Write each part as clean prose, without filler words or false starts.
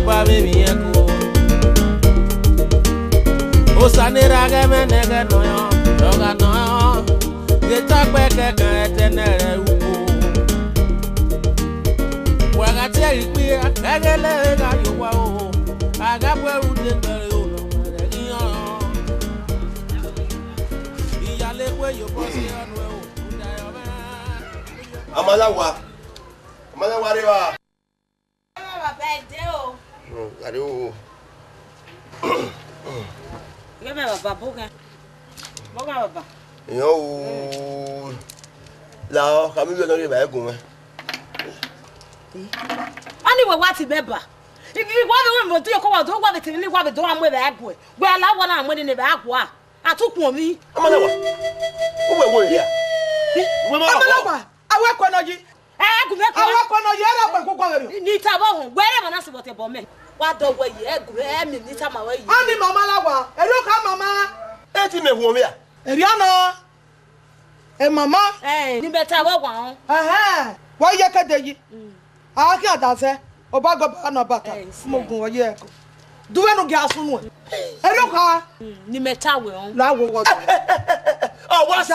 pa baby eko. Osanira game nega noyo, yoga noyo. Geta kweke kan etenere uko. Wagati ikpe agele ga yowa o. Agabwe ude ngere o no. Iyale kwe yo bosi anwe o. Amalawa rewa. Baba ide o. Ari o. Gẹ́gẹ́ bàbá bóga. Bóga bàbá. Yo la kami bi lori ba egun me. Ani we wa ti beba. Igi wa be we mo to ko wa to wa be ti ni wa be do am we ba egun. Gbe ala wa na mo ni be agu a. Atukun omi. Amalawa. O we wo ria. Amalawa. Awe konoji. Egun me ko. Awe konoji era pe ko ko re. Ni ta bo hun. Gbe re mo na se bo te bo me. Wa do we yi egun e mi ni ta ma we yi. Ani mama lawa. Ero ka mama. E ti me hu mi a. Eri ana. E mama. Ni be ta wo wa hun. Wa ye kede yi. A ki adase. Oba go ba na bata. Mo gun wo ye ko. Duwe no ga sunu. Ero ka. Ni me ta we hun. La wo wo. Oh, what do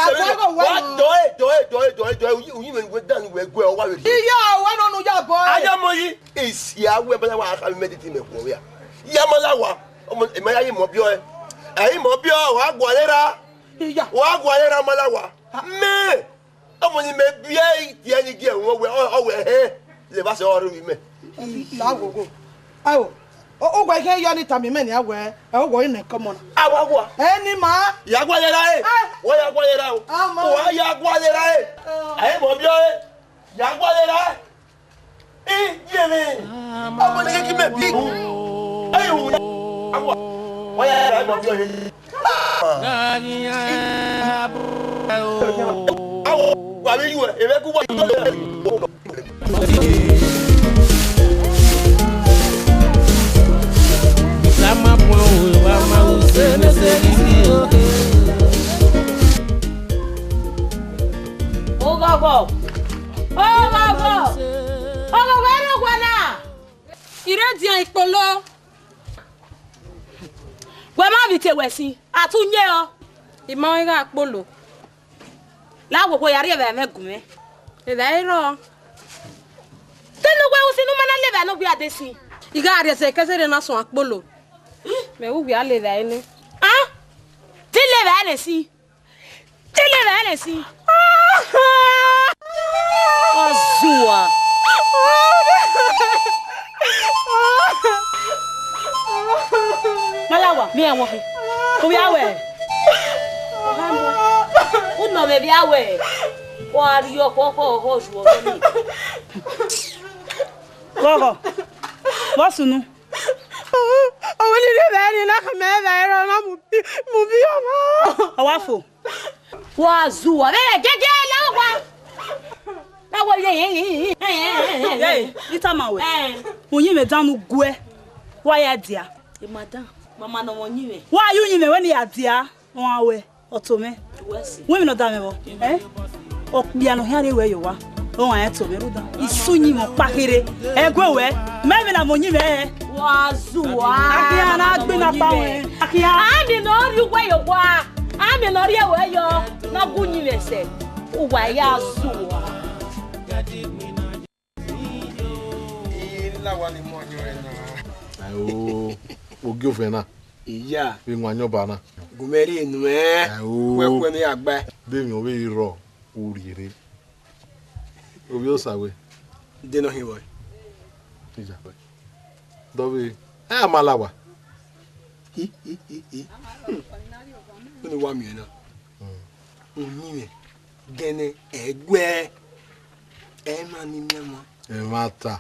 you mean with done with go wa we. Iya wa no no ya boy. Ayamoyi is ya we ba wa ka medicine me ko we. Yamalawa. Omo e ma ya yi mo bio e. Ayi mo bio wa gwalera. Iya. Wa gwalera malawa. Me. Omo ni me bia ti ani gi enwo we o we he. Le ba se oru wi me. La wo go. Ayo. O gwa ihe yo ni tami me ni awe. E o go ina common. Awa. Eni ma. Ya gwalera e. Wo ya gwalera o. Wo ya gwalera e. Ayi mo bio e. Ya gwalera e. Yeme. Omo ni ki me bi. Ayo. Awa. Wo ya mo bio e. Awo. Wa bi yu e. E be ku wo. Sama point wa ma usene serisi o. Ogogo. Ogogo ero gwana. Ire di an ipolo. Gwe ma bi te wesi. Atunye o. Imo ira apolo. Lawo ko yari e be megun me. E da iro. Tenu gwe usinu mana lebe no bi adesi. Iga ari se kesere na so apolo. Me wu bi ale da ene. Ah? Ti lebe anesi. Ti lebe anesi. Azua. Malawa, mi awon he. Ko bi awe. Uno me bi awe. Wa ri okoko oju o mi. Gogo. Wasunu. O ni re ba ni na ka me ba ero na mu bi omo. Awafo. Wa zuwa. Be gege la wa. Na wo ye. Hey, itamawe. Onyi me danu gwe. Wa ya dia. E madam, mama no wonyi me. Wa you nyi me when ya dia. Won awe. Otome. Wo me no da me bo. Okbia no here we yo wa. Won an to me ruda. Isunyi mo pakere. Egwe we. Me me na monyi me. Wa zuwa. Akia na gbe na pa we. Akia. Ami no ri we yo wa. Ami no ri we yo. Na gunyi me se. O wa ya zuwa. La wa ni mo nyo na. Ayo, ogi ofena. Iya. Bi nwanyo bana. Gumeri enu e. Kwe mi agba. Be mi o we iro orire. Obi osawe. De no hiwo. Ija. Dobi. Amalawa. Ni wa mi na. Oni me. Gene egwe. E ma ni mi mo. E mata.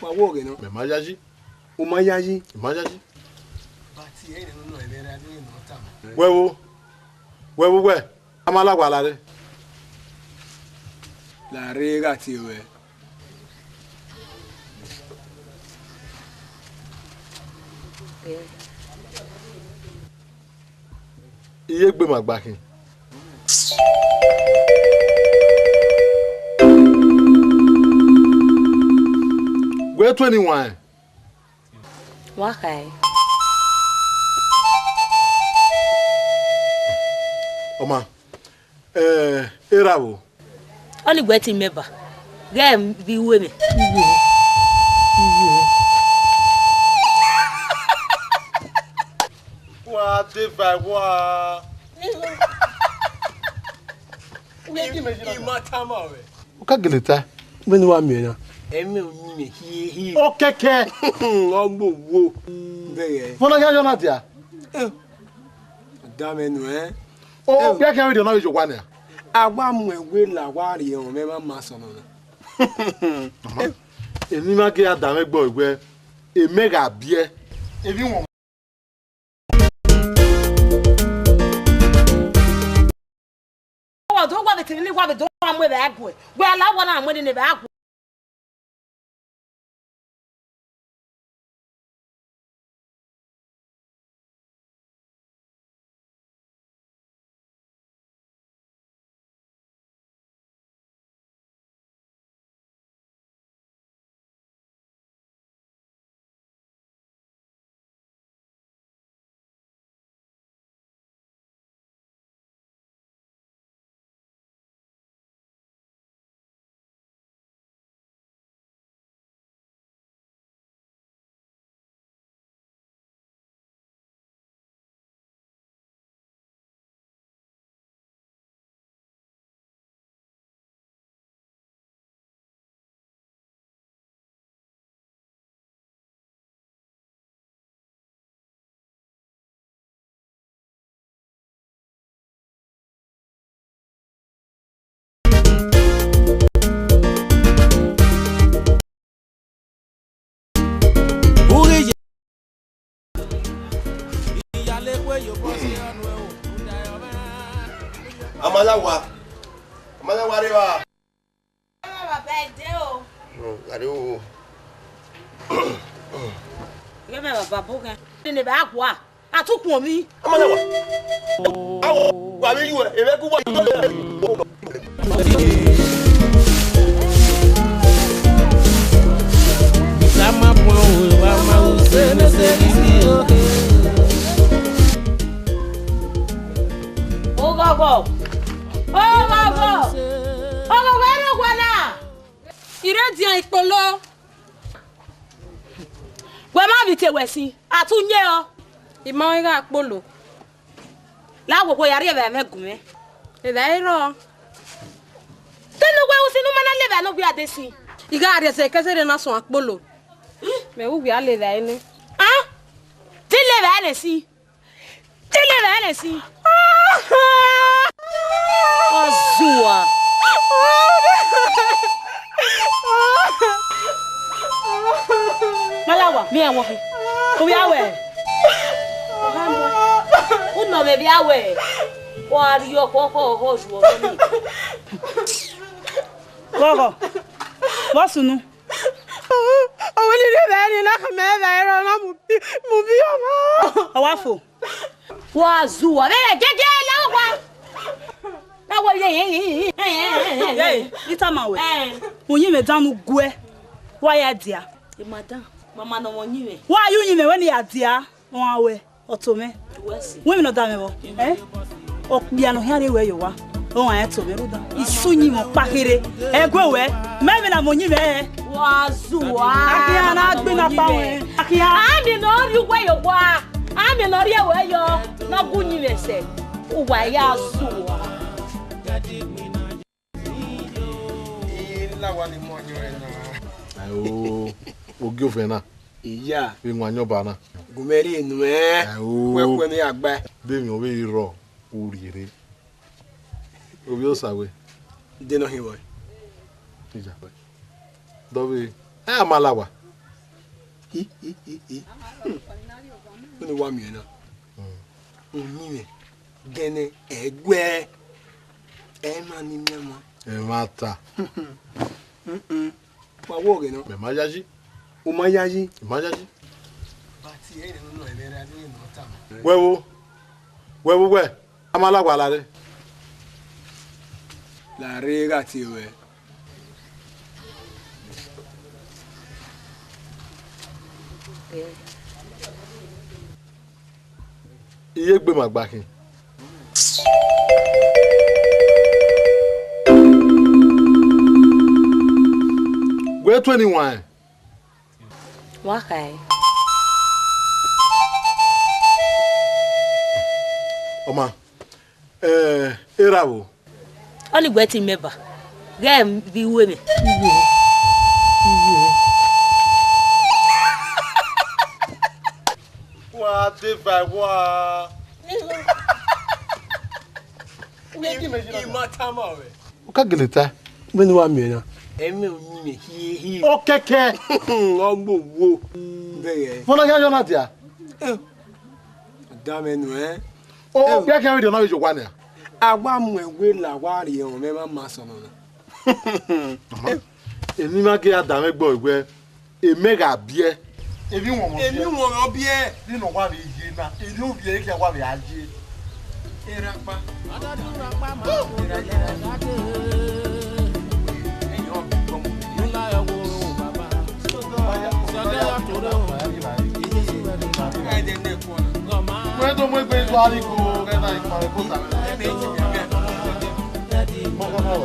Wa wo ge no. Me majaji. O ma yaji. Majaji. Bati e no e bere adu no ta. Wewo. Amalawa la re. La re ga ti we. Iye gbe magba kin. Where 21? Why? Oma. Erabo. Only waiting member. Game be women. What if I was? Okageleta. When you are me, he Okeke. wo. Fona ya Jonatia. Damn it, Oh, ya can read on your one. Agba mwe la wari on me ma so no. Emi ma ke adame gbo igbe. E mega bie. Ebi won. Don't want to live what we don't want with that boy. Well, I want to win in the back. Amalawa riwa. Ariwo. Give me a babuga. In the back, what? I took me. Amalawa. Wa be you e be ku wa. Sama point wa ma o se ne se ri o. Go. Oh, where are Wana? Iradia Ipolo. Where ma vite wesi? Atunye o. Imoiga Polo. La wo yari ebe megume. E dai ro. Tenu we usi no mana lebe no gwa desi. Iga ari se kesere na so Apolo. Me wo gwa le dai ni. Ah? Ti lebe anesi. Ti lebe anesi. Azua. Malawa, mi awon he. Ko bi awe. Uno be bi awe. Ko ari yo ko ho ju o ni. Gogo. Wasunu. Awon ni be ni na ka me ba ero na mu bi o ma. Awafo. Wazua. Gege la wa. Na wo ye. Hey, itamawe. Onyi me danu gwe. Why adia? Madam, mama no wonyi me. Why you nyime when ya adia? Won awe otome. Women no dame bo. Okbia no here we yo wa. Won an etome ruda. Isunyi mo pakere. Egwe we. Meme na monyi me. Wazua. Akia na gbe na pa we. Akia. Ami no ri we yo wa. Ami no ri we yo. Na gunyi me se. Uwa ya zuwa. La wali mo nyoena. Ayo. Ogio fena. Iya. Bi nwanyo bana. Gumeri enu Kwe ni agba. Be mi o be ro orire. Obi osawe. De no hiwo. Ija. Dobi. Amalawa. Ni wa mi na. Onime. Gene egwe. Ema ni mema. Mata. Wa wo ge no. Me majaji. O majaji. Majaji. Bati e no elera ni no ta. Wewo. Amalawa la re. La re ga ti we. Iye gbe magbakin. Where 21? Wakai. Oma. Erawo. Only waiting member. Game be women. What if I was? Oka geleta. When you are me now. He. O keke. Ombo wo. There. Fona ga yo na dia. Damn anyway. O bia kan we na we jo wan ya. Agba mu enwe la wa re o me ma ma so no. Emi ma ke ada me gbo igbe. Eme ga bie. Ebi won mo. Emi won ro bi e. Ni no wa be ye na. Eni o bie ke wa be aje. Erapa. Quando moi per suari con che dai fare cosa. Ma che fa?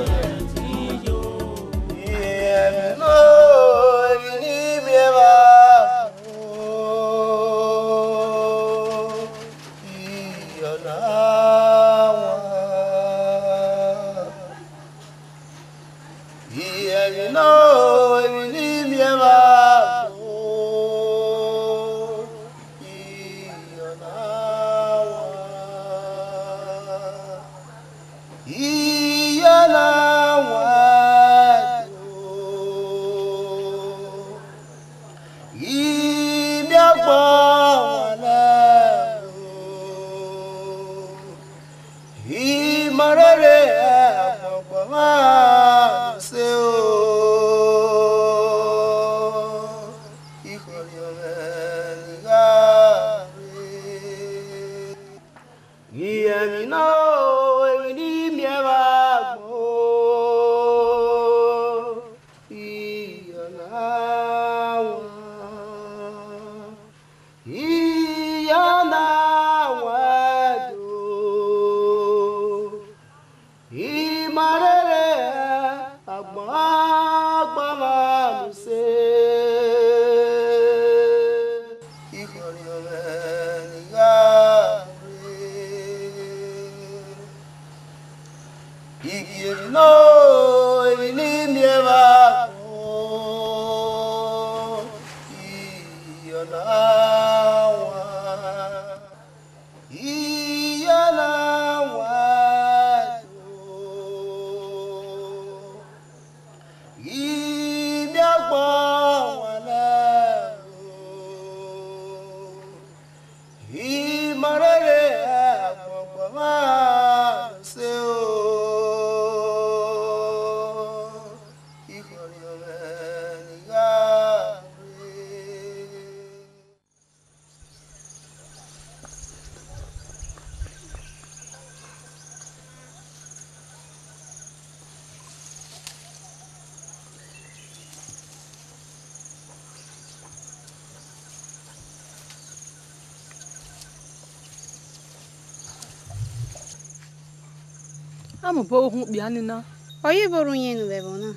Amo bo hu biani na. Oyi boru yen no bebo na.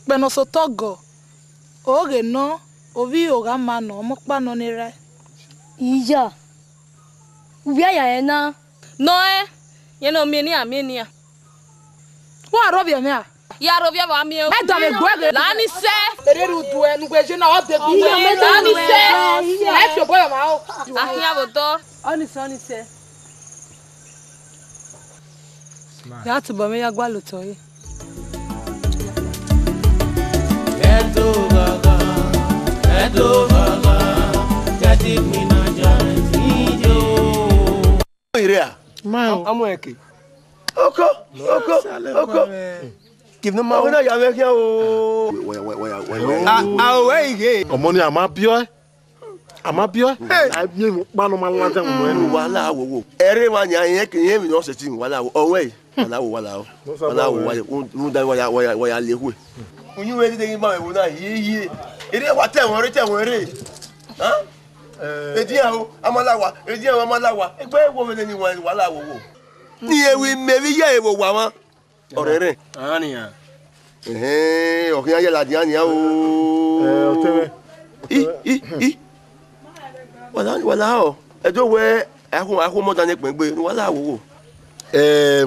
Beno so togo. Oge no, ovi oga ma no mo pa no ni re. Iya. Ubia ya na. No ye no menia. Wa robia me a. Ya robia ba mi e. E do me gwege. La ni se. Ere ru du enu gweje na o de du. La ni se. E fi boyo ma o. Ahia bodo. Oni se. Ya tu bo me ya gwa lo to yi. Eto gaga, kati mina jantijo. Irea. Ma amo eke. Oko. Give no ma ya me kia o. We ge. Omoni amabio. Abi mu pa no ma lanja mo enu. Wala wo. Ere ma nya yen ke yen mi no se ti wala wo. Owe. Wala wo. Mu da wa lehu. Onyu we de ma wo na ye. ire wa te won re edi o amalawa egbe wo me ni wala wo ni ewi mewi ye ewo wa won orere aniya okin aye la di aniya o Oteme. I wala o ejo we akun mo dan ni pegbe wala wo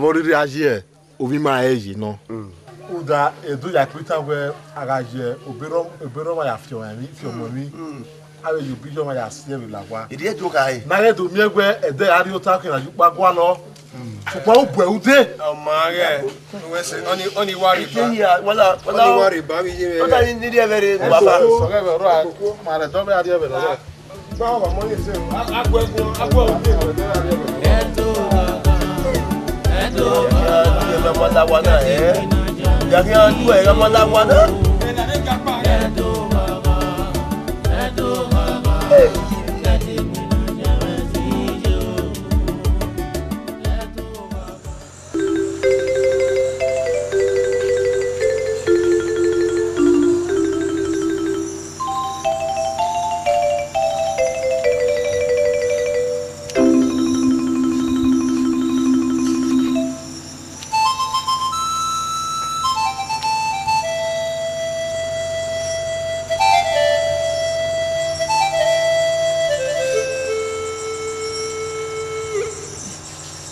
Mo rí agir ovi ma eji no. Uda edu ya krita we agagir obero ma ya fio mi fio mo mi. Awe you bijo ma ya sie mi lagwa. ide ejo kai Na re do mi egbe ede ari ota kan aju pa gwa no. Supo o bu eude. amare we se oni wari ba ya wala oni wari ba mi je o ta ni die vere baba So ge be ro akoko ma re do be ari be lo. Ba ba mo ni se agbo ya malawa na ya ki an du e malawa na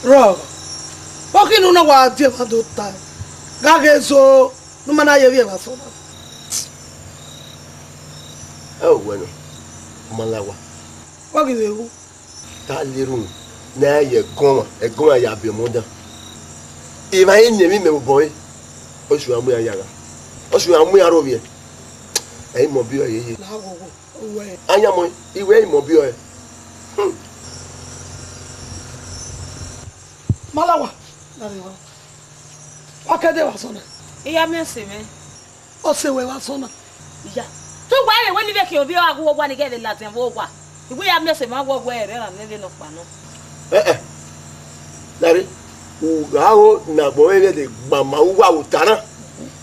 Rogo. Pochi non guardi ma tutta. Gage so non me na ye vie va so. bueno malawa Wa gi wewu. ta liru na ye gon ya be mo dan e ma yin mi me boy o su amu ya yara o su amu ya ro bi e mo bi o ye La gogo. Uwe. anya mo iwe mo bi o Malawa. La de wa. Wa kede wa so na. Iya me se me. O se we wa so na. Iya. Tu gwa re woni be ki obi agwo gwa ni ge de latin wo gwa. Iwe ya me se ma gwo gwa ere na ne no pa no. Dari u gawo na bo we de gbama u wa utana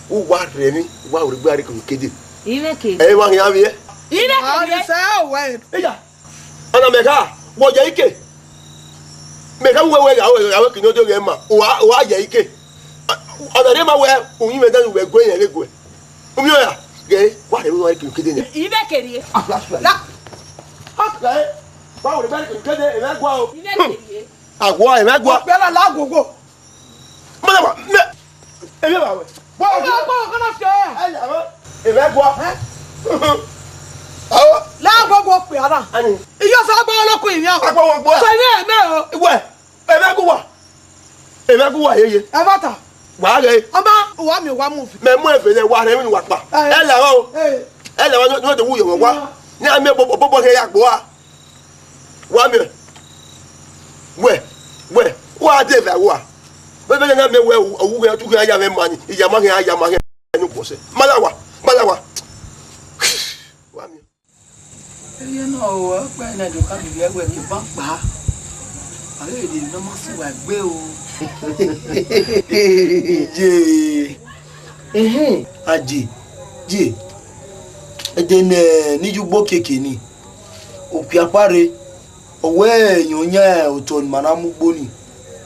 u wa re mi wa ori gba ri ko kede Iwe ke. e wa yan bi Iwe Ah, ke. ni se we. eya ana meka wo je ike meka we gawo kini to ge ma wa je ike ana re ma we oyin me dan we gwe yen legwe omi oya ge wa re wa ri ko kede ni Iwe ke ri. la wa ori gba ri ko kede e na gwa o Iwe ke ri. agwa e na gwa Pe la gogo. malawa me e be ba we Wa go kana se. aya mo e be gwa awo La gogo pe ara. ani Iyo sa gbo olokun imi ako. agbo wo gbo So ni me o. iwe e be gwa yeye E bata. wa re Ama wa mi wa mu fi. me mu efe le wa re mi wa pa e la o no de wu yo wa ni a me bobo ke ya gbo wa mi we wa de ve wa be na me we owu ke tu ke ya me mani iya ma ke ni ko se malawa wa mi Eye náà o pe na do ka bi ewe ki ba pa. Are de no mo si wa gbe o. je aji je edene niju gbo keke ni opi apare owe eyan yan oto mana mu gbo ni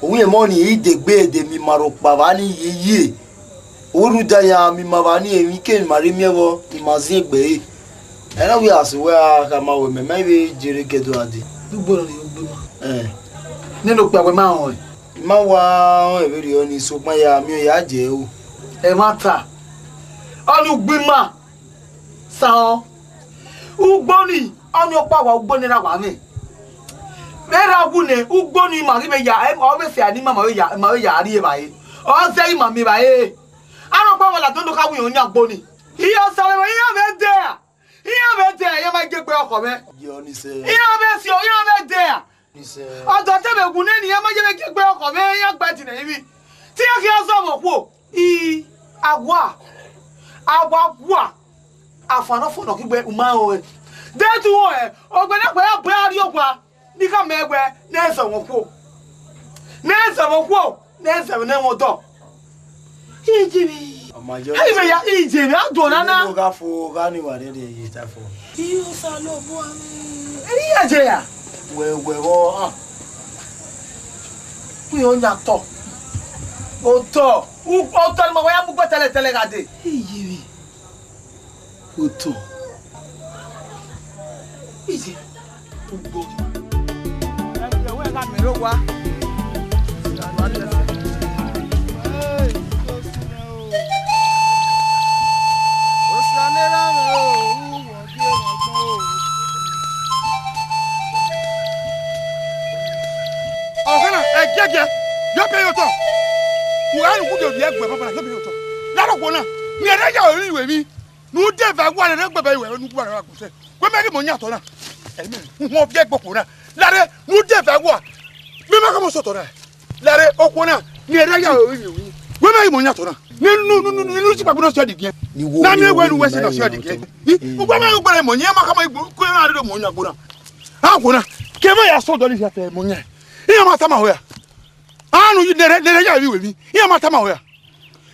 ohun e mo ni idegbe de mi maro pa ba ni yeye oruda ya mi ma ba ni emi ke mari miewo imazin gbe era we aswe aka ma we me maybe jere kedo ade Dugbo ni ogbo ma. Nínú pe we ma won. ma wa e beri oni so pa ya mi o ya je o E ma ta. Onu gbima. San. Ugboni, onu pa wa ugboni ra wa mi. Mera gune ugboni ma ri me ya e o be se ani ma ya ri e bayi. O se i ma mi bayi. Aro pa wa la don do ka wi on ya gboni. Iyo sare wa iya be de. Ya ma je pe oko me. je oni se Iya be de. ni se Odo tebe gun ni ya ma je pe gbe oko me ya gba ti na ibi. Ti o ki o so mo po. Agwa afana fono kigbe uma o de tu o ogbe na pe abu ari ogwa ni ka megbe na eze won ku na eze won do iji mi Hey me ya ije na do na na. Go for gani wa de ye ta for. Iyo sa lo bo ami. Eri ya je ya. We o Wi o nya to. O to. O to ni mo wa ya mu gbe tele ga de. Eyi. O to. Ije. O gbo. Ya we ga me ro wa. Jeje yo pe yo to wa nu ku de bi egbe papa yo pe yo to la ro ko na mi ere ja ori iwe mi nu de fa wa le gbe be iwe nu ku ara ku se we me ki mo nya to na e mi mo fi egbe ko na la re nu de fa wa mi ma ka mo so to na la re o ko na mi ere ja ori iwe mi we me ki mo nya to na ni ti pa gboro so di gen na mi we nu we si do so di gen u gba ma u gba mo nya ma ka mo ko na re mo nya gboro ha ko na ke ma ya so do li se mo nya iya ma ta ma ho ya anu nere ya wi we mi iya ma ta ma ho ya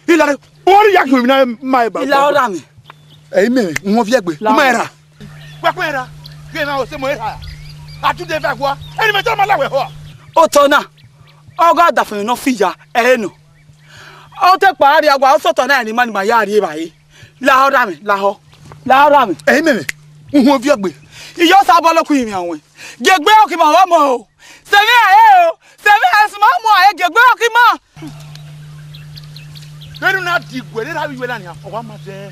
ilare ori ya ki mi na ma ba ila ora mi me won fi egbe ma era pa era ge na o se mo era atu de fa gwa eni me to ma lawe ho o to na oga da fun no fiya enu o te pa ari agwa o so to na ni ma ya ari bayi la ora mi me won fi egbe iyo sa bo lokun mi awon gegbe o ki ma wa mo o Semi aye o, semi asma mo aye gegbe o ki mo. Beru na digwe le rawi we la ni o wa ma de.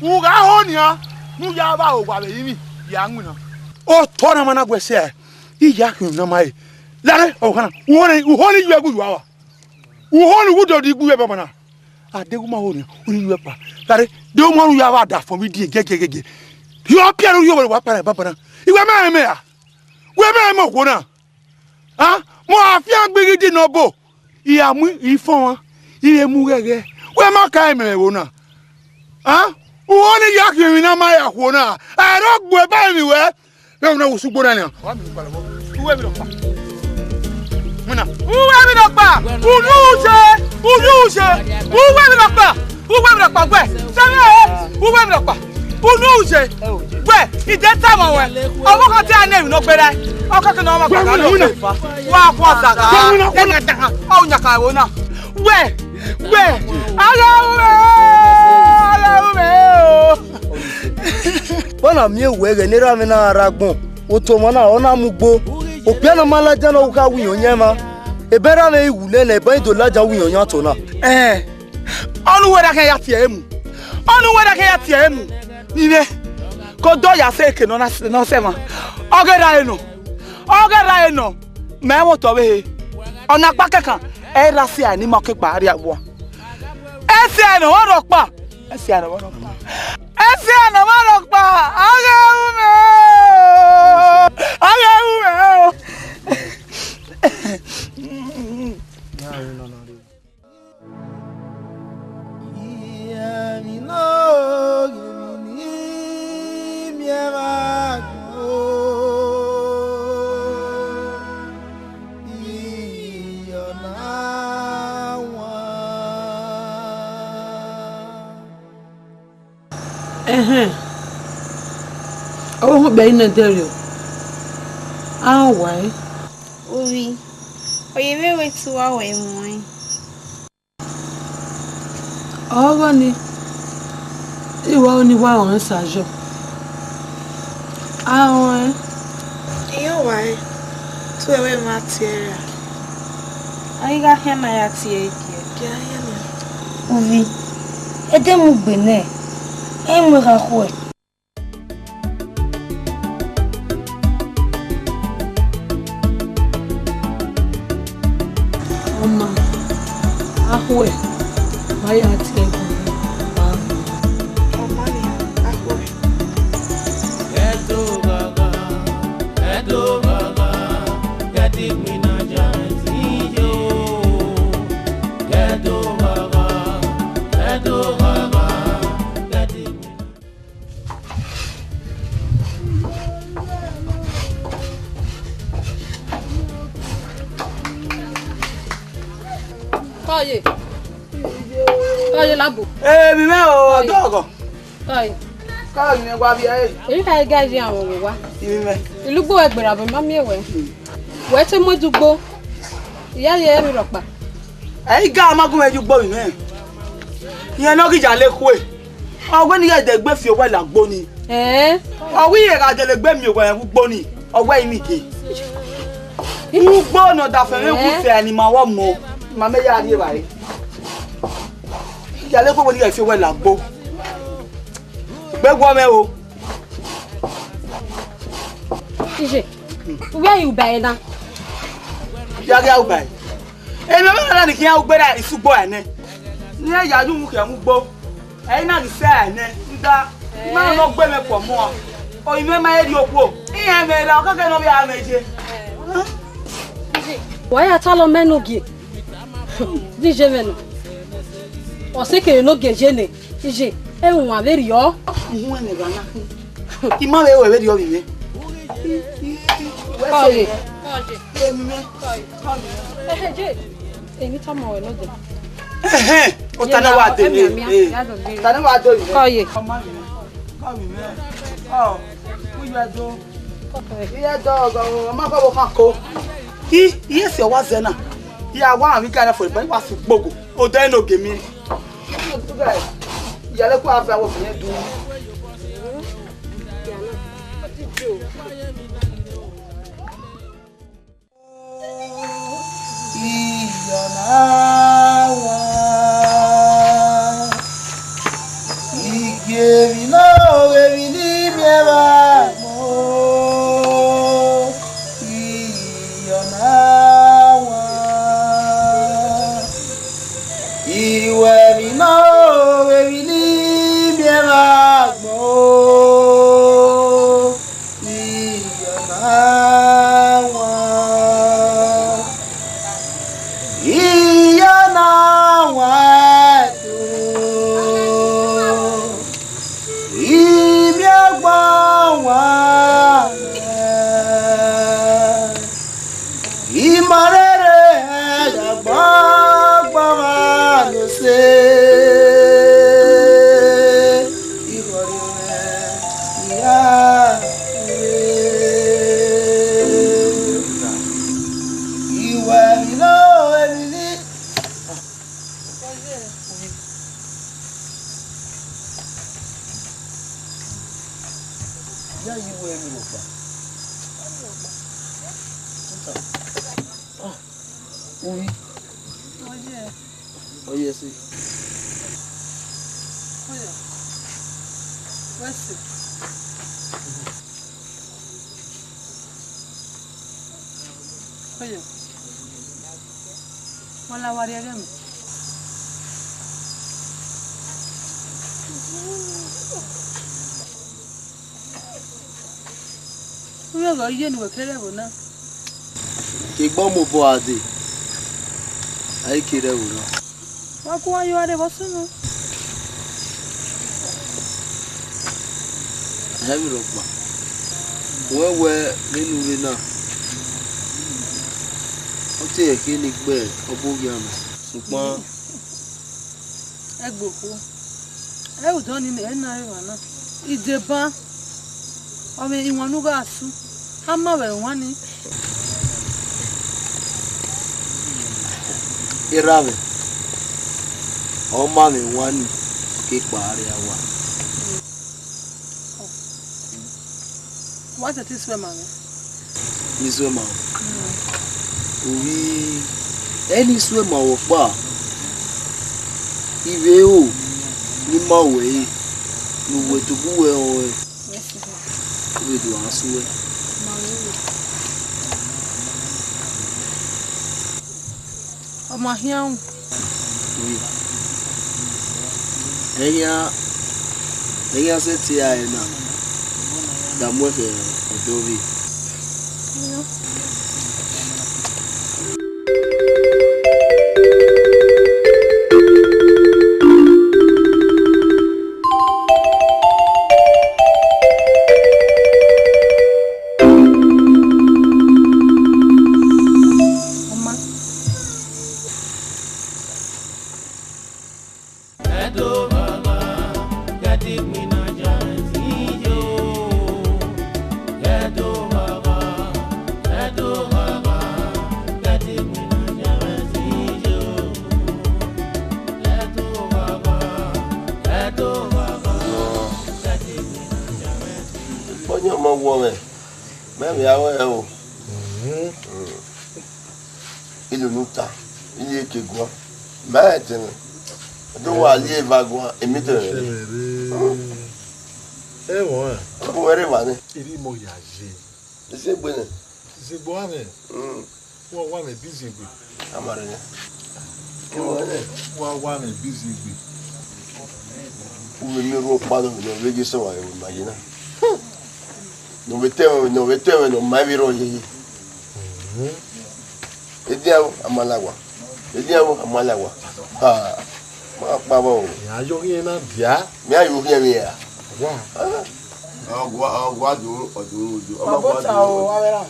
U ga ho ni a, nu ya ba o gwa be yi mi, ya nwu na. O to na mana gwese. I ya ku na mai. Lare o kana. U ho ni yu egu wa. U ho ni wudo di gu e baba na. Adegu ma ho ni, u ni yu pa. Lare de o mo ru ya ba da fo mi di gegegege. Yo pia ru yo wa pa baba na. Iwe ma me ya. We me mo ko na. Ah, mo afia gbigidi no bo. Iya mu ifon wa. Iye mu gege. We ma kai me wo na. Ah? Wo ni ya ki mi na ma ya ko na. E ro gbo ba mi we. Le na wo sugbo na ni. Wa mi pa lo. Uwe mi lo pa. Muna. Uwe mi lo pa. Uluje. Uwe mi lo pa. Gwe. Sere. Uwe mi lo pa. Uluje. Gwe, ide ta mo we. Owo kan ti ane mi no gbere. Oko kan ma gba lo fa. Wa ko saka. O nya ka wo na. We. Ala ume o. Bona mi ewe ge nira mi na aragbon. O to mo na ona mugbo. O pe na mala jana o ka wi onye ma. E bera me iwule na e ban do laja wi onye to na. Onu we da kan ya tie emu. Ire. Ko do ya se ke no se ma. Ogera eno. Me wo to we. Ona pa kekan. E ra si ani mo ke pa ari awo. Ese ano wo ro pa. Aga ume. Oh, Benin, Dario. Ah, why? Oui. Oye me we tu wa we mo. Oh, ni. Iwa oni wa on sajo. Ah, why? Iyo wa. Tu we materia. Ai ga hema ya tie Ke aya na. Oui. Ede mu gbene. E mo ra ko. Oma. Ahwe. Maya tie. labo. Mi me o dogo. Kai. Ka mi gwa bi e. Èyí ka ga ji àwọn wa. Mi me. Ilugbo egbera bo mami ewe. We te mo dugbo. Iya ye mi ropa. Ga magun meju gbo mi me. Ìyẹn no kija le ku e. Ogwe ni ye de gbe fi owe la gbo ni. Owi ye ga de le gbe mi owe en gbo ni. Owe mi ge. Gbo no da fe me ku fe ni ma wo mo. Ma me ya ri ba yi. Ya le ko wo ni ye fi owe la gbo. Gbe me o. Ije. Where you buy na? Ya ga u buy. Èmi me na ni kian u gbe da isugbo ene. Ni ya ju mu ke mu gbo. Ẹ̀yin na ni se ene. Nda ma no gbe me po mo. O ime ma eri oku. Iyan me la o keke no bi a meje. Ije. Wa ya talo menu gi. Dije menu. O se ke no geje ne. Ije. Ehun averi yo. Ihun ene ga na. Ima we we ri o bi me. Oye. Èmi tá mọ̀ ẹ̀ lọ́dọ̀. O ta na wa de mi. Ta na wa do mi. Oye. Come mi. Oh, we you do. Iye do go, ma ko kan ko. Iye se wa zena. Ya wa mi ka na fo ba wa fi gbogo. O da no ge mi. Ya le ko afa wo fi du. Wala waria gami. Uyo go iye ni wekere bona. Ke gbo mo bo ade. Ai kire wo na. Wa ku ayo ade bosunu. Hemi rokma. Wewe nínú re na. O ti e ke ni gbe obogi ama. Ṣùgbọ́n Egboko. E o don ni e na re wa na. Ideba. Ome iwonu ga asu. Ama we wan ni. Irame. O ma mi wan ni ke paare awa. What is this woman? Ni so ma. Owi eni so ma wo pa. Iwe o ni ma we. Nu we to bu we o. We do asu we. Ọmọ hian. Oui. Eya se ti ai na. Da mo ke odobi. Edo Même yawo il nous ta il est que quoi maintenant do ali vagon et mettre ouais pour aller voir il mo yaje c'est bon c'est bon mais wa me busy bi amare wa me busy bi ou me ro pa no veje so wa imagine no veteo no maviro yi ediawo amalagwa ah ma pa bo ya yo yin na dia mi ayo yin mi ya wa ogwa du odu Baba ta o awera.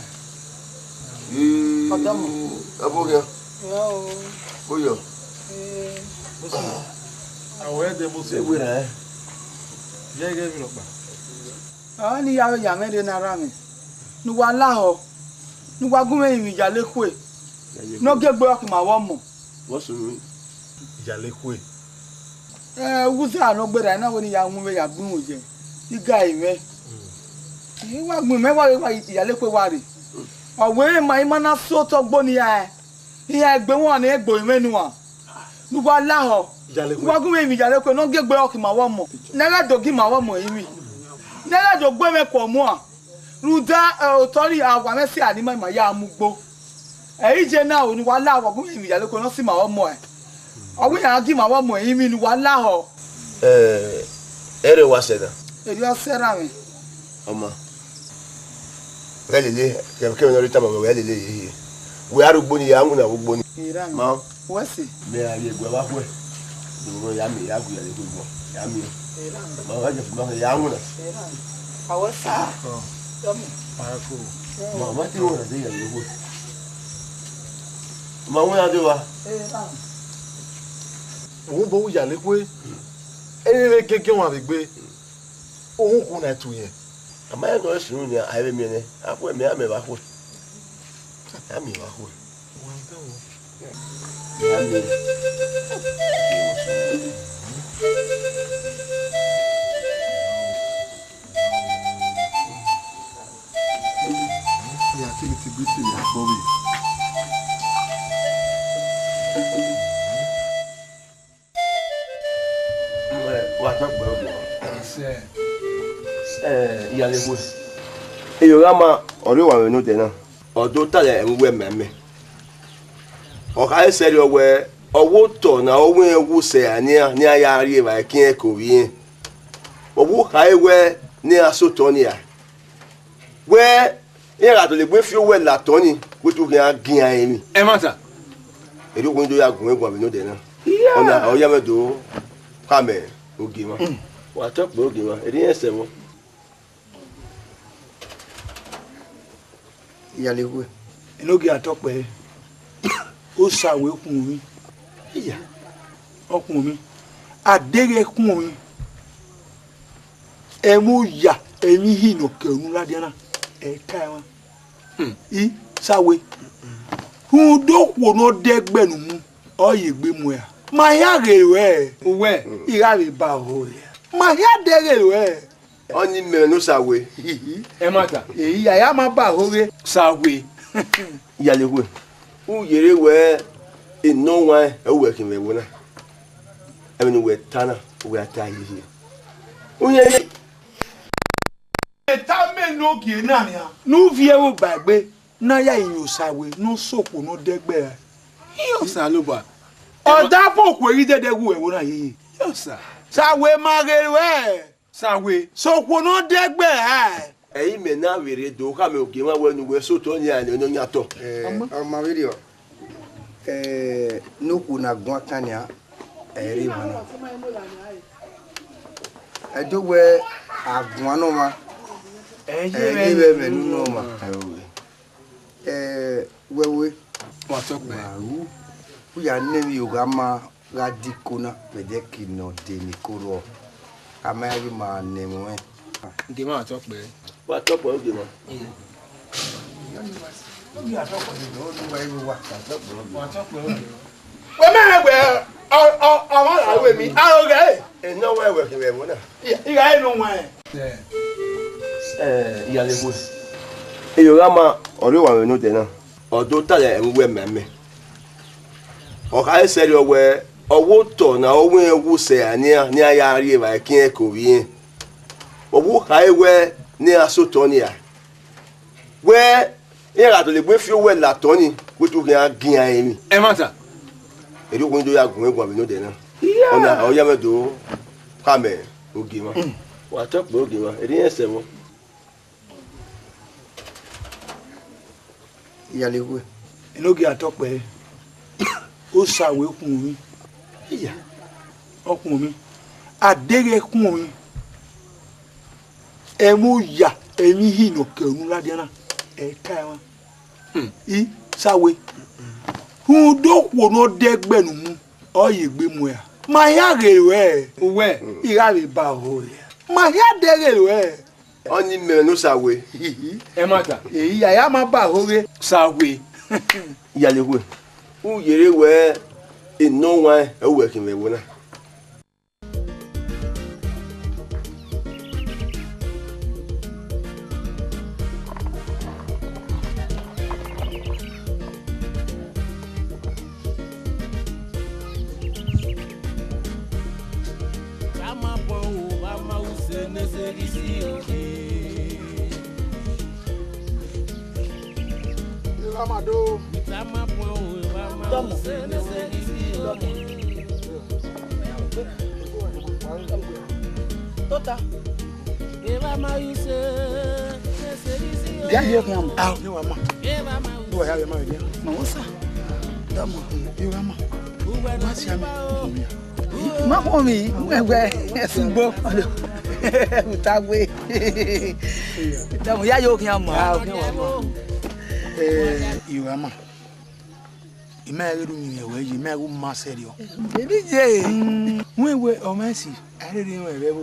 Aboge. Yo. Oyo. awe de mo se Ewira ye ge mi lo pa Ni yawo ya mede na rami. Nu wa la ho. Nu wa gume mi ja lekwe. No gegbe o ki ma wo mo. Wo sunu. ja lekwe Wuza no gbere na woni ya mu ya gbun oje. Iga ime. Wa gbun me wa ya lekwe wa re. Owe ma ima na so to gbo ni ya. Iya egbe won ni egbo ime nu wa. Nu wa la ho. Wa gume mi ja lekwe no gegbe o ki ma wo mo. Na ga dogi ma wo mo imi. Nela do gbe me ko mu a ruda otori awa me si ani ma ya mugbo je na oni wa la wa gun mi ya le ko no si ma omo e owo ya gi ma wa mo yin mi ni wa la ho ere wa seda eri o sera mi oma welele ke no rita ma welele yi we arugbo ni ya mu na ugbo ni ma wesi me aye gbe wa fwe do ya mi ya gu ya le gbo ya mi ma wa je ma ya mu na awasa parako ma ti wo na de ya le gbo ma wo ya de wa òun bó yà lépe eré gẹ́gẹ́ wọn àgbègbè òun kù náà tù yẹn. àmọ́ ẹ̀ lọ́ọ́ sùn ní àyẹ̀wò mi ni àpò ẹ̀mí àmì ìwà kù àmì ìwà kù. Ní àkíní ti gbé tèmi àgbọ̀ mi. Ìyàlẹ́gbò èyí ọ̀rá máa ọ̀rẹ́ wà nínú tẹ̀ náà ọ̀dọ́ tàlẹ̀ ẹ̀ ń wẹ̀ mẹ́mẹ́ ọ̀ká ẹsẹ̀ rẹ̀ ọ̀wẹ́ ọwọ́ tọ̀ náà ọwọ́ ewu sẹ̀ ní ayé àárí ẹ̀wà kí ẹ̀ kò rí yẹn ọwọ́ ká ẹwẹ́ ní asótọ́ ni à wẹ́ ẹ̀yà àtọ̀ lè gbé fi owó ẹ̀ làtọ́ ni wótú kí ẹ̀ gín ayé mi. ẹ má ta. èdè òkú tó yà gùn ẹ̀gbọ́n àbínú tẹ̀ náà ọ̀nà ọ̀yàmẹ̀dọ̀ kàmẹ̀ ògì mọ́ wà á tọ́ pé ògì mọ́ èdè yẹn sẹ̀ mọ́. Ìyàlẹ́wé enoge atọ́pẹ́ ó ṣàwé kùn mi ọkùn mi àdéré kùn mi ẹ̀mú yà ẹ̀mí hìnà kẹrù ládìánà ẹ̀ka ẹ̀wọ̀n í ṣàwé hùdókòó náà dẹ́gbẹ̀nù mú ọ̀yẹ̀ gbé mu ẹ̀ máa yá rèé wẹ̀ ìhà rè bá ọ̀ rẹ̀ máa yá dẹ́rẹ̀ rẹ̀. Oni menu sawe. E mata. Èyí aya ma ba hore sawe. Ìyàlẹ́wé. U yere we ino wa e we kin we wona. E ni we tana we ata yi. U yere ta me no ki na ni a. Nu vie wo gbàgbé na ya yin sawe no sopo no degbe. Yo sa lo ba. Oda poku eri dede wu e wona yi. Yo sa. Sawe ma rewe. Sawe sopo no degbe ha eyi me na were do ka me oge ma wenu we so to ni ani onyo ato ma video nuku na gwa kania eri mana edo we agwa no ma eyi be me no ma wewe wa to pe u ya nemi yoga ma radikona pede kino de nikoro Amagi ma name we. Give me a talk, baby. What top of you? Well, man, well, I will me. I okay. And no way working with one. You got no way. Yaleku. Yorama, or you want to know then. Or don't tell them where mammy. Or I said you were a water now when you say near Yari, I can't go in. Or walk I wear near Sotonia. Where here at the with you well, Latoni, which you can gain me. Emata. You don't want to have going to dinner. Oh, you ever do? Come here, Ugima. What up, Ugima? It is several. Yaleku. No get a talk way. Who shall we come me? Yeah. Oh, me. I dig a coin. Emuya, emi hino kenula diana. Kaiwa. I sawe. Who don't want no deck benum or ye be moya. My yage where you have a bow. My hair degger where Only men no sawe. Emata. I am a bow sawe. Yaleku. Who ye where in no one a working with one. Tota. Yeah, you can. Oh, you are ma. You are having my dear. No, sir. Dama, you are ma. What's your name? Ma homie, where Sumbo. Utagwe. Dama, ya yo can ma. You are ma. Imagine me away, you may ma serio. DJ. We were oh mercy. I didn't know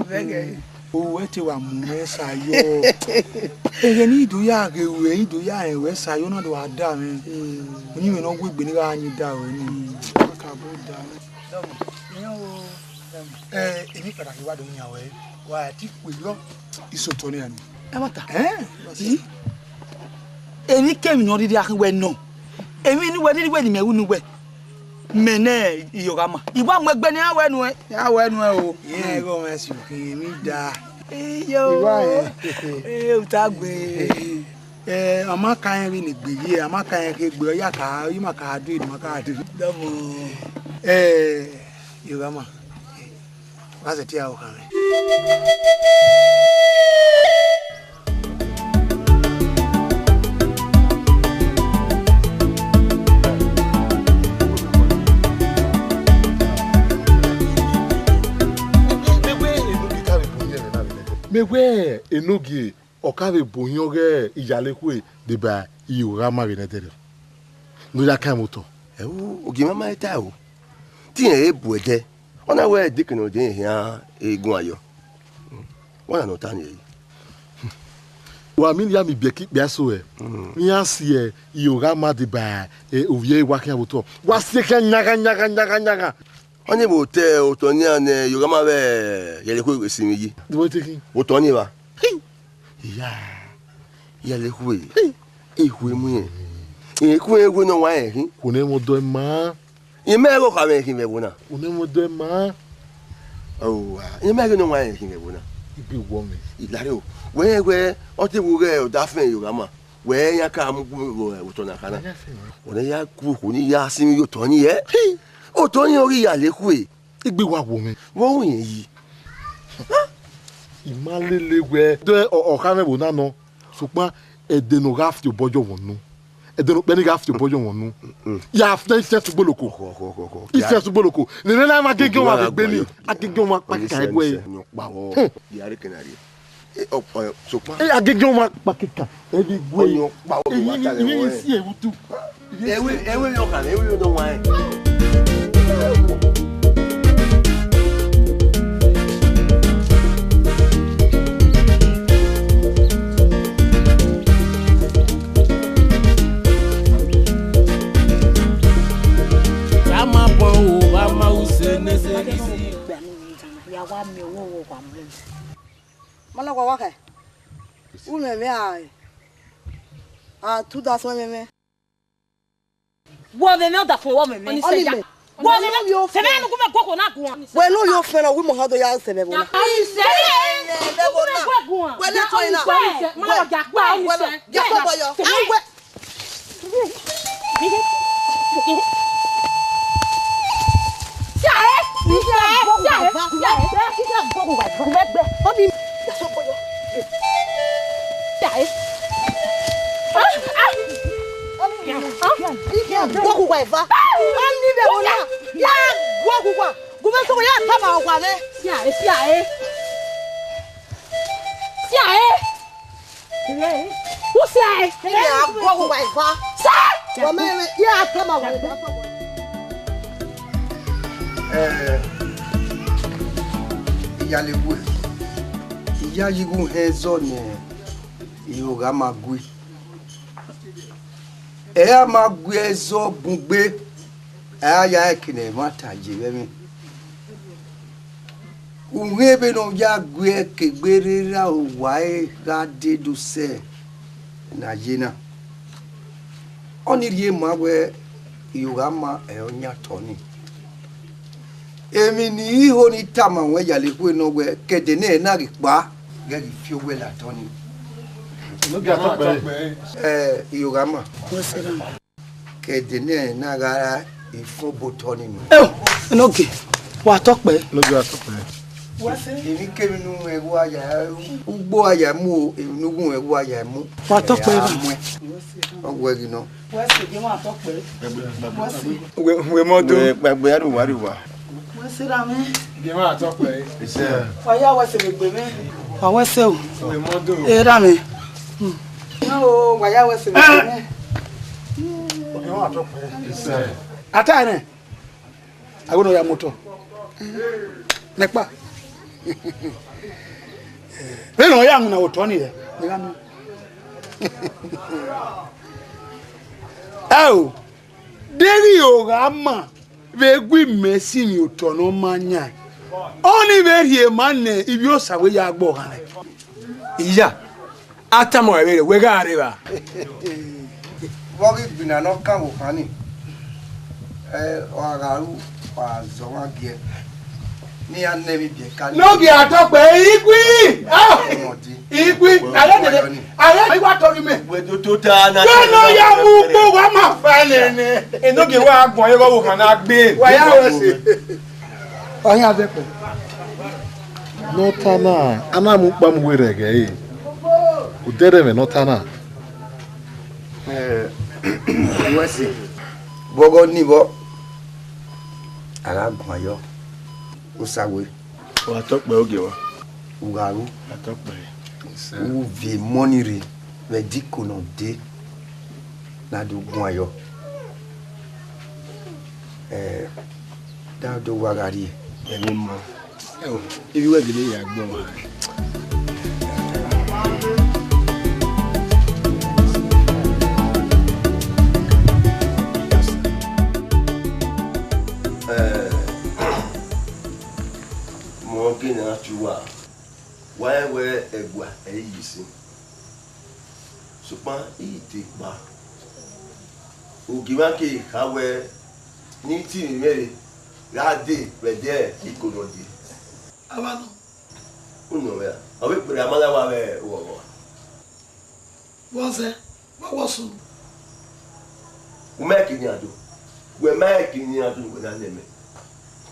very what you are messa yo. Any do ya go away, do ya and west I not do a damn. When you know we've been around you down. Any part of you are doing your way. Why I think with you is so Tony. Eh? Any came not the other way, no. I mean, where did you know? Mene Yorama. Iwa mwegbeni awenwe. Awenwe o. Yeah, go mess you. Me da. Yo. Utagwe. Amaka yen ni gbe ye, amaka yen ke gbe ya ka, yi ma ka do, ma ka do. Domo. Yorama. What's it here o kan? Me where enogi okabe bonyoge iyaleku de ba Yorama benetere. No ya kan moto. Ogima ma eta o. Ti e buede. Ona we dikino de hia egun ayo. Wona no tan yi. Wa mi ya mi beki bia so e. Mi asie Yorama de ba ovie wa kan moto. Wa se kan nyaga. Onye bo te otoni ane Yorama be yaleku esimi yi. Do teki. Otoni ba. Ya. Yaleku. Ehwe mu ye. Eku egwu no wa ehin. Kone mo do ma. Imego ka me ehin be bona. Kone mo do ma. Oh, imego no wa ehin be bona. Ibi wo me. Ilare o. We o te bu ge o da fen Yorama. We ya ka mu ku otona kana. One ya ku ko ni ya simi yo toni ye. O Tony ori Yaleku e. Igbe wa wo mi. Wo yin yi. Imalele we. De o ka me bo na no. Supa ede no ga afti obojo wonu. Ede no pe ni ga afti obojo wonu. Ya after ise suboloko. Ise suboloko. Ni na ma gege wa gbe ni. Agege wa pa ka egwe. No pa wo. Yare kenari. Supa. Agege wa pa kika. E bi gwe. Onyo pa wo wa ta le wo. Si ewutu. Ewe yo kan, ewe yo no wa. ya mi wo kwa mu. Mana kwa waka. Ume me ai. Ah 2000 me. Wo me me da fun wo me me. Oni me. Wo me me. Se me no kuma koko na gun. We no yo fera we mo hado ya se me bona. Ai se. Le bona. We le to ina. Mana ja pa ai se. Ya so boyo. Ai we. Iyalewe iya yigun hezo ne iyoga magwe magwe ezo bugbe aya ekine mata jebemi unhebe no ya gwe kegberera owae ga deduse na jina onirie magwe iyoga ma eonya toni emi ni iho ni tama won yalewe no we kedene na ripa gegi fi owe la toni no ga tope iyogama kedene na gara ifo botoni ni no ge wa tope no ga tope emi kemi nu ewu aya ugbo aya mu emi nugun ewu aya mu wa tope ogwe gi no wa se ge wa tope we modo gbagbe ari wa ri wa Sira me. Ge ma tope ise Oya wa se gbe me. Wa wa se o. we modo Era me. No, wa ya wa se gbe me. ge ma tope ise Ata ne. Agono ya moto. Nepa. Beno ya nguna otoni ye. Ngam. Au. Deri o gama. Begwi mesi ni otono manya. Oni berie manne ibi osawe ya agbo han. Iya. Atamo ere we ga areba. wogi bina no kan wo hani agaru wa zonwa gie ni anemi bi kan No gi atope igwi. Ah! Igwi. Ale wa tori me. we to ta na No ya mu gbo wa ma fa ne. eno ge wa agbon ye go kan na gbe Wa ya we se. Oyin abepo. no tana ana mu pa mu were ge udere me no tana wesi bogo nibo aragun ayo usawe wa tope oge wa ugaru tope ise u vi monire we dikono de na do gun ayo da do wagari emi mo ibi we gele ya gbo wa mo ke na chuwa wa we egwa eyisi supa ite pa ogiwa ke hawe ni ti mere rade rede ikolodi Abano. uno ya awe pere amala wa we wo Wonse. Wa wosu. we make ni ado we na neme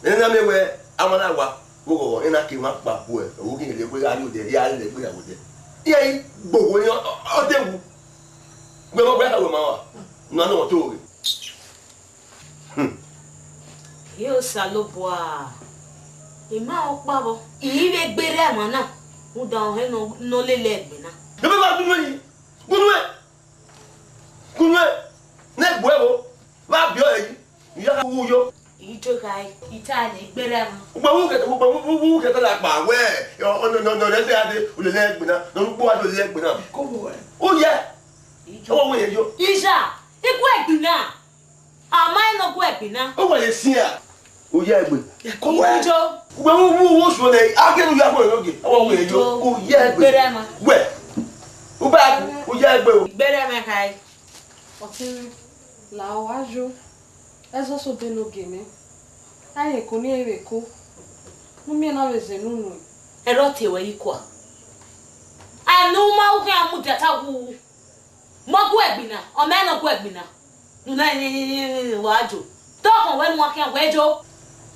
na me we amala wa wo ina ki ma pa po e wo ki le pe ari ode ya le pe awode ye gbogbo ni odewu gbe mo gbe ka we ma wa na no to re Yo saloboa. Ima opabo. Ibe gbere mo na. Mu da o he no lele egbe na. be ba kunwe ne gbo ba bi o yi ya wu yo Ito kai. Ita le gbere mo. ugbo wu ke la pa we no le se ade o le egbe na no gbo wa le egbe na Ko mo we. o ye o wo ye yo Isha, iku egbe na. Ama no ku egbe na. o wo ye sin a o ye egbe ko jo we wo so le agenu ya ko loge awo we yo o ye egbe we o ba o ye egbe o gbere me kai Otin la wajo ezo so beloge me aye ko ni ere ko mu mi na weze nunu ero tewe ikwa anu ma u ka mu tata wu mo ku egbina o me no ku egbina nuna ni wajo to kan we mo kan wejo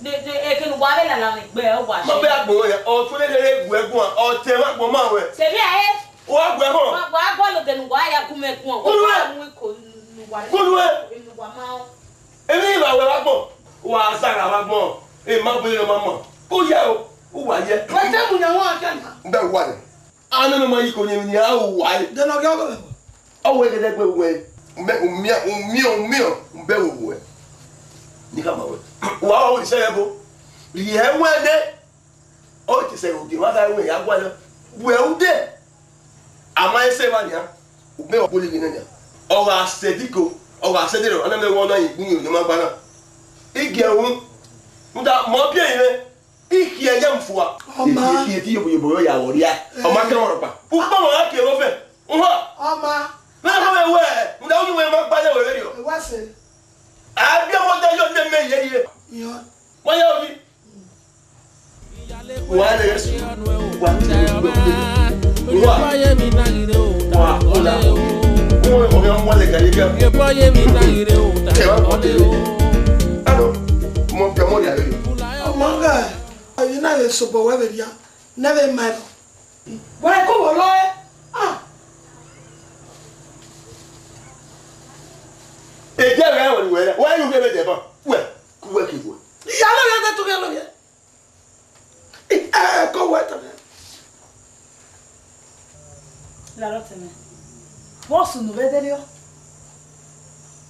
de e ke nu wa le la gbe o wa se mo be agbo ye o tun le egbu egun o te ma gbo ma we se bi aye o agbo ho wa go lo de nu wa ya ku me ku o wa mu ko nu wa nu wa ma o emi ba we wa gbo wa sara wa gbo e ma bo le ma mo o ye o wa ye wa te mu nya won akan nda wa le anu no ma yi ko ni a o wa le de no go o we gede gbe we mi mbe wo we ni ka ma we wa o se ebo ri e we de o ti se o di wa ta we ya gwa le we o de ama ese wa nya o be o poli ni nya o ga sediko o ga sediro ana me won na igbin ni ma gba na igi ehun nda mo bi ire iki eje mfuwa iki ti yobo ya wori ya o ma kan oro pa u pa mo ake ro fe nho Oma na ko we nda o we ma pa le we ri o wa se a bi mo de yo de me ye yo mo ya obi wa le wa Manga, you know the super weather, yeah. Never mind. Why go along? Ah. If you're everywhere, why you never ever? Well, work it. Yalla ya together. Go what? La roteme. Posso no vederio?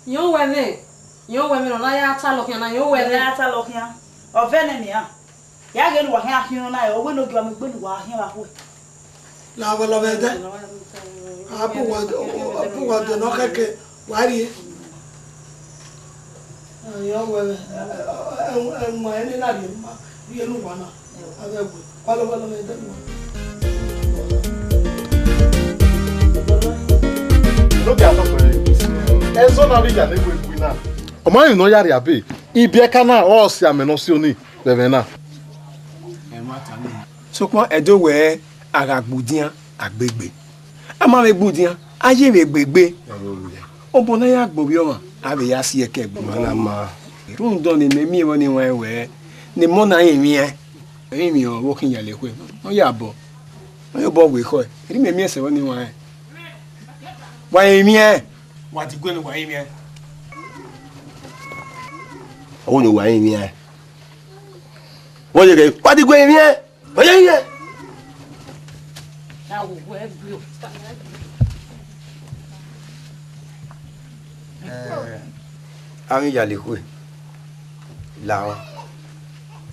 Yo we no na ya ata lokia na yo we Ya ata lokia. O veneni ya. Ya ge no wa hia hino na yo we no gwa me gbenu wa hia wa ho. La wa lo vede. Apu wa de no keke. Wari. Yo we mo eni na bi ma. Bi enu wa na. Abegwe. Walo vede. Look at that. Ezo na bi ya le gbe na. O ma yin no yari abi. Ibi e kana o si ameno si oni bebe na. E ma ta ni. So ko edo we aragbudian agbegbe. Ama we gbudian aye we gbegbe. Obo na ya gbobi o ma. Abi ya si eke gbo na ma. Irun don ni memi won ni wan we. Ni mo na yin mi e. Yin mi o wo kin ya le kwe. O ya bo. O yo bo we ko e. Ri memi ese won ni wan e. Wa yin mi e. Wa ti gbe ni wa yin mi e. O ni wa yin mi e. Wo ye ke wa ti gbe mi e. Wa ye ye. na wo we bio Ami ya le kwe. Lawa.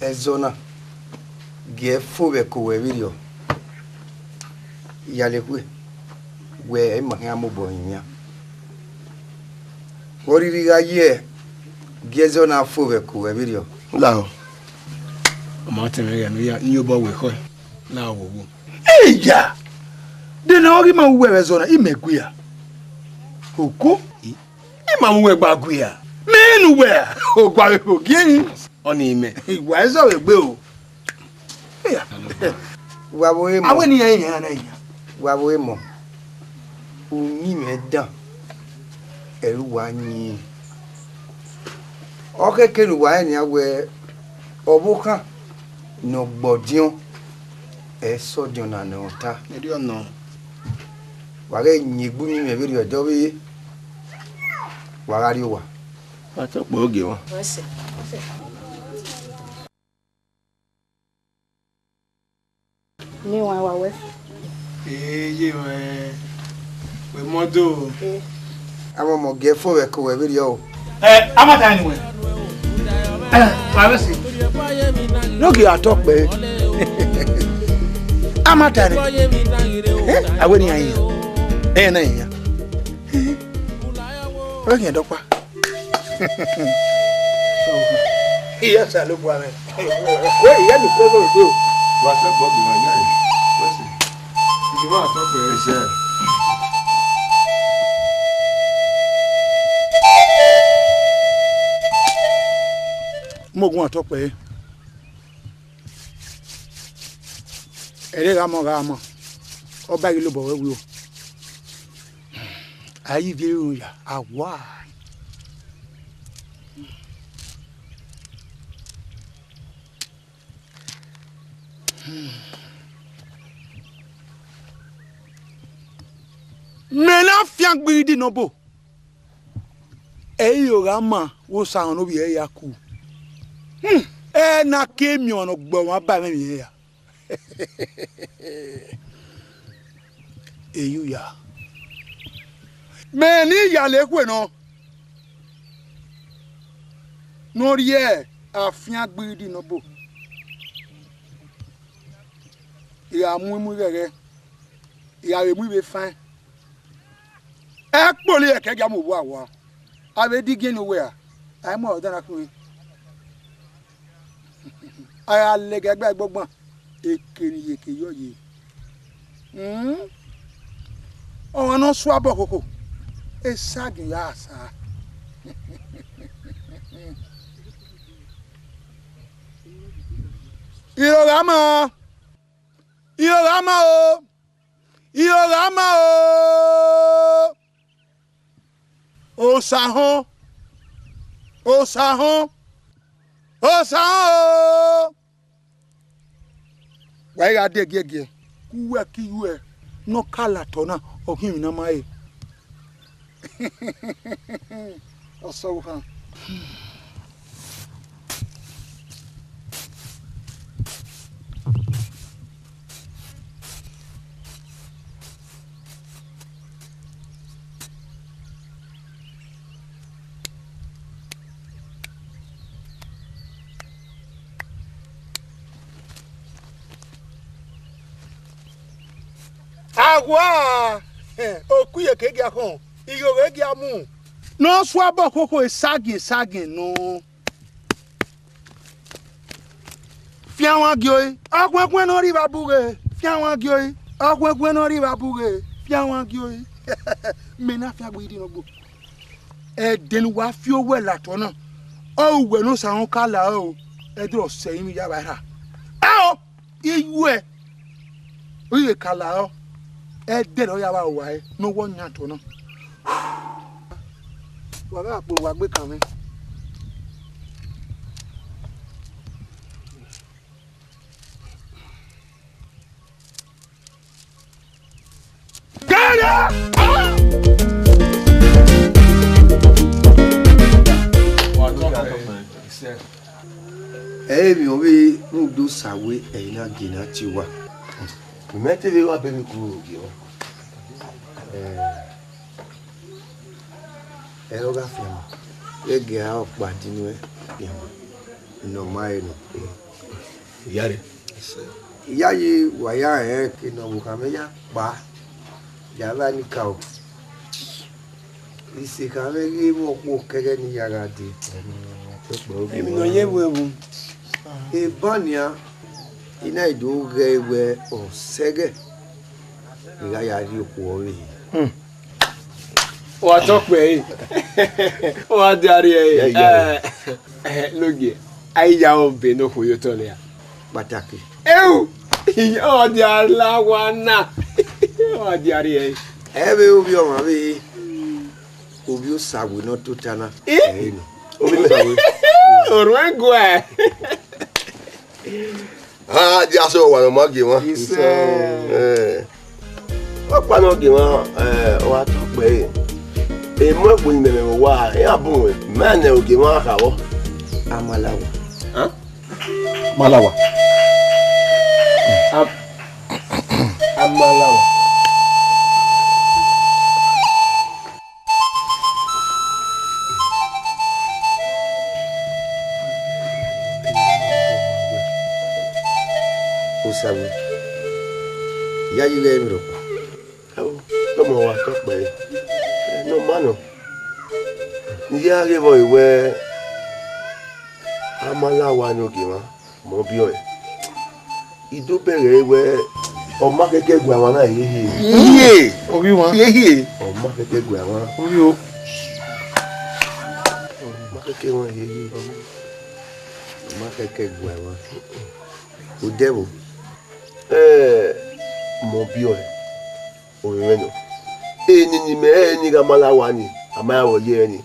Ezona. Ge fo be ko we video. Ya le kwe. We e ma ya mo bo yin ya. Wori ri ga ye. Ge zona fo be ko we video. Lawa. Ma te me ya no ya nyo bo we ko. Na wo wo. Eja. De na ori ma we zona imegwe ya. Oko? Ima we gbagwe ya. Menu we. O gwa ko gin. Oni ime. Igwa ezo we gbe o. Ya. Wa bo e mo. Awe ni yan na yan. Wa bo e mo. O ni me dan. Eru wa ni. O kekere wa ni awe obukan no gbodion. E so dion na no ta. E di ono. Wa ge nyigbu ni me beri ojo bi. Wa ga ri wa. Wa to po oge won. Ni wa we. Ye we modo. Amo mo ge fo we ko we beri o. Amata ni we. Wa we si. No ki atok pe. Amata ni. Awe ni yan. Na yan. O ki dokpa. Yes, I look one. Wait, you have to play with you. What's up, Bobby? My guy. What's it? You want to talk to him? Yes, Mo gun atope. Ere ga mo. Oba yi lo bo we wi o. Ayi bi run ya, awa. Mena fiang bi di no bo. E yo ga ma wo sa no bi e ya ku. E na ke mi ono gbo won ba mi ya. E you ya. Me ni ya le ku no. No rie afian gbi di no bo. Ya mu gege. Ya we mu be fan. E poli e ke ga mo bo awo. Ave digin we a. Ai mo odana kun. Aya le gbe gbogbon. Ekeri yeke yoye. Oh, no swabo koko. E sagin ya sa. Iorama o. Iorama o. Osahon. Osahon. Osahon. Why are they gege? Kuwe kiwe. No kala tona. Okin na mai. Osauhan. Agua okuye kege akon iyo kege amu no swabo koko sagin no fiawan gyoy akwenkwen no ri babuge fiawan gyoy akwenkwen no ri babuge fiawan gyoy me na fiagbo idi no gbo e den wa fi owe latona o we no sa won kala o e dro seyin mi ya ba ha o iwe o ye kala o e dero ya wa wa e no wo nyan to no wa ba po wa gbe kan mi gara wa to se mi o bi mu do sawe e na gina ti wa mete vi wa be mi ku gi o ero ga fiamo ege a opa dinu e no mai no yare iya yi wa ya e ke no bu ka me ya pa ya ba ni ka o isi ka me gi mo po kege ni ya ga di Emi no ye wewu. e bania ina idu ge we o sege ga ya ri ko ri Wa talk pe. Wa diari logie. Ai ya o be no ko yo to le ya. Pataki. Eu! O diari la wana. O diari e. Ebe obi o ma be. Obi o sawe no to tana. obi sawe Orwengo e. ah dia so wa no ma gi won o pa no gi won wa to pe e mo po ni me wa e abun me na o gi won akawo amalawa malawa amalawa sabe ya yile mi ro no mo wa to pe no mano ni ya ge boy we Amalawa no gima. Mo bi o. Ido bere we o ma keke gwa wa na ye. Obi wan. Ye. O ma keke gwa wa. Obi o. Ma keke wa ye. Ma keke gwa wa. O devil. Mo bi o. O reno. Ni me ni ga Malawa ni. Amaya wo ye ni.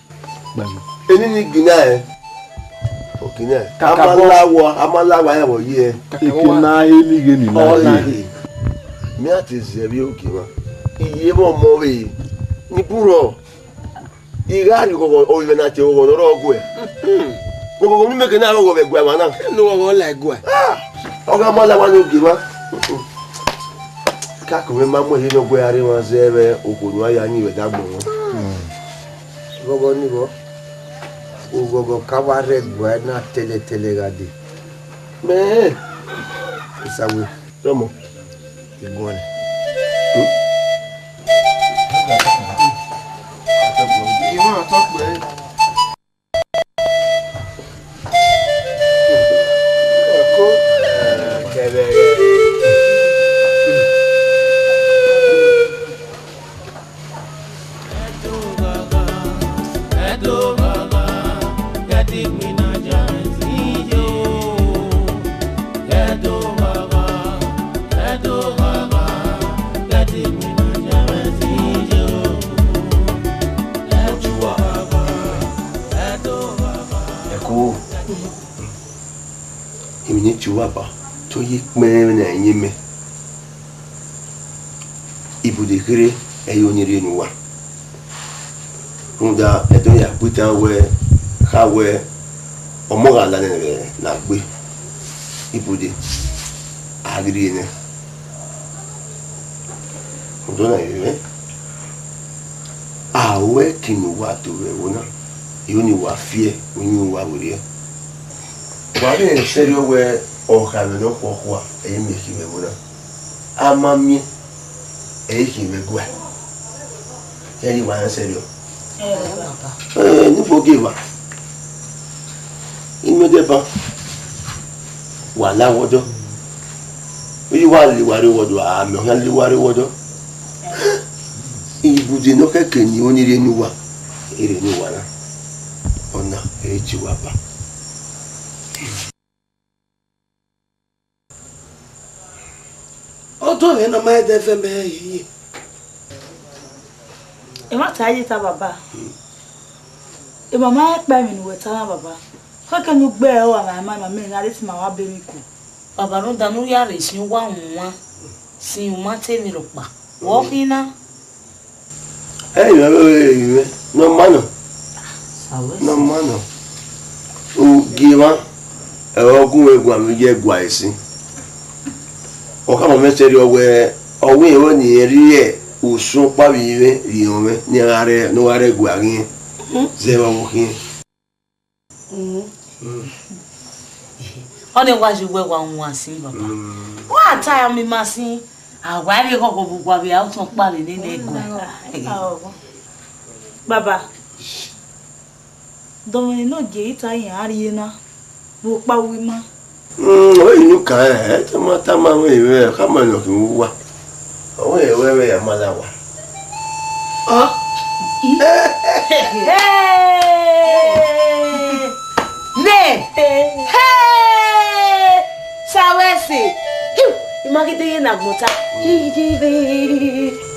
Eni ni gina Okina. Amalawa ya wo ye. Ikina eni ge ni na. Mi ati zebi okima. Iye mo we. Ni puro. Igari go o ile na te o no ro gwe. Go mi me ke na ro go gwe ma na. No go like gwe. O ga Malawa ni okima. Ka ko me ma mo ye no gwe ari ma zebe okonu aya ni we dagbo won. Gogo ni go. Ugogo kaware gwe na tele gadi. Me. Isawe. Tomo. Igone. You want to talk about it? Wapa to yi pere na enyime ibudekere eyonyere nuwa nda edo ya puta we hawe omogala na gbe ibude agiri ne ndo na yele awe kinuwa to we wona yoni wa fie onyi wa wure wa be serio we Ojalá no coja, ella me escribe una. Amami, ella me gua. Ya ni va en serio. No puedo que va. Y me depa. Wala wodo. Y wali wodo a me hali wodo. Y budi no que ni oni renuwa. Ire ni wala. Ona eji wapa. Oto me na mai de fembe yi. E ma ta yi ta baba. E mama pa mi nu ta na baba. Ko ke nu gbe o ama ma me na leti ma wa be mi ku. Baba no da no ya re sin wa nwa. Sin ma te mi ro pa. Wo kina. No mano. No mano. O giwa e ogun egwa mi je gwa isi. O ka mo meseri owe o ni ri e usun pa bi re riome ni are no are gwa rin ze wa mo kin. Oni wa ju we wa nwa sin baba. Wa ta mi ma sin awa ri ko bu gwa bi a tun pa le ni egwa. Baba. Domini no ge ita yin ari na. Wo pa wi ma. O inu ka e ta ma we we ka ma no ki wa. O we ya Malawa. Ah. Ne. Sawesi. Imagite ye na gbota.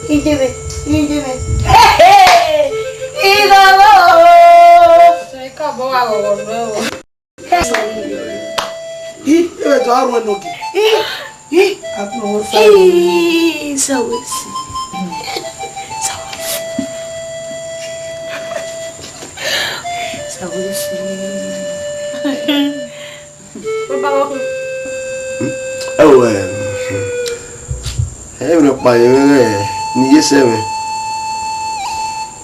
Ijebe. Igalo. Sai acabou agora, meu. Eu tô arrumando aqui. Sawesi. No pa ni yeseme.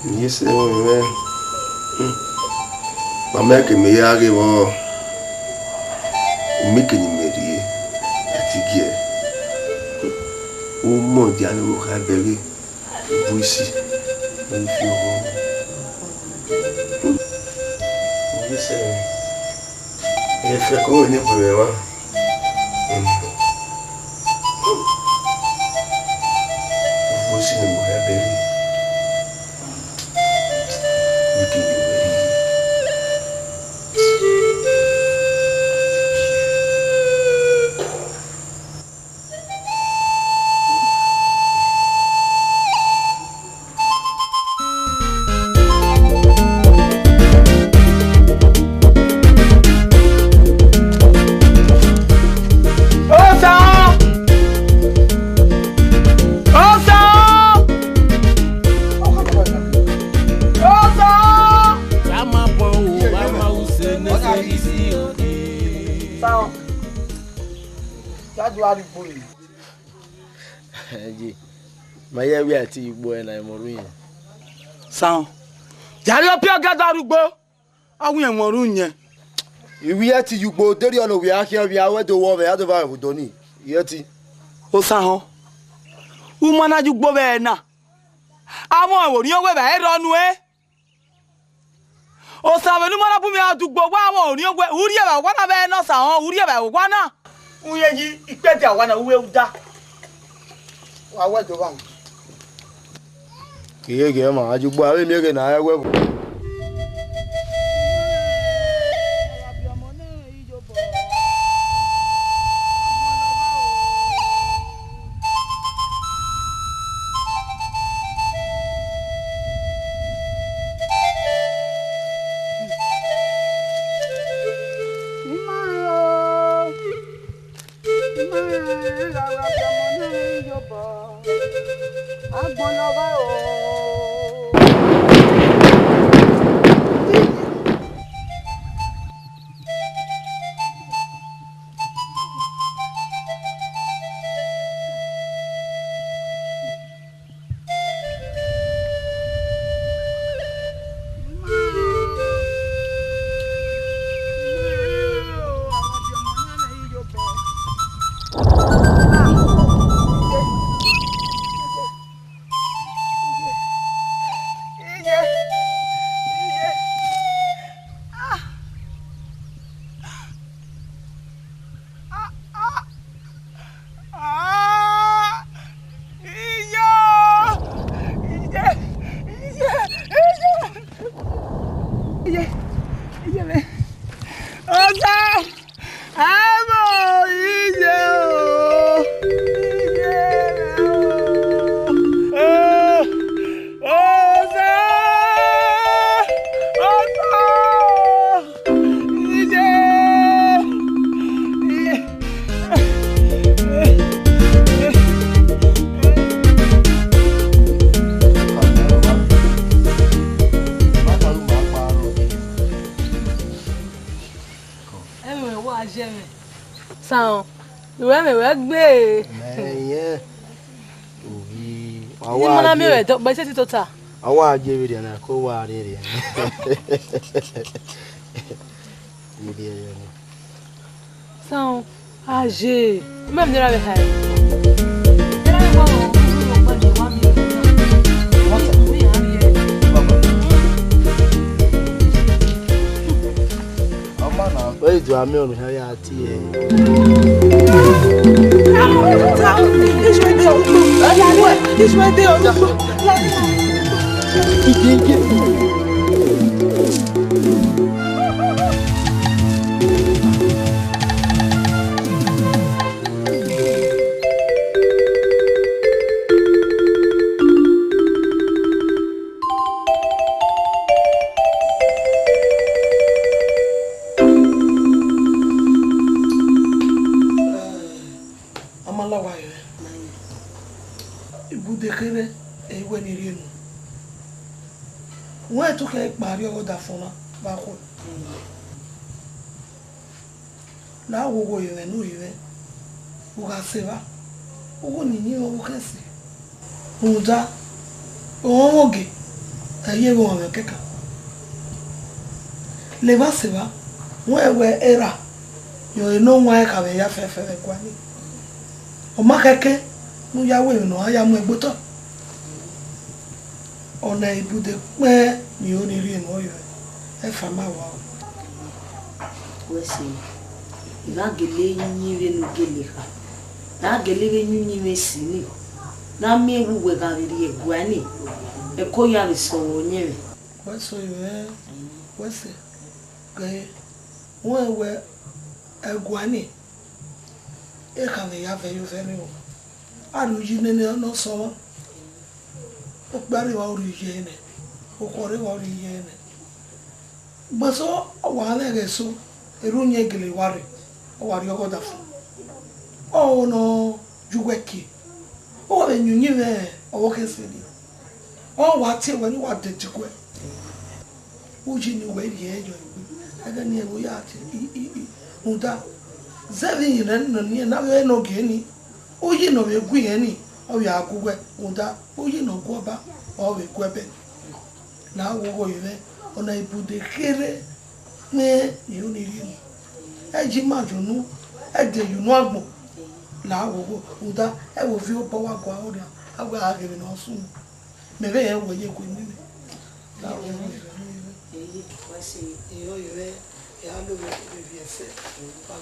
Ni yeseme me. Mama ke me ya ge wo. Mi ke ni me ri ati gie. O mo di anu wo ka bere. Buisi. Ni fi ho. Yeseme. Esse cor nem problema. Você não morrer bem. We are tea boy and I'm a sound. Jari opia gada rugbo. Awu en worun yen. We are tea you go there on we are here we are where the war we had over with Donny. Yeti. O sound. Woman na jugbo be na. Awon awori o we be ronu e. O sabe nu mana bu mi adugbo wa awon ori o we uri e ba wa na be na sa uri e ba wa na. Uye yi ipe ti awa na uwe uda. Wa we do ba. Kiye ma ajugbo awe mi ke na ewe bu. But it's total. I want to give you a cool area. So, Ajay, même de la veille. Where do I mean? How you tea? This way there. Where to get Mario da Fona, Bajo? Now we go in a new year. Who has Seva? Who knew who can see? Who da? Oh, okay. A year on a keka. Leva Seva, where were era? You know why I have a yafe for the Quani. O Makake, no Yahweh, no, I am a butter. On a bude where you only read more. If I'm out, we see. na gele nyiwe no gele ha na gele nyiwe sini na meru we ga ri eguani e ko ya ri so onye so ye wese ge we eguani e ka me ya ve yo fe mi o aru yi ne no so o gbari wa ori ye ne o ko re wa ori ye ne baso wa na ge so eru nye gele wari o wari o da fu o no jugweki o le nyunyi me o ke se ni o wa ti we ni wa de ti kwe o ji ni we ri e jo aga ni e wo ya ti unta zevi ren no ni na we no ge ni o yi no we gu yen ni o ya agugwe unta o yi no go ba o we gwebe na wo go yire ona ibude kere ne you ni ri eji majunu ede yunu agbo na wo unta e wo fi o bo wa gwa o dia agwa agere no sun me be yen wo ye ko ni na wo ni wasi yo yire ya lo be bi ese pa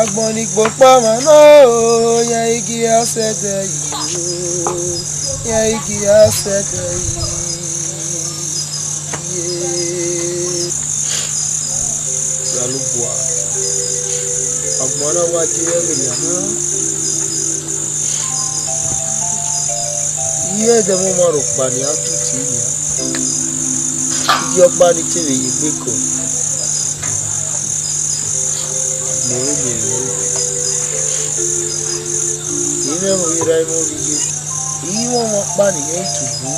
agboni gbopa mano ya igi asede yi ya igi asede yi salubwa agbona wa ji yana iye de mo maro pa ni atuti ni yo pa ni tere yi gbe ko ine mo ira mo biye iwo mo pa ni yen tubu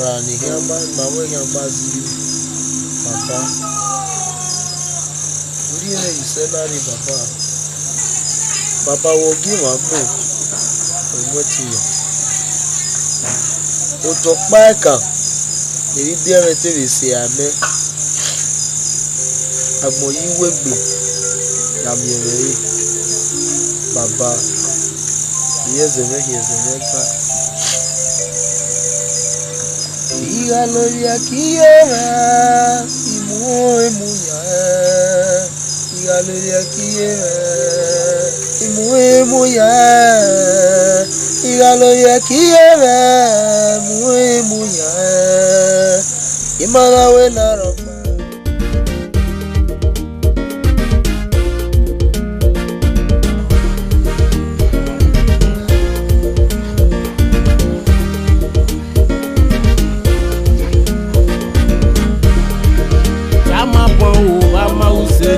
ra ni yamba mawe yamba zi baba uri ne isela ni baba wo gi wa gbo mo ti yo o to pa kan ni bi ere te bi se ame agbo yi wegbe na mi ere baba yezemeka iga loria kiera imu ya iga loria kiera imu ya iga loria kiera imu ya imana we na roba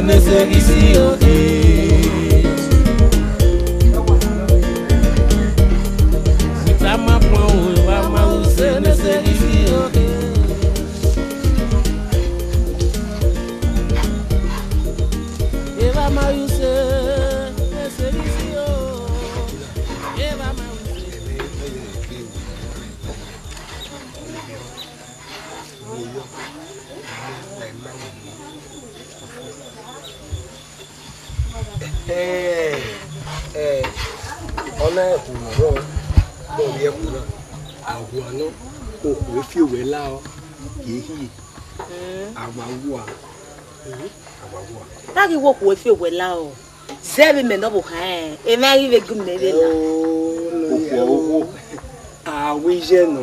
Neserisi oke Sitama pon wa mause neserisi oke Eva mause neserisi oke Eva mause ọ̀nà ẹ̀kùnrọ̀ lórí ẹ̀kùnrọ̀ àwọn ọ̀nà òkú efi òwe láọ yìí àwàwà. Láti wo kò efi òwe láọ zẹ́ẹ̀bì mẹ́nọ́bù hàn ẹ̀ ẹ̀ máa rí rẹ̀ gúnmẹ̀ lé la. Òkú owó àwọ̀ iṣẹ́ nà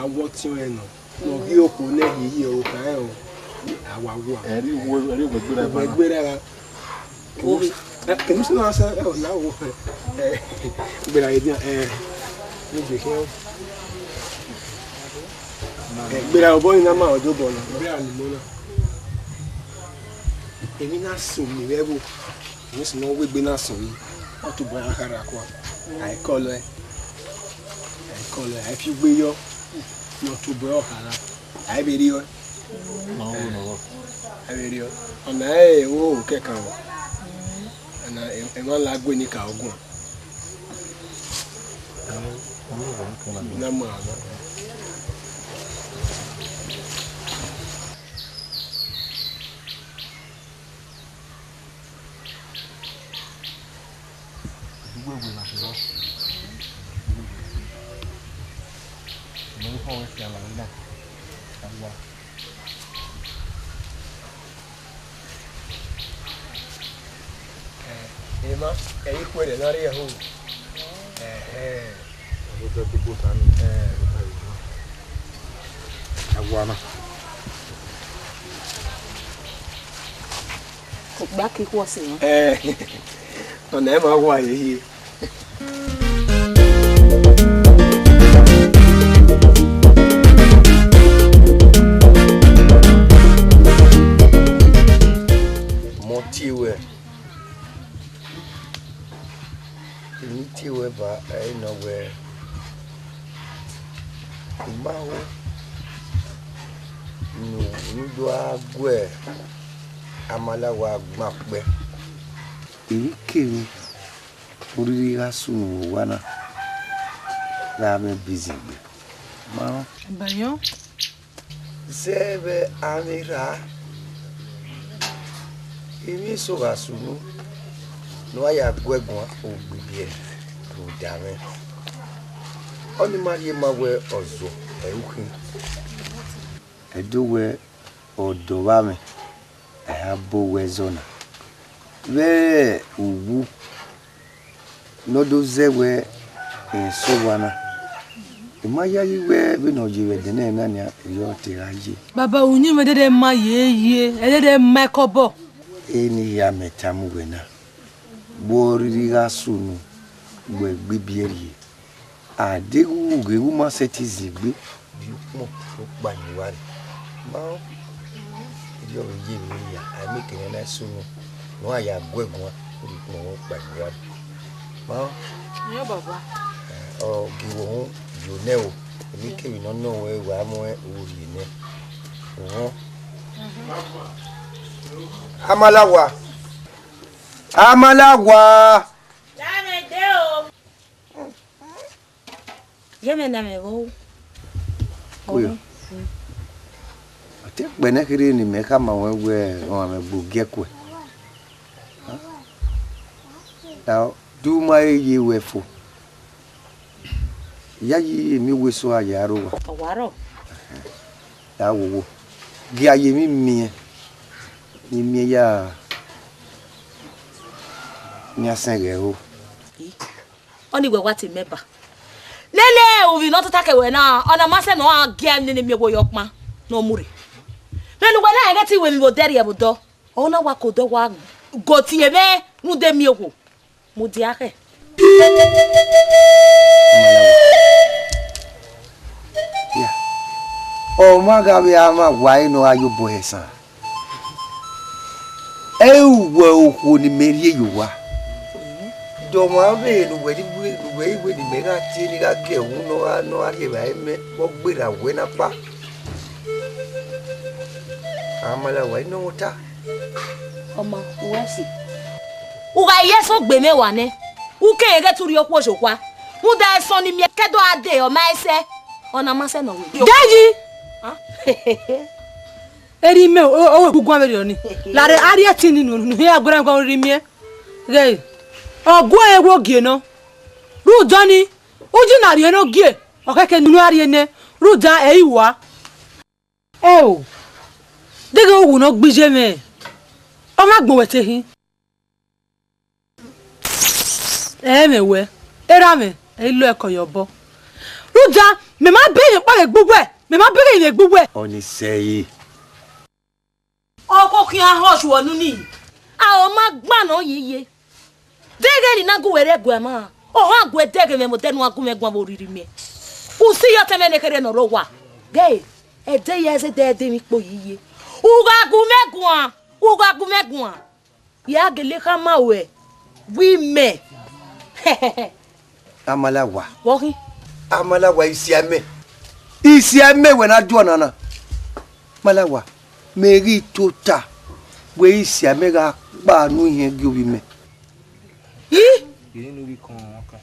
àwọ̀ tí wọ́n ẹ̀ nà lórí òkú náà yìí òkú ẹ̀ ọ̀ àwàwà. ẹ̀rí gbẹgbẹ́rẹ́ ra. Kìnnìún sí náà sẹ́ ẹ̀ ọ̀ láwọ̀ gbẹ̀rẹ̀ ayé díẹ̀ ní gbèké ọ̀. Gbẹ̀rẹ̀ ọ̀bọ̀ yìí náà máa ọjọ́ bọ̀ náà. Gbẹ̀rẹ̀ àlùmọ́ náà. èmi náà sùn mi rẹ́bù èmi sì náà wégbé náà sùn yìí wọ́n tó bọ́ akára kọ́ àìkọ́ lọ àìfi gbé yọ wọ́n tó bọ́ ọ̀kàrà àìbèrè yọ àìbèrè yọ ọ̀nà ẹ̀ wọ́n ò kẹ́kàn wọ́n ọ̀nà ẹ̀mọ́ ńlá gbé ní ká ọgùn náà mọ̀ àná. Emma, aí puede dar ya hu. Ada tipo tan. Aguana. Ba ki ko se. Ona ma wa yi. Motiwe. Motiwe ba ai no we. Imbawo. No ndo agwe. Amala wa gbapẹ èyíkéyìí oríire asùnwò wa náà láàmì bízì gbé máa Bayon zẹ́ẹ̀bẹ̀ amíra èmi sọ̀rọ̀ àsùnwò ní wáyà gbẹ́gbọ́n ògbìbí ẹ̀ tó dàmẹ́ ọ́nì máa máa wẹ ọ̀zọ̀ ẹ̀wùkín ẹ̀dọ́wẹ́ ọ̀dọ̀ wa mi abo wezona ve uwu nodo zewe ensowana imaya yiwe bino jiwe dene nani yo tiraje baba unyi me dede ma ye edede ma kobo eni ya metamu wena boriri gasunu gbe gbibieri adegu gewu ma setizigbe yupo pa niwari ma yo ye mi ya I make an answer no I am going no by what ma Yo baba oh you know make you no know where we am where you know Amalawa Dame deo Yeme na me wo Oyo Ate gbenekiri ni me kama wewe o me bugekwe Now do my ye wefo Yayi mi weso ayaro wa Awaro Ya wo Gi aye mi mie ni mie ya ni asenge o Oni gwe wati meba Lele uvi no to take we na ona mase no agem ni mi wo yokma no muri Nenu gwe na ngati we mi bo deri ebudo ona wa kodo wa goti eme nu de mi owo mo di ake Yeah. Oh magabe ama why no ayo boyesa Ewe okwo ni merie yowa Do ma be no we ni mega ti ni ga ge hu no ari ba eme wo gbera we na pa Amala wa no uta Oma uwasi Uga yeso gbe mewa ne Uke ege turi okwo sokwa Mu da so ni mi kedo ade o ma ese Ona mase no we Daji Eri me o gugu ameri oni Lare ari atini nu he agora nkan ri mi Ge Ogun ewo gie no Ru doni Uji na ri no gie Okeke nunu ari ene Ru dan eiwa o Dege owu no gbije me O ma gbon wete hin mewe Era me ilo ekoyobo Ruja me ma be pa le gbugbo e me ma be le gbugbo e Oni seyi Oko ki a hosh wonu ni A o ma gba no yeye Dege ni na gu were gwe ma O ha gwe dege me mo tenu aku me gwa boriri me Usi yo teme ne kere no rowa Ge e de ye se de mi po yeye Uga gu me gwa Uga gumegwa. Ya gele kama we. Oui mais. Amalawa. Wori. Amalawa isiame. Isiame wena duanana. Malawa. Meri tota. We isiame ga ba nu ihe gi obi me.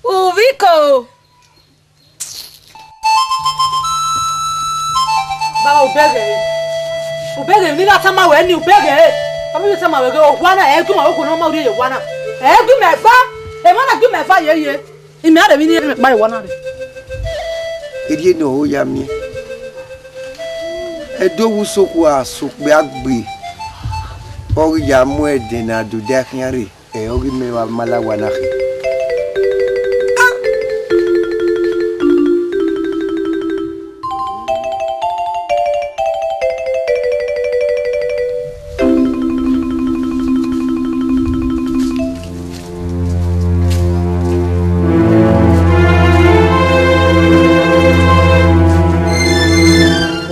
Uviko. Ba ubege ni la tama we ni ubege. Abi se ma we go wana e ku ma wo no ma uri ye wana. E gu mefa. E ma na gu mefa ye. Imi ade mi ni ma ye wana re. Edie no ya mi. Edo wusoku asokpe agbe. Ori ya mu ede na do de akyanre. E ori me wa Malawa na ke.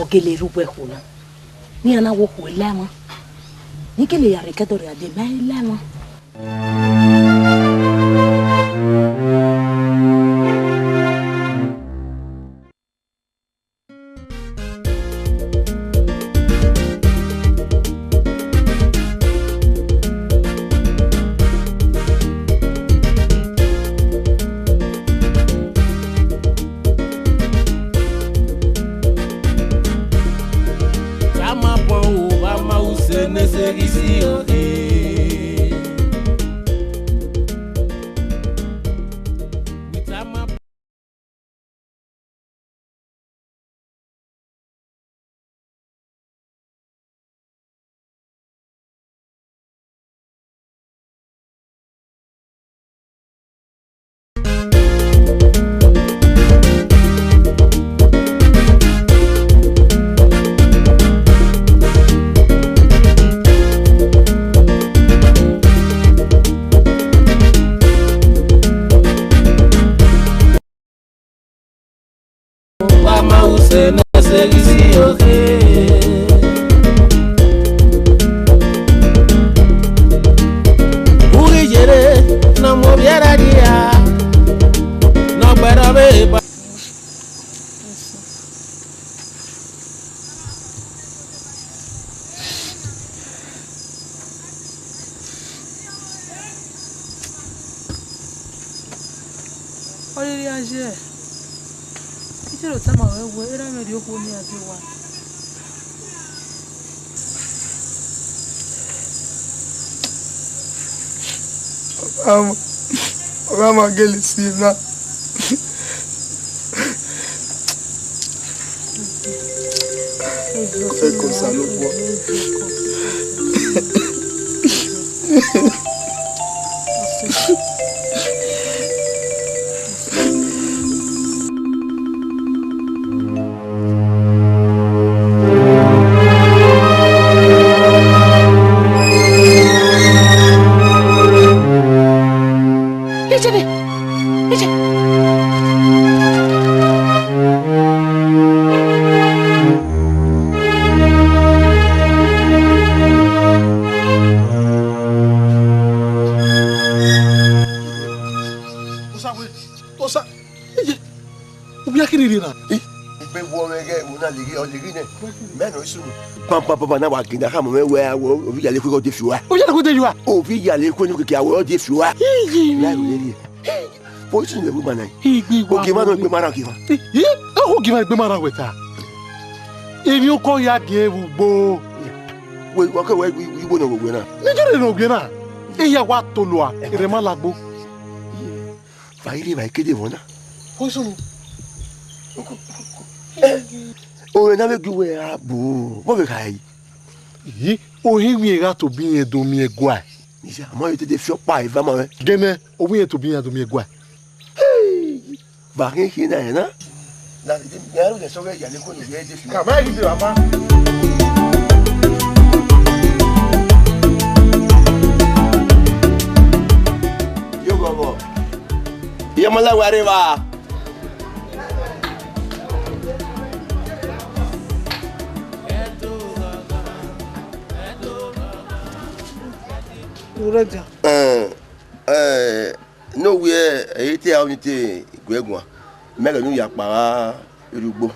Ogele rubwe huna. Ni ana wo ku lema. Ni kele ya rekedo ya de mai lema. Rama geli sina. Fais comme ça le bois. Papa na wa kinda kama we obi yale ko de fiwa. Obi yale ko de fiwa. Obi yale ko ni ke awo de fiwa. La ri. Poisin le bu manai. O ke ma no pe mara ke ma. O ke ma pe mara weta. Èmi o ko ya de ugbo. We wa ko we igbo no gbo na. Ni jore no gbe na. E ya wa tolu a, ere ma lagbo. Fa ire ba ke de wona. Poisin. O na me gwe abu. Bo be kai. Yi, o hi wi ga to bi en do mi egwa. Ni ja mo yo te de fio pa e va ma. Gene, o wi en to bi en do mi egwa. Ba ke ki na na. La de yaro de so ga ya le ko ni de fio. Ka ma yi de wa pa. Yo gogo. Yo mala wa arriba. Already. No we ete a unité gwegwa. Mega nu ya para irugbo.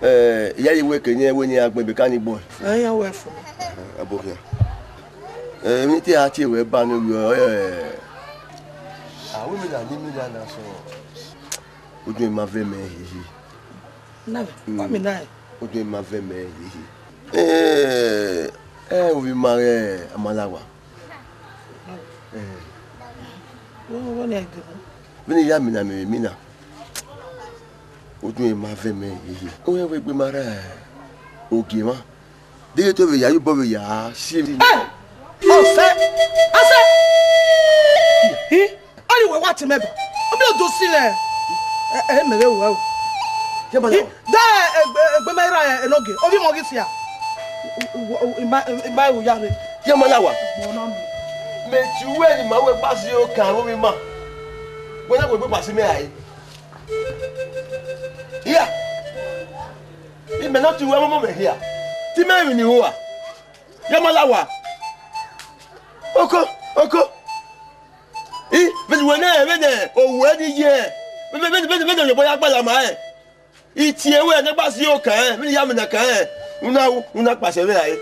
Ya yewe kenye we ni agbe bekani boy. Ya we for. Abokia. Unité a ti we ba nu yo we mi na ni mi na so. Ojú ma ve me hihi. Na, mi na. Ojú ma ve me hihi. We marry Amalawa. What are you doing? Bini ya mina. Ojú ma ve me hihi. O ye we mara ogi ma. Dege to be ya you boy ya si. Oh, say. Ase. Ani we what me ba. Obi o do sile. Me we wo. Je ba. Da egbe mera enoge. Obi mo gi sia. Imba wo ya re. Je Malawa. Me ti we ni ma we pa si o kan wo mi ma. Wọ́n náà kò gbé pàṣẹ mi àyè. Ìyá ìmẹ̀ náà ti wú ẹmọ́mọ́ mẹ̀ híà tí mẹ́rin ni ó wà. Yọ́mọ́láwà. Oko. Bẹ́ẹ̀ni wọ́n náà bẹ́ẹ̀ òwú ẹni yẹ ẹ̀. Bẹ́ẹ̀ni òyìnbó yá gbàlà máa ẹ̀. Ìtì ewé ẹ̀ nígbà sí yóò kàn ẹ̀. Bẹ́ẹ̀ni yá mi nà kàn ẹ̀. Ń ná pàṣẹ mi àyè.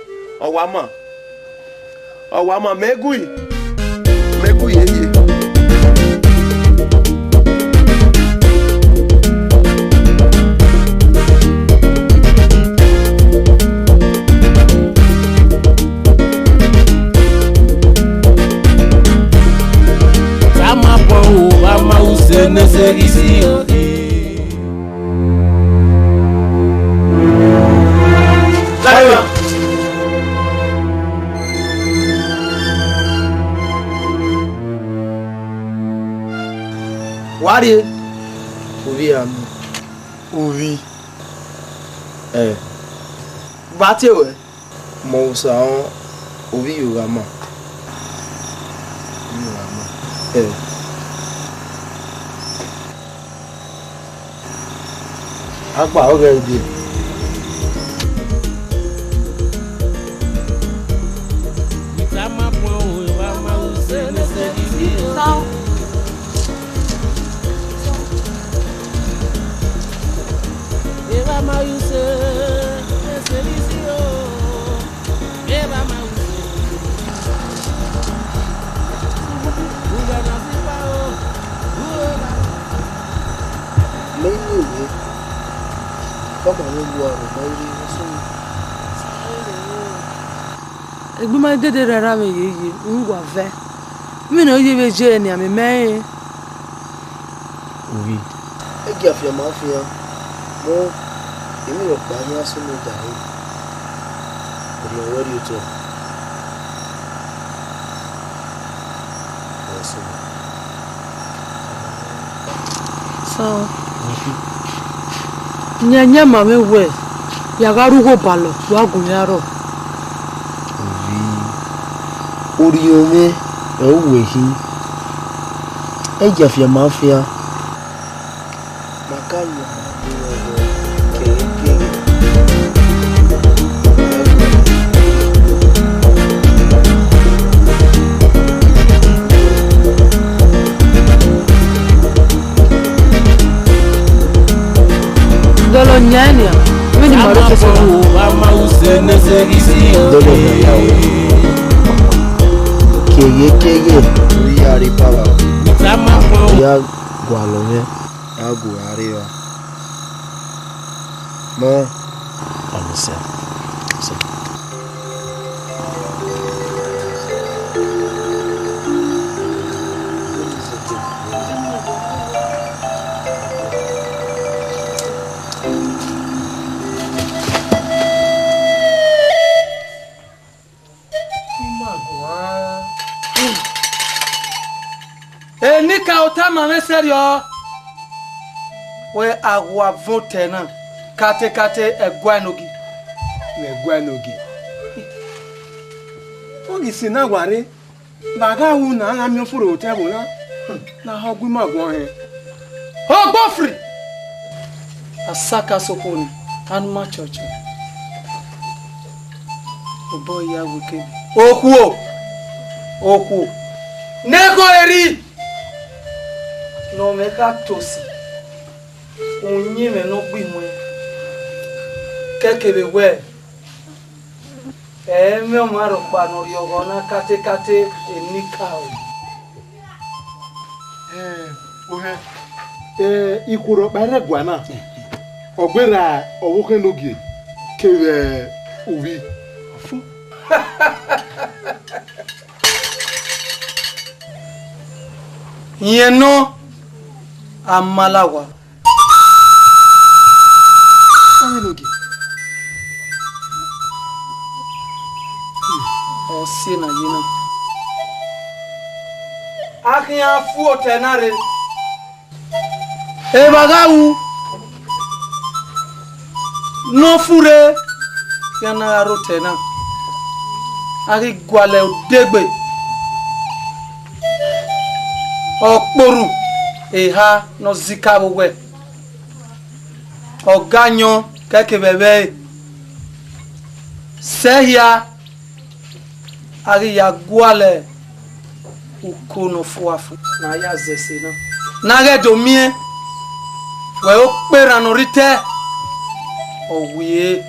Ọ̀wà mà mẹ́gù yìí yé. Wari Ovi ami. Ovi. Bate we. Mo sa Ovi Yorama. Agba oge di. Sama po wa ma use ne se di. Eva ma use ne se di. Eva ma use. Uga na si pa o. Uga. Lẹ́yìn òwe bàbá mi lu àrùn máa ń rí ní sóhun. Egbe ma dede rara me yeye ngwa ve. Mi na oye be je ni ami me. Ovi. Egi afia ma afia. Mo èmi ro pa ni aso mi dai. Ori o wori to. So nyanya mame we ya garugo balo wa gunyaro. Ori ome ewe hi. Egi afia ma afia. Makanya Dolo nyanya mimi maro pesa ama use ne se isi dolo ya keye uyari pala sama po ya gwalome agu ariwa mo amse Nika otama me serio. We agwa vote na. Kate egwanogi. Egwanogi. Ogi sina gware. Baga wu na na mi furu hotel na. Na hogwi magwo he. Ho bofri. Asaka sokoni. Anma church. Obo ya wuke. Okuo. Oku. Nego eri. No meka tosi. Onye me no gbi mwe. Kekebe we. Me o maro pa no yogona kate enika. Ohe. Ikuro bare gwana. Ogbera owoke nogie. Kebe ubi. Afu. Yeno amalawa. Amelogi. Osina yina. Akiya fu otenare. E bagawu. No fure. Yana rotena. Aki gwale odegbe. Okporu eha no zika wewe. Oganyo keke bebe. Sehia ari ya gwale ukono fuafu na ya zesena. Na ge domie we okpera no rite owie.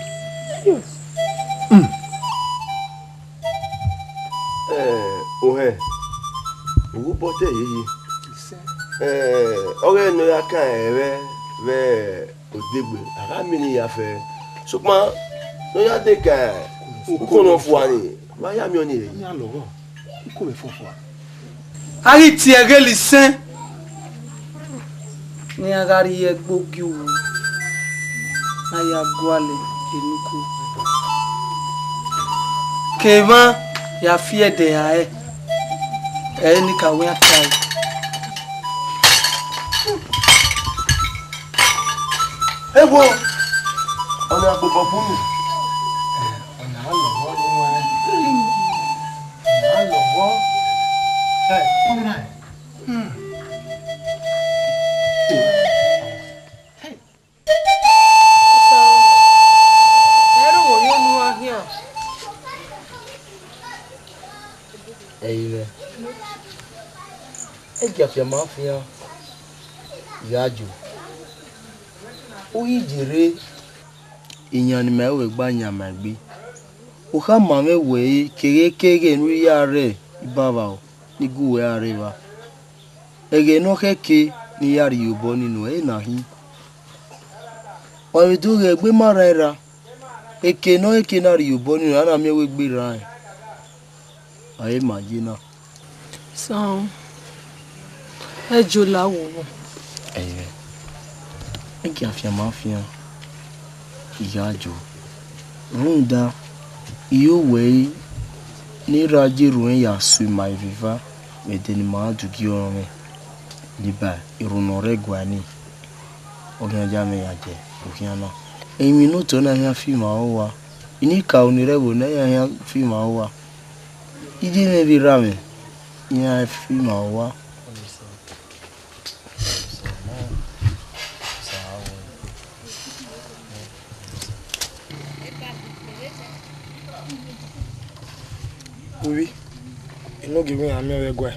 Ohe. Ugu bote yi. Ore no ya kan ere ve odegbe. Ara mi ni ya fe. Sukma no ya de ka ukono fuani. Ma ya mi oni yi. Ya lowo. Uko me fofo. Ari ti ege lisen. Ni agari egbogi wu. Na ya gwale enuku. Kema ya fie de ya ni ka we atai. Ewo. Ona gbogbo bunu. Ona lowo ni wa. Na lowo. Come on. Eja mafia yajo o yijire iyan ni mewe gba yan magbe o ka ma mewe kere nu yare ibaba o ni guwe areba ege no keke ni yari yobo ninu na hi o mi do ge gbe mara eke na ri yobo ninu ana mewe gbe ra aye majina so ejo lawo Eki afia mafia yajo runda iyo we ni raje ruwen ya su mai viva medeni ma dugi orome liba irunore gwani ogen jame yaje okiana emi no to na ya fi ma owa ini ka onirebo na ya fi ma owa ije me bi rame ya fi ma owa Oui, il nous give me a meilleur goût.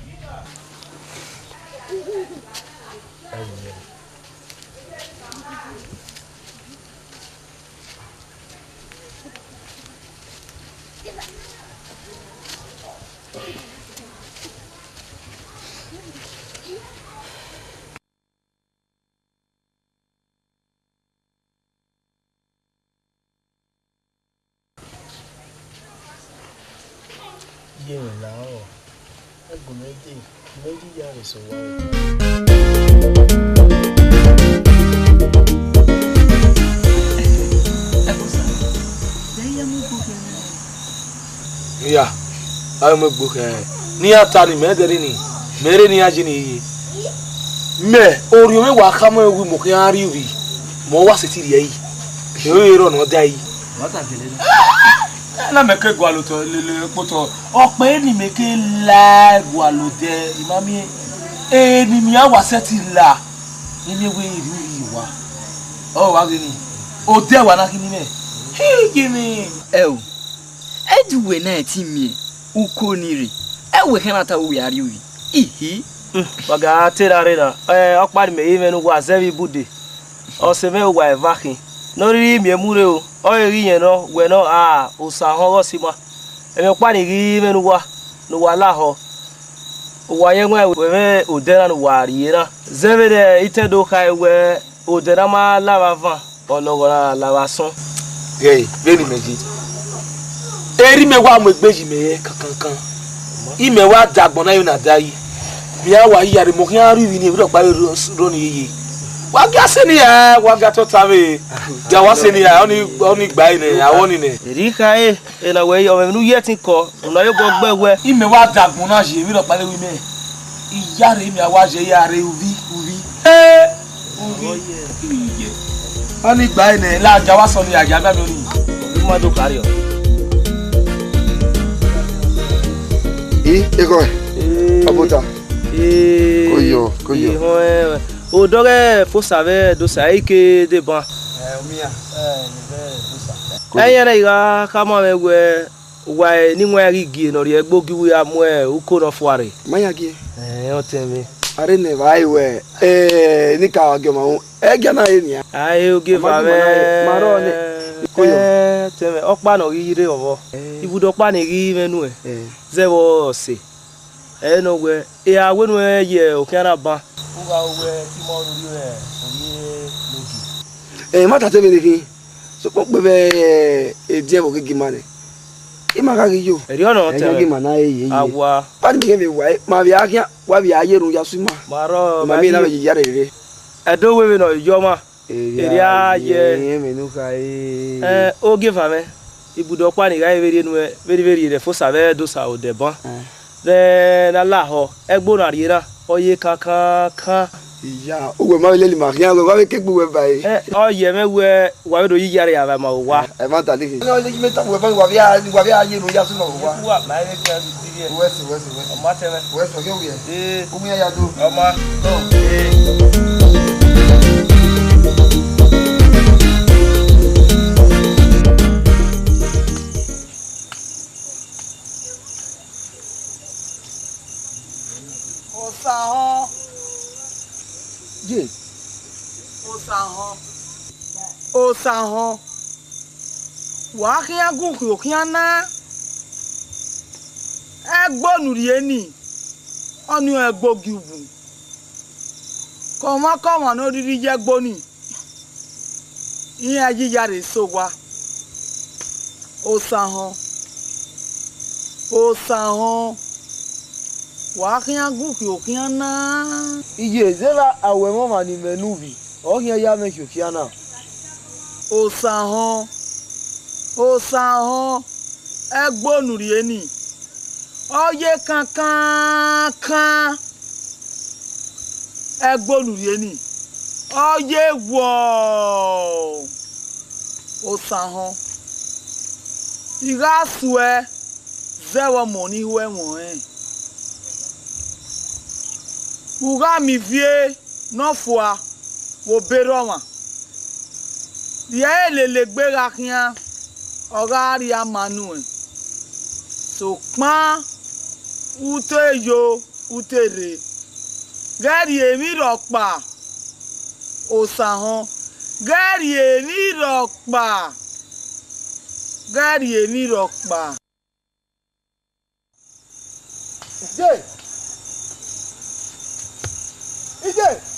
Lao, agumete, meji ya so wa. Ya, ay mo gboke. Ni atani me dere ni. Mere ni ajini yi. Me, ori o me wa ka mo ewu mo kan ari wi. Mo wa setiri yi. E ro no dai. What a gele. Na meke gwaloto lele poto ope ni meke la gwalote imami ni mi awa setila ni mi we iri wa o wa gini o de wa na kini me hi gini edu we na ti mi uko nire we can ata we are you. Ihi. Waga tera rena. Okpari me even wa zevi bude. O se me wa evaki. No ri mi emure o. O ri yen no we no o sa ho go sima. E me pa ni ri me no wa la ho. Wa yen we we o dera no wa ri na. Zeve de itedo kai we o dera ma la va ologora la va son. Hey, very meji. Eri me wa mo gbeji me kankan. Ime wa dagbon na yo na dai. Bia wa yi yare mo kan ri ni bi pa ro ni yiyi. Wa ga se ni wa ga to tave. Ja wa se ni oni gba ni awon ni ne. Eri ka e la we o me nu yetin ko, una yo go gbewe. Ime wa dagbon na je mi ro pa le wi me. Iyare mi awa je yare uvi. Oni gba ni la ja wa so ni aja ba mi oni. Bi ma do carry o. Ego. Abota. Koyo. O doge faut savoir do sai que de ban. Umia. Eyere iga kama mewe wa ni nwa igi no ri egbogi wi amwe uko no fuare. Maya gi. O temi. Are ne vai we. Ni ka ge ma hu. E ge na ye ni. Ai o give ave. Maro ne. Koyo. Temi okpa no yire owo. Ibudo pa ni ri menu e. Zewo se. No we e awenu ye o kiara ba. Uga we ti mo ri e oye logi. Mata te be ni. So po be die bo gi mane. Ima ka gi yo. Eri ono te. Gi mana ye. Awa. Pa ni be wa ma bi akia wa bi aye ru ya suma. Maro ma mi na be yare re. Edo we no yo ma. Eri aye. Menu ka e. O give ame. Ibudo kwa ni ga very re fo sabe do sa o de ban. Na la ho egbo na rira oye kankan. Iya o we ma le ma rien we wa ke gbo we bai. O ye me we wa do yi yare ya ba ma wa. E ma ta le. No le me ta we ba wa bi aye ru ya suma wa. Wa ma le ka di die. Wesi. O ma teme. Wesi o ge we. O mi ya do. O ma. Osanho. Wa kian gun ki o kian na. Egbonu ri eni. Onu egbogi wu. Komo no riri je gboni. Iyan yiyare so wa. Osanho. Wa kian gun ki o kian na. Iye zera awe mo ma ni menuvi. O kian ya me kian na. Osanho egbonu ri eni oye kankan egbonu ri eni oye wo Osanho iga sue zewo moni we won uga mi vie no fua wo bero wa ye le gbera kian oga ri amanu so pan uteyo utere gari emi ropa Osanho gari emi ropa Ije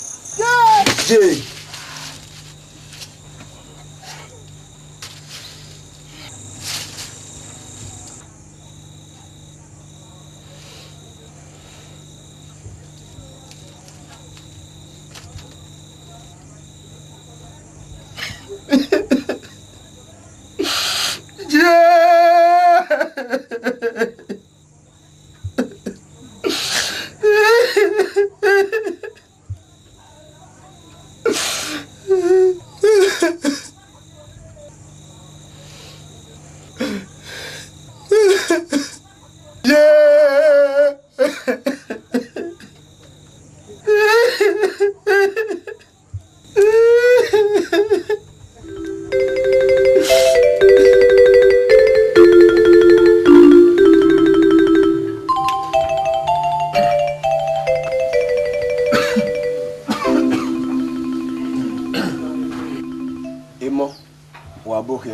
wa boke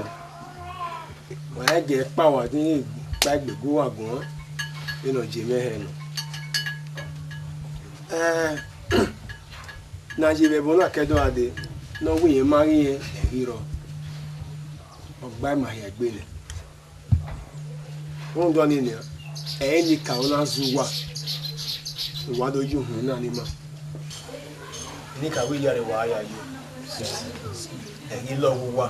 wa je pa wa ni gbagbe go wa gan ino je mehe no na je be bona kedo ade no wi yen mari yen eriro ogba ma ya gbele won do ni ni ni ka ona zuwa wa do ju hun na ni ma ni ka wi yare wa ya yo ẹ̀yin lọ wo wa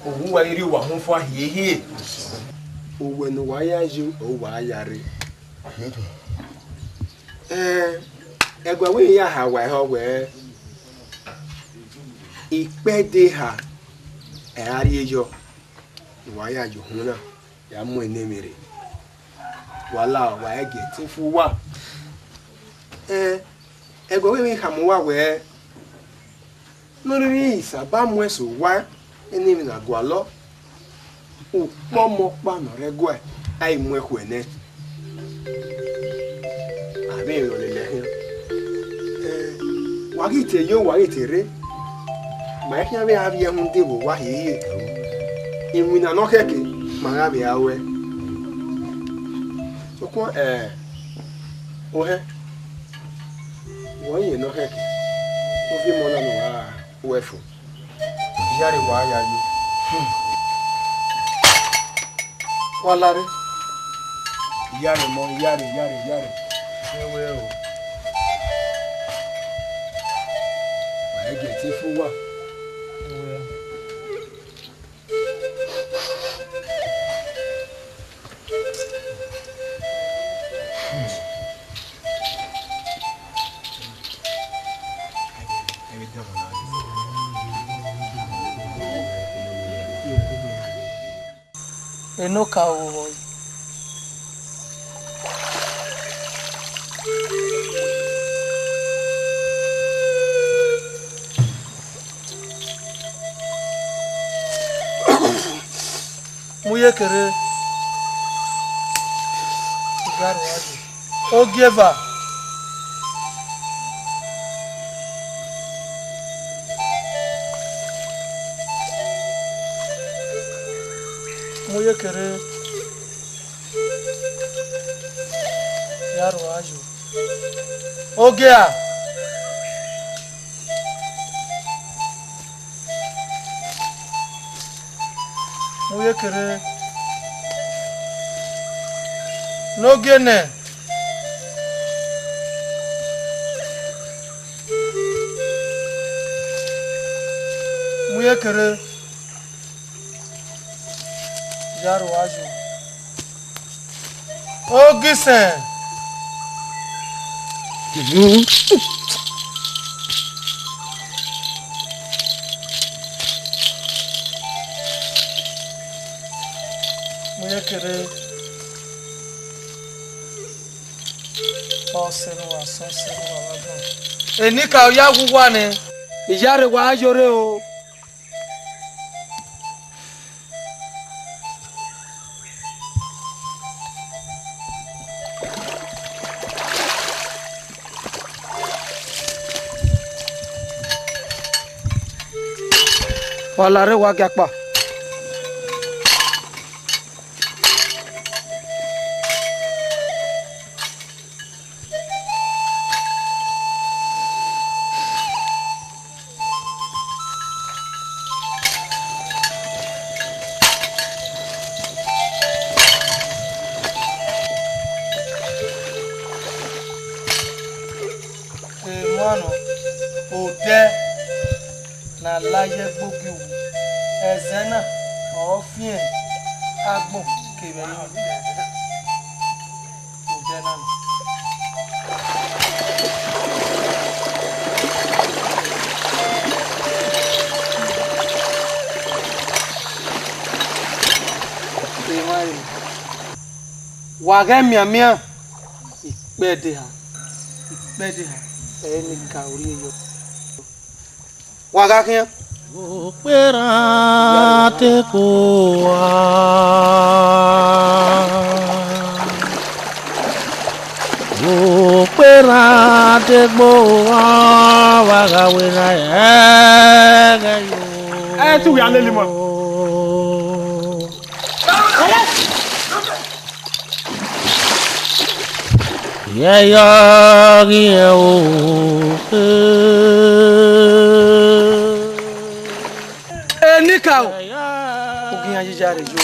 òun wa iri wa hun fo ahiehe owe no wa ya ju o wa yare egwa we ya ha wa ho we ipede ha ari ejo wa ya ju hun na ya mo ene mere wala wa ege tin fu wa egwa we ha mo wa we lórí ìsàbámu ẹ̀sùn wá ẹni mi nàgọ́ àlọ́ òpó mọ́ pàmò rẹ́gọ́ ẹ̀ àìmú ẹ̀kọ́ ẹ̀ nẹ́ àbẹ́ ìrọ̀lẹ́ lẹ́hìn wàgìtì yóò wàgìtì rẹ́ màá kí abẹ́ abẹ́ ẹ̀hún dìbò wá yìí ìmú ìnáná kẹ̀kẹ́ màá abẹ́ awẹ́ sọkún ọ̀hẹ́ wọ́n yìí náà kẹ̀kẹ́ ó fi mọ́ náà wá. Uefo yare wa ya yo walare yare mo yare ewe o wa ege ti fu wa enoka o muye kere garo aje o geva muye kere yaro ajo ogea muye kere nogene muye kere yaro ajo ogisen muye kere osenu asosenu alagan enika oya guwa ni iyare wa ajore o walare wa gapa mano ode na laye gbogi wu ezena ofin agbon kebe ode na wage mia ipede ha ẹni ka orí yọ waga kiyan opera te ko wa opera te ko wa waga we na ga yo tu ya le limon. Yeah, yeah, yeah, Nika. Ogun ya jijare jo.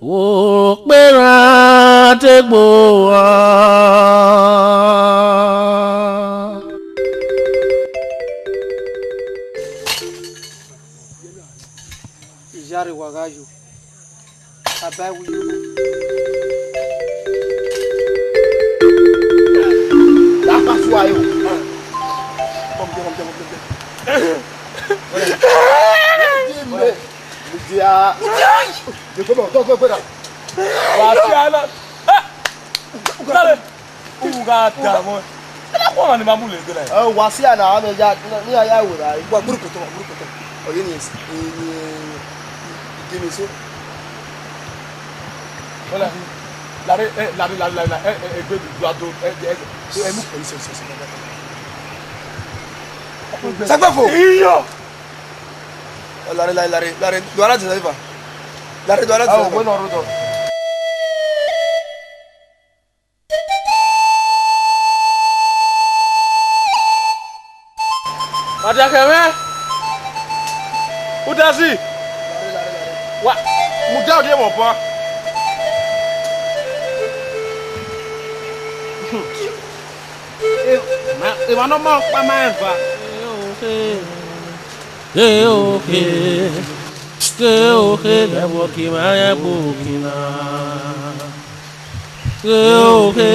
Wo pera tegbo Jare wagajo. Abai wuyo. La passo aí. Dia. Depois não, tô pera. Wasiala. Dale. Ugata mo. Ela kwa ni mamule gele. Wasia na ame ja ni aya wura. Igba burukoto. Oye ni Dimi so. Voilà. La egbe du ado e mu police se. Sagbafo. Iyo. Lare. Doara ti va. Lare doara ti. Ah, bueno, rodo. Ada kewe? Udah sih. Wah, mudah dia mau apa? Mano mau pamain pak. Oke, lewat gimana bukina. Oke,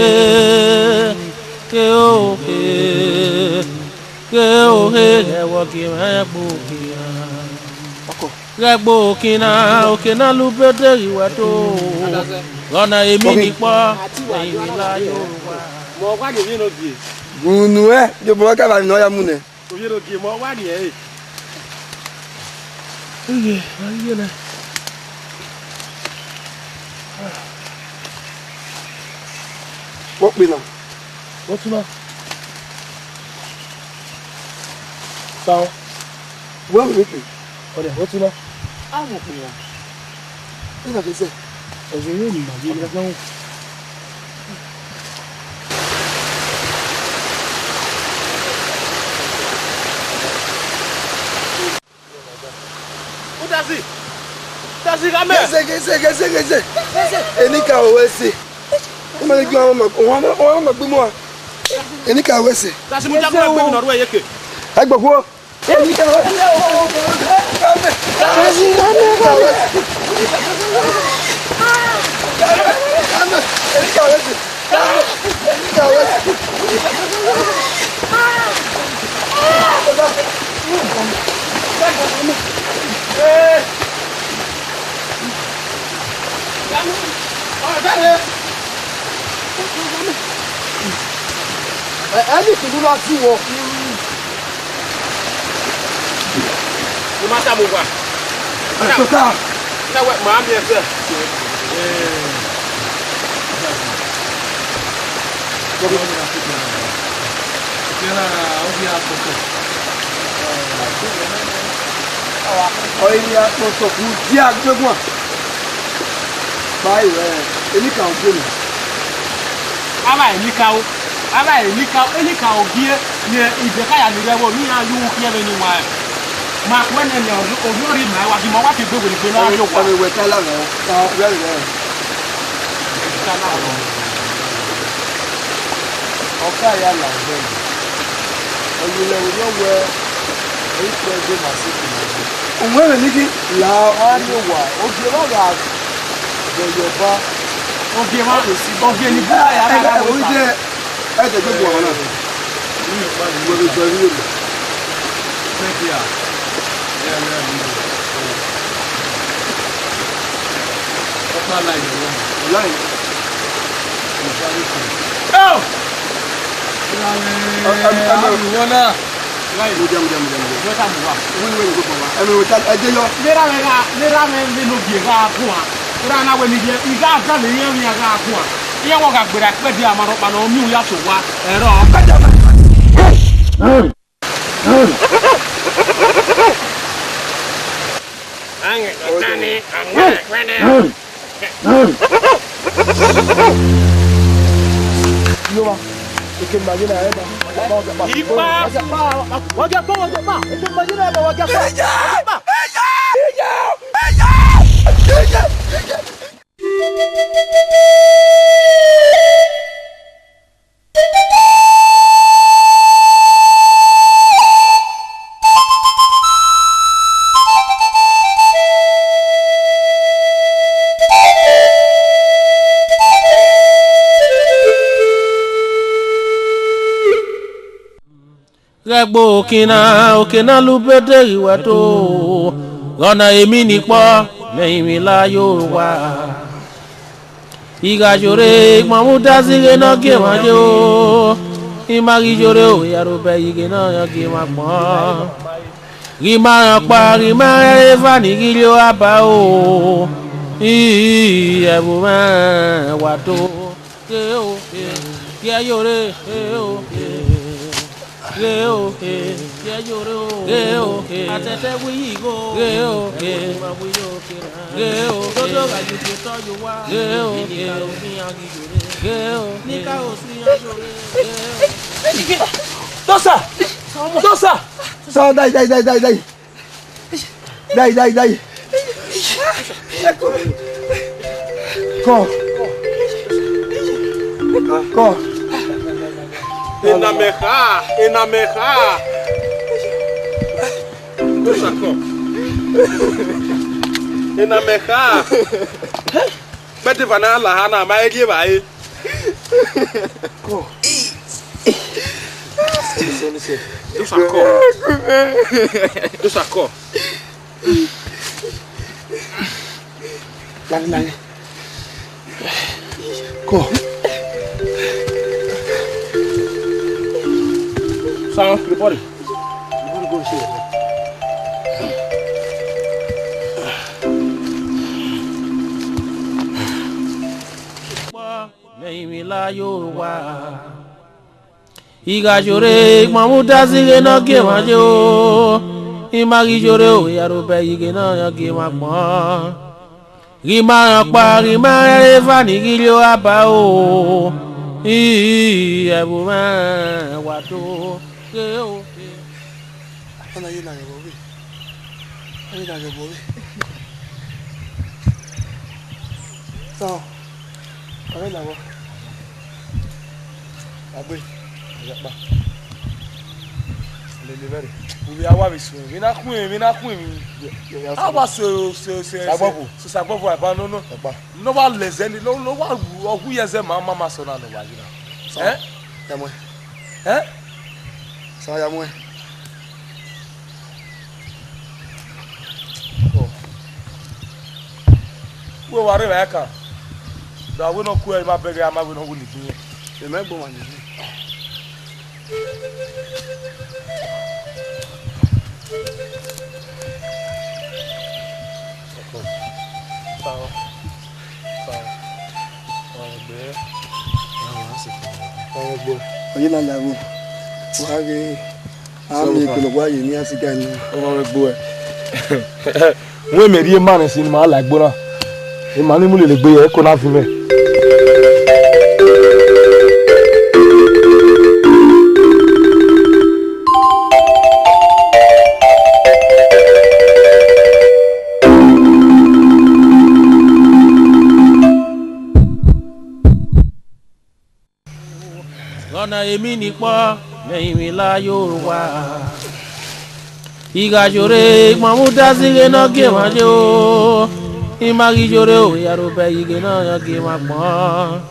lewat gimana bukina. Gẹ́gbó òkìnà ló bẹ́tẹ̀ ìwà tó ọ̀nà èmi nìpọ̀ ẹ̀yìn ìlà Yorùbá. Mọ̀ wá ní yín òbí. Gùnù ẹ̀ jọ̀bọ̀ wá kábàá nínú ọ̀yà múnẹ̀. Òbí òbí mọ̀ wá ní ẹ̀. Ayé rẹ̀. Wọ́n pè náà. Wọ́n tún náà. Sáwọn. Wọ́n mi pè. Ọ̀dẹ̀ wọ́n tún náà. Àwọn òpin ya. Nígbà tó sẹ̀. Ẹ̀sìn yóò nìgbà bí ẹgbẹ́ náà. Dasi kame. Gẹ́sẹ̀. Enika òwe ṣe. Ó máa ń gbé àwọn ọmọ gbé mọ́ wa. Enika òwe ṣe. Dasi mo jágbó ẹgbẹ́ mi nọ̀rọ̀ ẹ̀yẹ́kẹ̀. Ẹ gbọ̀gbọ́. Enika òwe ṣe. Ẹni tìlú lọ sí wọ. Ni ma ta mo wa. Ẹ̀sọ́ká. Na wẹ̀ máa mi ẹ̀fẹ̀. Ọ̀yìn àtọ̀tọ̀ kù dí àgbẹ̀gbọ̀n. Báyìí rẹ̀ Enika ò gbé mi. Enika ogie ni ìjẹ̀ká yà ní rẹwọ́ ní ayúwú kí ẹ̀rẹ́ ni wọ́n ẹ̀. Máa kọ́ ẹ̀nà ilẹ̀ òbí orí ìmọ̀ ẹwà tí mo wá ti gbé wèrè pé náà yóò wà. Ọ̀rọ̀ ìwẹ̀ tálà rẹ̀ rẹ̀. Ọ̀ká yà là ń bẹ̀rẹ̀. Ọ̀yìnlẹ̀ òyìnbó wẹ èyí tó ẹgbẹ́ màsíkì nàìjíríà. Òun ẹ̀rẹ̀ ní kí là á ní wà ògì ọ̀rọ̀ àgbẹ̀yọ̀bá. Ògì ní búra yàrá yàrá wọ́n sá. Ẹ jẹ́ gbogbo àwọn náà. Ìwọ̀n lè jọ ilé mi. Láì. Mira me no bien ga kuwa. Ura na we ni je iga ga le yan mi ga kuwa. Iya wo ga gbera pe di amaro pa no mi ya to wa ero. Ange tani ange kwene. Yo va. Que imagina eba. Ipa. Waga pa. Que imagina eba waga pa. Regbo okina lubede iweto Gona emi nipo lẹ́yìn mi la Yorùbá Iga jore mamuda zige no ge majo Imagi jore o yarobe ige no yoge mapon Rima pa rima eva ni gilio aba o ebu ma wato ke o ke yore o Geo he, ya lloró. Geo he, atete wigo. Geo he, Geo todo gallo que toyo wa. Geo he, Geo nika osi lloré. Dosa. So dai. Go. Ina meja. Lo sacó. Ina meja. Bete vana la hana ma eje ba e. Ko. Lo sacó. Lang. Ko. São, prepare. Lẹ́yìn mi la Yorùbá Iga jore mamuda zige no ge majo Imagi jore o yarobe ige no yoge mapon Rima pa rima eva ni gilio aba o ebu ma wato Geo Ana yena ge bobi. So. Ana na bo. Agbe. Agba. Le very. We are wa bisu. Mi na kun mi. Aba so sagbofu aba no. No wa lezeni no wa ogu yeze mama so na no wa jina. Ya mo. Sa ya mo. We ware ba ka. Da we no ku e ma bege ama we no wu ni tin. E me gbo ma ni. Oye na lawo. Wa ge ami ko lo wa yi ni asiga ni. O ma gbo e. Wọ́n mẹ́rí ẹ̀ máa rìn sí ni màá là gbóná ẹ̀ máa ní múlẹ̀ lè gbé yẹ kó náà fi mẹ́. Lọ́nà èmi nìpọ́ lẹ́yìn mi la Yorùbá Iga jore mamuda zige no ge majo Imagi jore o yarobe ige no yoge mapon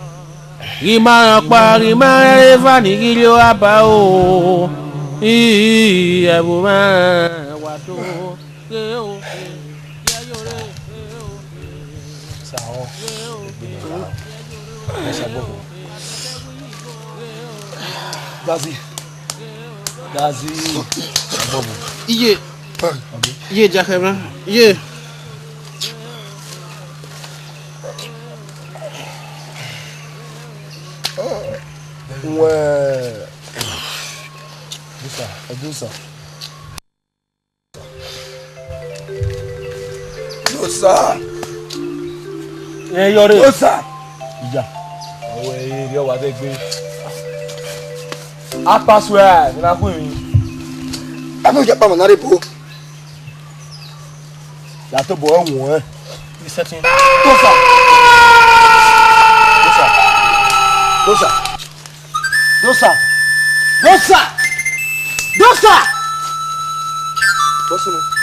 Rima pa rima eva ni gilio aba o ebu ma wato Geo ya jore Sao. Dazi. Bobo. Iye jakebra. Iye. Ouais. D'où ça? Dosa. Yore. Dosa. Iya. Ouais, il y a wa de gbe. A password, na fún mi. Amo ja pa mo na repo. La to bo won eh. Setting. Dosa. Dosa. Dosa. Dosa. Dosa. Dosa. Dosa.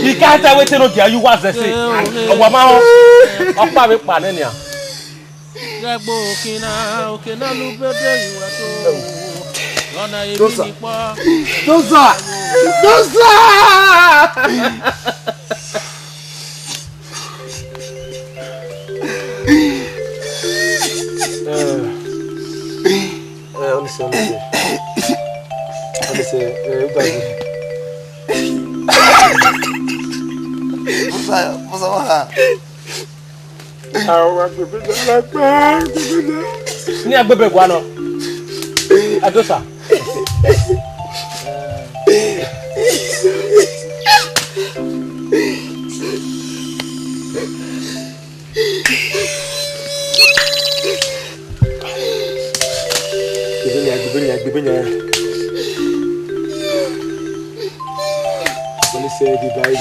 You can't tell what you was to say. Opa mi pa ni a. Dosa. Dosa. Dosa. Ni agbebe gwa no. Adosa. Gbebenya. Oni se di bai.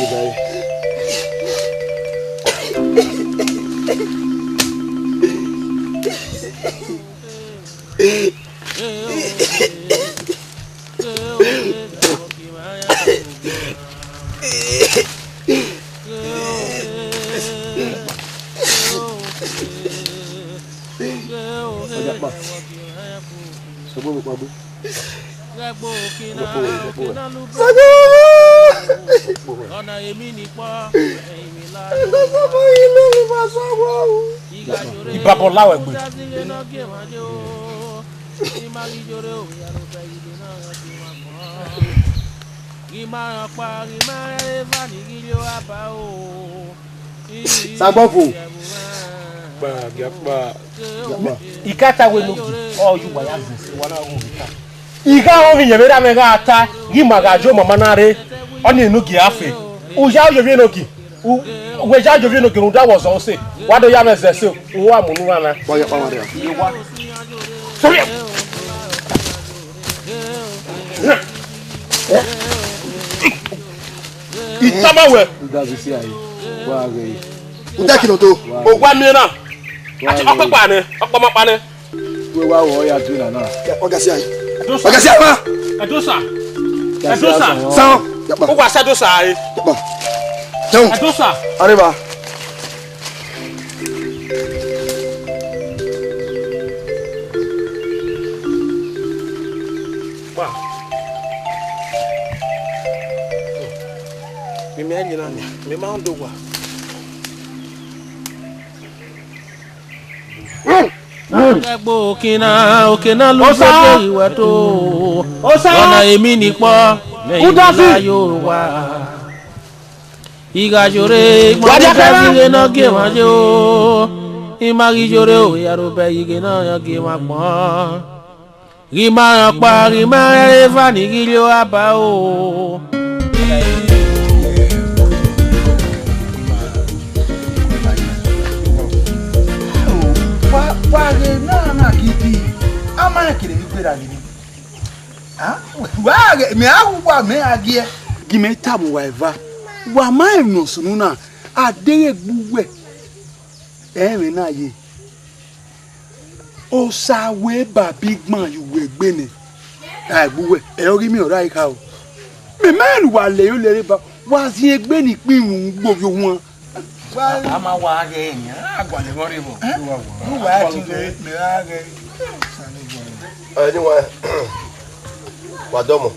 Ìbábọ̀ láwẹ̀ gbé. Sagbọ́fò. Ìkátà wo ló ọ yóò wáyà gbèsè wọn náà wò ìka. Ìka wọn fi yẹ̀mí dá mẹ́ga ata yí màgàjọ́ màmá náà rẹ̀ ọ́ ní inú kìí àfẹ́. Ùjá òjòbí inú kìí. Weja jovi no kinu da was on say. Why do you have a say? Nwa munu wana. Boy ya pamare. Sorry. Itamawe. Ndazi si ayi. Wa ge. Uda kilo to. Ogwa mi na. Ati opepa ni, opoma ni. We wa wo ya tu na na. Ogasi ayi. Ogasi ayi ma. Adosa. Sao. Ogwa sa dosa ayi. Adosa. Arriba. Wow. Mimi anyi na me ma ndo wa. Egbo okina lu gbede iwe to. Ona emi ni po. Leyin yo wa. Iga jore mọdé náà gé wọn jẹ o imagi jore o yarobe igi náà yan gé wọn pọn rima yan pa rima eva ní gílé o aba o. Wàá náà kìí ama kiri mi gbéra gidi wàá mi awùwà mi àgé gímẹ̀ tàbí wà ẹ̀fà. Wa mai no sunu na adere gbuwe ere na ye o sa we ba big man you we gbe ni ai gbuwe e ori mi ora ika o me man wa le yo le ba wa si egbe ni pin gbogbo wọn. A máa wá rẹ̀ èèyàn àgbọ̀nlẹ̀ wọ́rí bọ̀. Wà á ti lè rà rẹ̀. Ẹni wa dọ́mọ̀.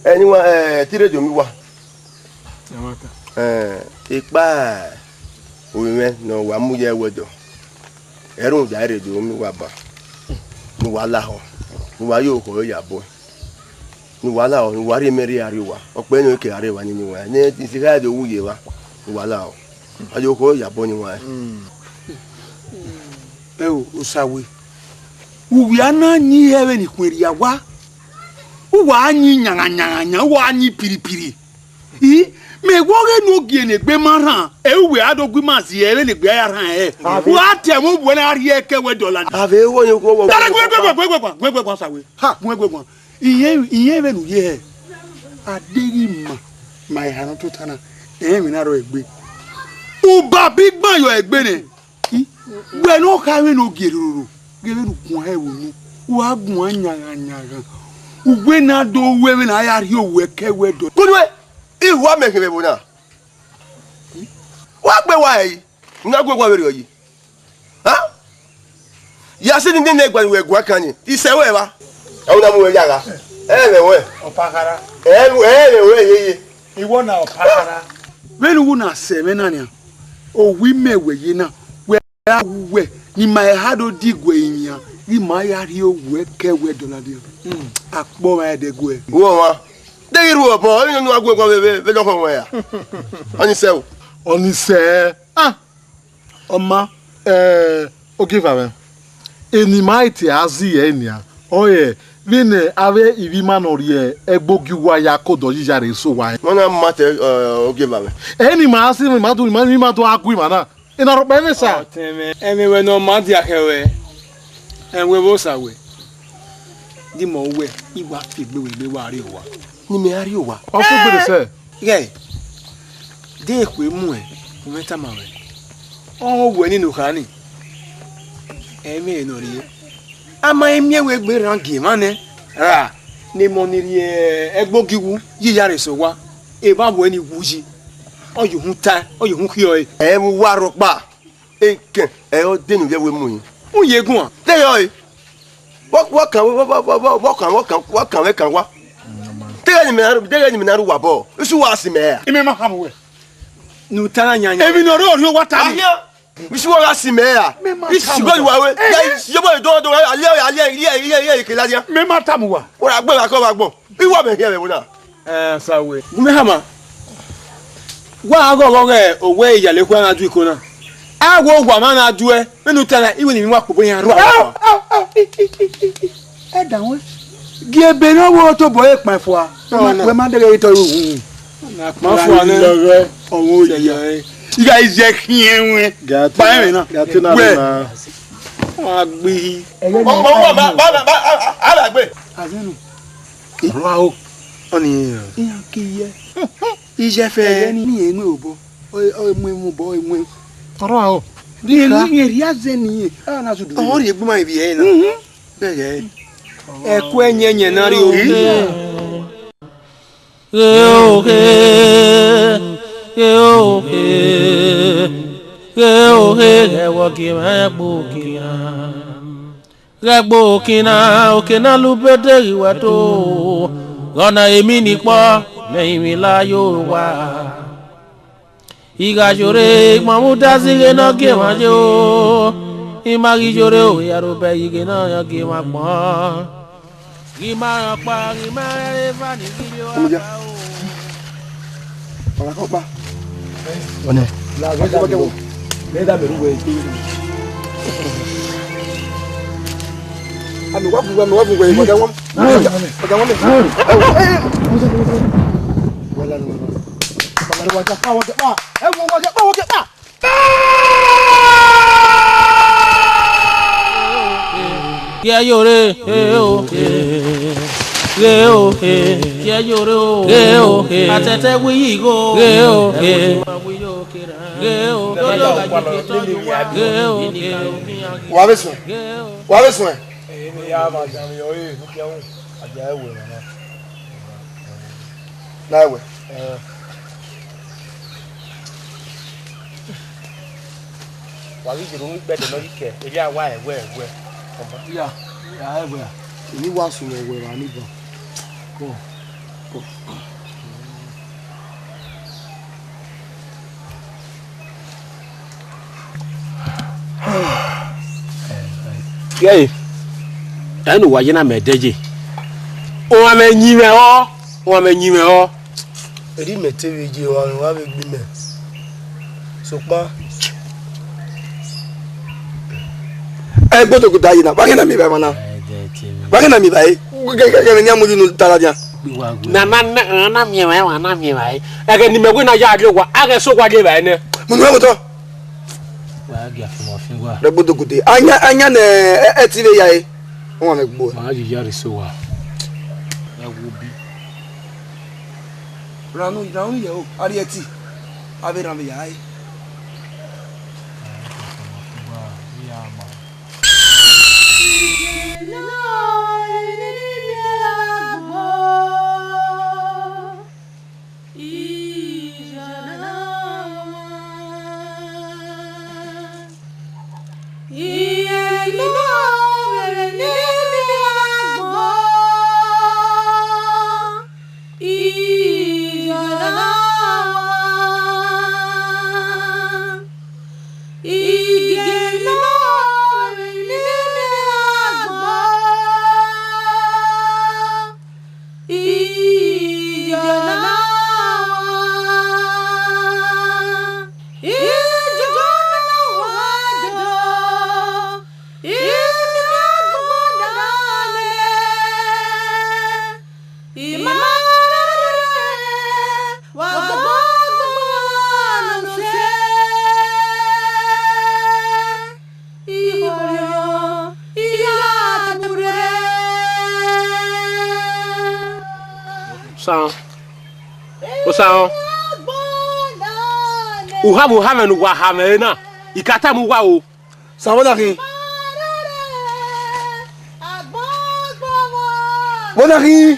Ẹni wa tírédìò mi wà. Ipa òmìnir náà wà mú yẹ wẹ̀dọ̀. Ẹ̀rùn ìjà rédíò mi wà bá. Ní wà láhọ̀. Ní wà yóò kọ̀ yàbọ̀. Ní wà láhọ̀ ní wà rí mẹ́rí àríwá. Ọ̀pẹ́ ní òkè àríwá nínú wa. Ní ìsìnkáyàdé owó yẹ wa. Ní wà láhọ̀. Wà yóò kọ̀ yàbọ̀ ní wa. Ẹ o Osawe. Uwi ana nyi hewe ni kweri ya wa. Uwa anyi nyanga wa anyi piripiri. Me woge no gie ne gbe maran. Ewe adogwi mazi ere ne gbe ya ran e. Wa te mo bu na ari eke we dollar. Ave wo ni ko wo. Gbe Sawe. Ha, gbe. Iye we nu ye. Aderi ma ihana to tana. Mi na ro egbe. Uba big man yo egbe ne. We no carry no geruru. Geruru kun he wo. Wa gun anyanga. Ugwe na do we na ya ri owe ke we do. Kunwe. Iwa me kebe bona. Wa gbe wa yi. Nga gbe wa we yi. Ha? Ya se ni ne gba we gwa kan ni. Ise we ba. E una mu we yaga. We. Opakara. We ye. Iwo na opakara. When wu na se me na ni. O wi me we yi na. We ni my hado digwe yin ni my yari owe ke we dollar dia akpo ma de gwe wo wa de iru obo ni nu agwe kwa be lo ko ya oni se Oma okay fave eni maiti azi enia oye vine ave ivi manori egbogi wa ya kodo jijare so wa mona mate okay fave eni ma asi mi ma to akui mana ina ro bene sa Teme emewe no madi akewe enwe bo sawe di mo we iwa figbe we wa ri owa ni me ari owa o so gbere se ye de ekwe mu o meta ma we o we ni nukani eme no ri ama emie we gbe rangi mane ra ni mo ni ri egbogiwu yiyare so wa e ba bo ni wuji oyo hun ta oyo hun ki o e mu wa ro pa eke e o denu je we mu yin mu yegun de yo e wo kan we kan wa de ni me na ru wa bo isu wa si me ya ime ma kam we nu tara nyanya ebi no ro wa ta ni isu wa si me ya isu go wa we ya yo bo do ale ke la dia me ma ta mu wa o ra gbe wa ko ba gbon iwo me here me na sawe gume hama wa ago ge owe iyale kwa na du ikona agwo gwa ma na du e menu tara iwe ni mi wa pobo yan ro e da won gi ebe no wo to bo e pan fo a we ma de to ru na ma fo ana owo ya you guys je kienwe ba mi na gatina na wa gbe ba ala gbe azenu ro oni iya kiye ije fe ni enwe obo o mu bo enwe ro aho ni ri azeni na so do o ri egbu ma bi e na be ye e ku enyenye na ri o Okina lupete iwato Gona emi nipo Meimi la yo wa Iga jore Mamuta sige no ke majo Imagi jore o yarobe yige no yo ke makmo Gima pa gima eva ni video Ala ko pa one la go ba ke wo le da beru we ami wa fu we ko da won wala no ba wa ja pa wa ja pa e wo wa ja pa ya lloré ya lloró atete wigo wa beso ya ma jam yo e ku pian aja e we na Nawe. Wagi jiru better no care. If you are why where. Yeah. Yeah, where. Ni wa sun we wa ni gan. Go. Gay. Enu wa yina medeje. O amenyi me o. Eri meteweje wa be gbi me. So pa. Gbọ́dọ̀ ko dayi na. Ba ke na mi ba mana. Ba ke na mi ba e. Ke ni amuju nu tara dia. Na mi wa. Ege ni megwe na ya ade wa. Age so kwa de ba ne. Mu nu to. Wa ga fun ofin wa. Gbọ́dọ̀ ko de. Anya na etive ya e. Wọ́n me gbo. Ma ji yari so wa. Ya wo bi. Ranu ye o. Ari eti. Abi ran be ya e. Osan uhamu hamenu wa hamena ikata mu wa o Sawoda kin Bona kin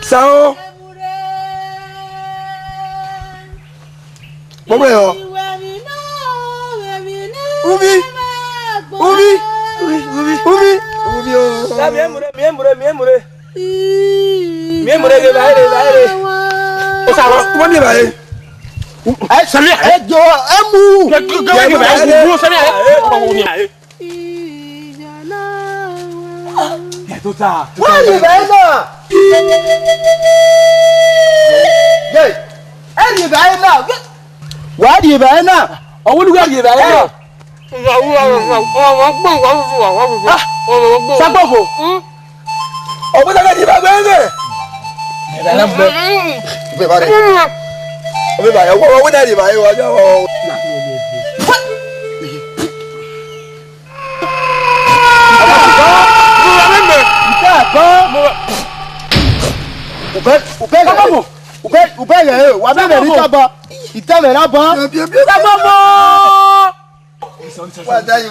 Sao Momo yo Ubi Miemure ke baile. O sa wa ni baile. Sami jo emu. Ke baile. Wo sami ko wo ni ai. Ya to ta. Wa ni baile. Ye. Ni baile. Wa di baile. Owo lu ga di baile. Sagbofo. Obo daga di bagbe nbe. Ela mbe. Be bare. Obe ba yo wo da di ba yo jo. Ube ye wa be ri taba. Itabe ra ba. Sagbofo. Wadai.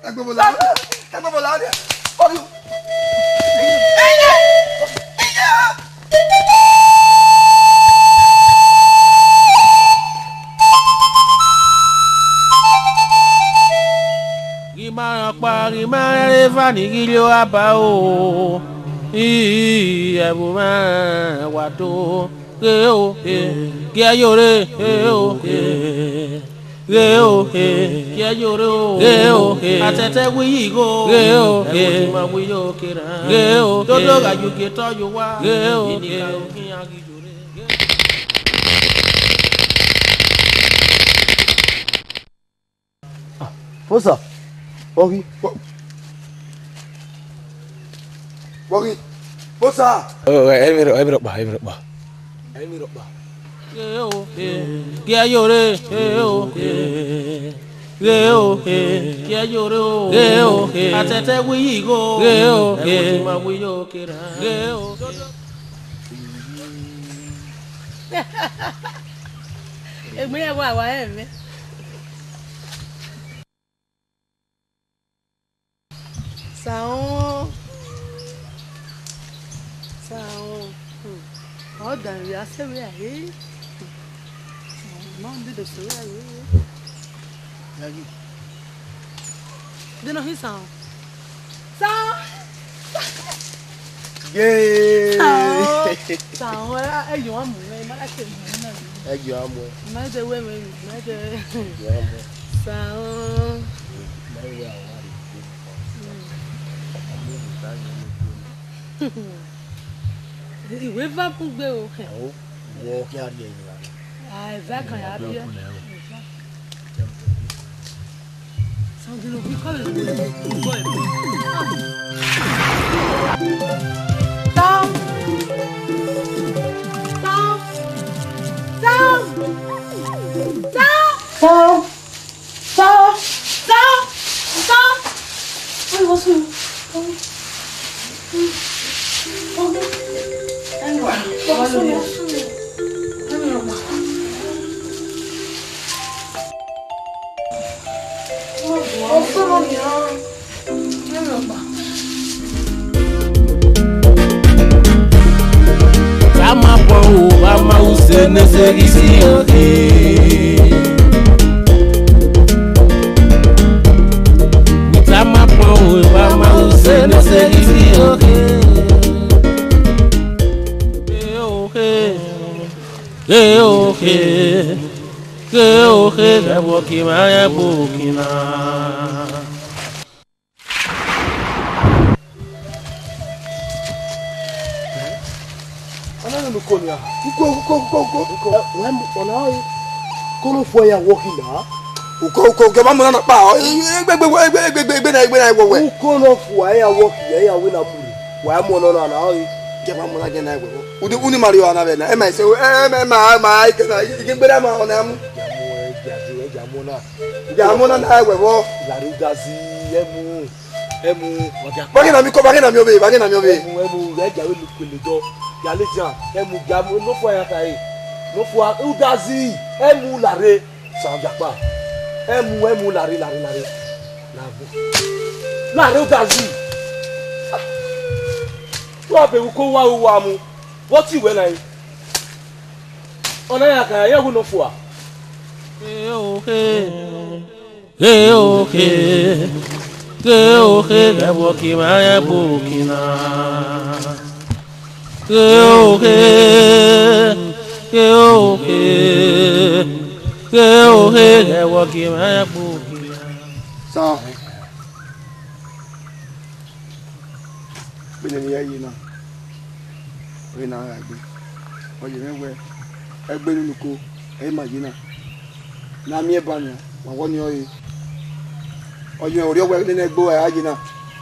Agbobola. Rima reva ni gilio aba o. Ebu ma wato. Geo kia yore geo kia yore atete wi go geo ma wi yo kira geo todo ga ju ke to yo wa geo ni ka o ki agi yore Fosa Bogi Fosa Emiro ba kia yore kia yore atete wi go ma wi yo kira Èmi e wa emi Sao. Ó dàn rí asẹ́wé àyè. Máa ń dídò sórí àyè. Yagi. Dínà hí sao. Sao. Yay! Sao ẹ̀yìn wọn mú ẹ máa ṣe mú náà. Ẹ̀yìn wọn mú ẹ. Máa ṣe wé mi, máa ṣe. Ẹ̀yìn wọn mú ẹ. Sao. Máa wé àwọn àrègbè. Ìwé bá fún gbé o. Wọ́n kí á rí ẹ̀yìn rà. Àìfẹ́ kan yà á bí ẹ. Something will be calling me. Stop! Stop! Stop! Stop! Stop! Stop! Stop! Wait, what's wrong? Kama po kama usene segisi oke. Kama po kama usene segisi oke. Que boki maya bokina. Ana no konya. Uko. Wem ona yi. Kono fo ya wokina. Uko ke ba mo na pa. Egbe na wewe. Uko no fo ya woki ya we na muri. Wa mo no na yi. Ke ba mo na ge na wewe. Uni Mario ana be na. E ma se ma ikena igbe na ma ona mu. Jamona na wewe. La rugazi emu. Bagina mi obe. Emu reja we lukele do. Yalejan emu gamu no fo ya tai no fo udazi emu lare sanjapa emu lare lare udazi wa be ko wa mu what you when I ona ya ka ya no fo a que boki maya bokina. Que woki maya bokina. So Benin ya yi na we na agbe o je mewe egbe ninu ko e magina na mi e banya wa woni oyi oye ori owe ni egbo e agina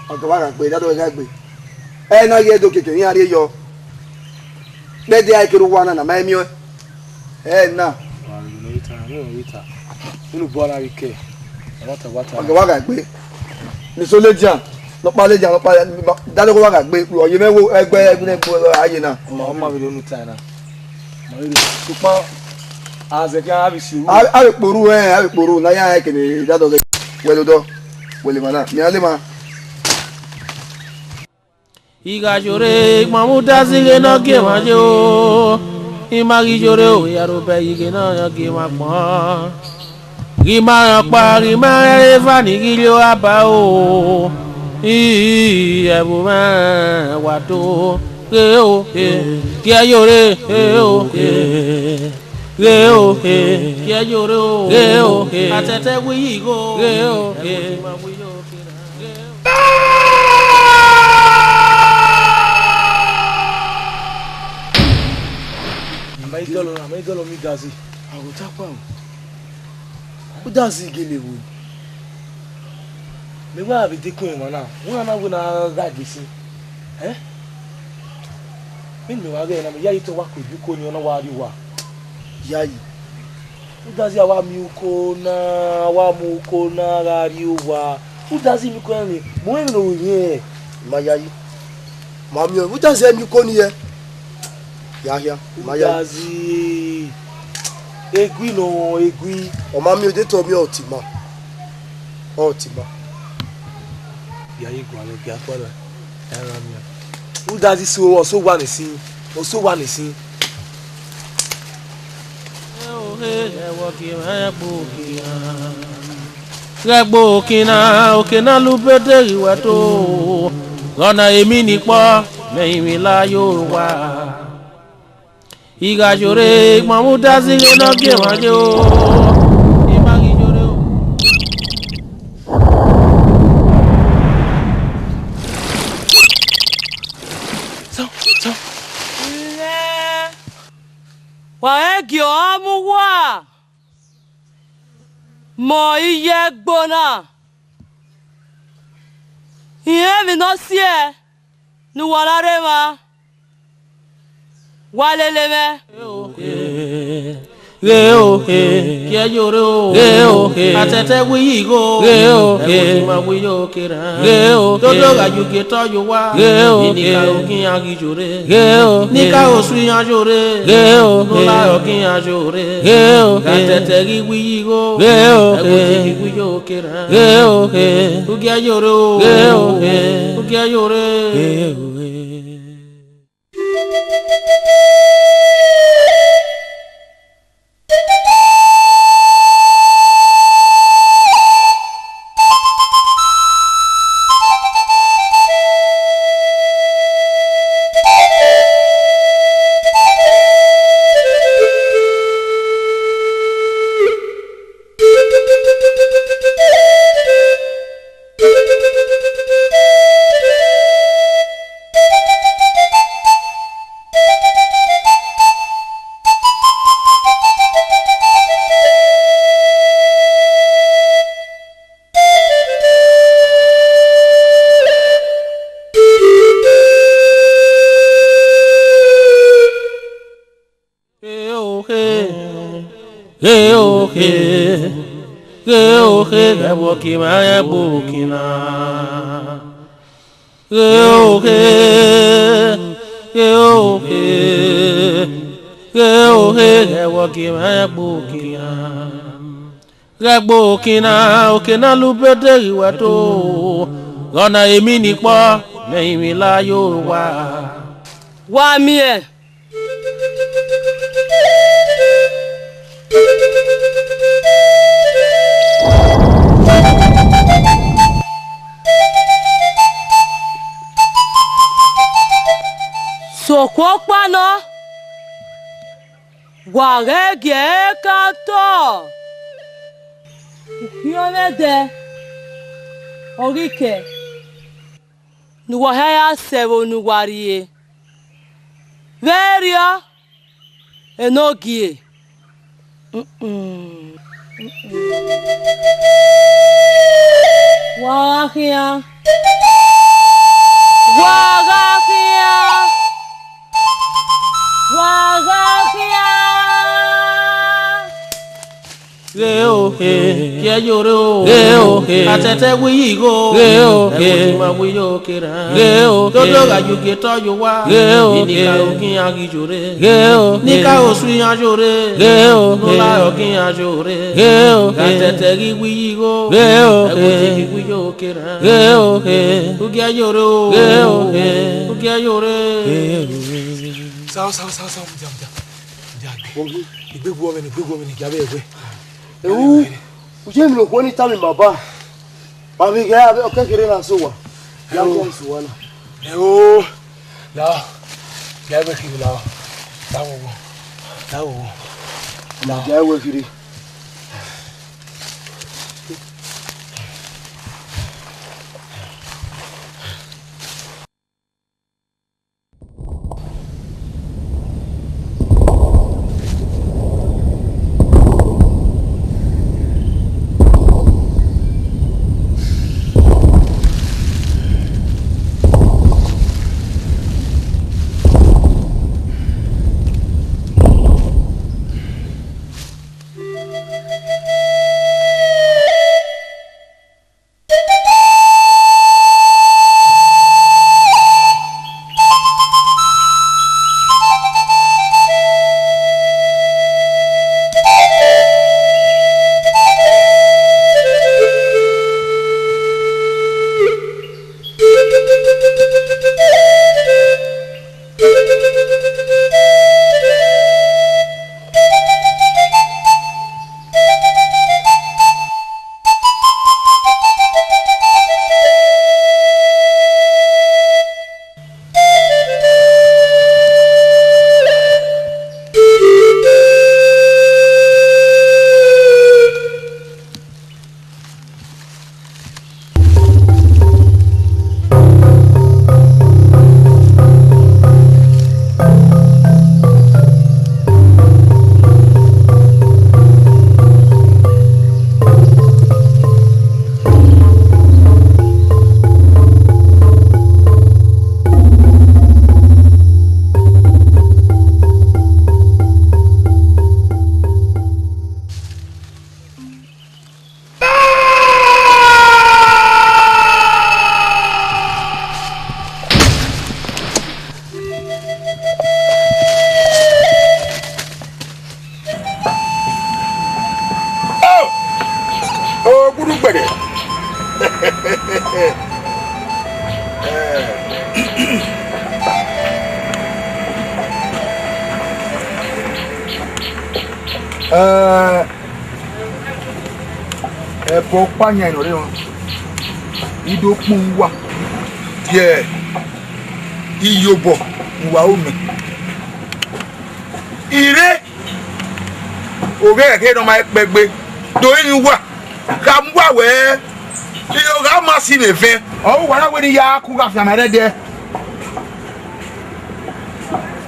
ogo wa gbe dado e gbe e na ye do keke ni ari yo dede ai kiru wana na mai mi e na unu bora wike wata ogo wa gbe ni so leja no pa dado ko wa gbe oye mewo egbe egbo aye na ma bi lonu ta na ma ri tupa azeke abi suru abi poru na ya kene dado welodo wele mana mi ale ma Iga jore mamuda zige no ge majo. Imagi jore o yaro be ige no ge ma pon. Gima pa gima eva ni gilio aba o. Ebu ma wato ke o ke ayore o ke ayore o atete wi go Amaidolo mi gazi. Agotapa. Udazi gelewu. Me wa bi dekun mo na. Won na wo na gagbesi. Me wa ga na me yayi to wa ko ju ko ni ona wa ri wa. Yayi. Udazi awa mi uko na ga ri wa. Udazi mi ko ni. Mo en no yin. Ma yayi. Ma mi udazi mi ko ni ye. Ya maya Udazi egui o ma mi o de to mi otima Ya igwa lo ga kwala. Era mi. Who does this so one is seen? Also one is seen. Gẹ́gbó òkìnà ló pété ìwẹ̀ tó lọ́nà èmi nìpọ̀ mẹ́yìn mi láyò wá. Ìgàjòrè mọ̀múdá sí iná kí wọ́n jẹ́ o. Ìmàgìjòrè o. Wàhẹ́gì ọ̀hámú wà mọ̀ iye gbóná. Ìyẹn mi náà sí ẹ̀ ní wọ́n lárẹ́ ma. Wà lélẹ̀ mẹ́. Kiajore o. Atete wiyi go. Ewutima wiyo kera. Todo gajuke toyo wa. Nika okin agijore. Nika osu yajore. Nola okin ajore. Atete wiyi go. Ewutima wiyo kera. Kiajore o. Kiajore. Gẹ́wọ́ máa yẹ bòkìnà. Gẹ́wọ́ máa yẹ bòkìnà. Gẹ́gbó òkìnà ló pété ìwẹ̀ tó lọ́nà èmi nìpọ̀ mẹ́yìn mi láyò wá. Wá mi ẹ̀. Sokwo kpano Wàhẹ́gì kàtọ́ Yọ́mẹ́dẹ Oríkẹ̀ Nuwọ̀hẹ́yà sẹ̀wọ̀ nuwàríye Vẹ́ríọ́ Enógìye Wàhẹ́yà Kiajore o. Atete wiyi go. Ewutima wiyo kera. Todo gajuke toyo wa. Nika okin agijore. Nika osu yajore. Nola okin ajore. Atete wiyi go. Ewutima wiyo kera. Kiajore o. Kiajore. Sao, ìgbégbó ọmọ ẹni kí abẹ́ ẹgbẹ́. Ewu, uje mi lo kwani tami baba. Mami ga ya okekere na so wa. Ya ko so wa na. Ewu, la. Ya be kiri la. Tawo. La ja we kiri. gbẹ̀dẹ̀. Ẹ̀bọ̀ pààyàn ìrọ̀lẹ́ wọn ìdókun wà díẹ̀ iyọ̀bọ̀ ìwà omi ire òwe ẹ̀kẹ́ ní ọmọ ẹgbẹ̀gbẹ̀ torí ni wà ká mú àwẹ̀ ìyọ̀gá máa sì lè fẹ́ ọ̀hún wà láwọn ènìyàn kú ká fi àmì ẹ̀rẹ́ dẹ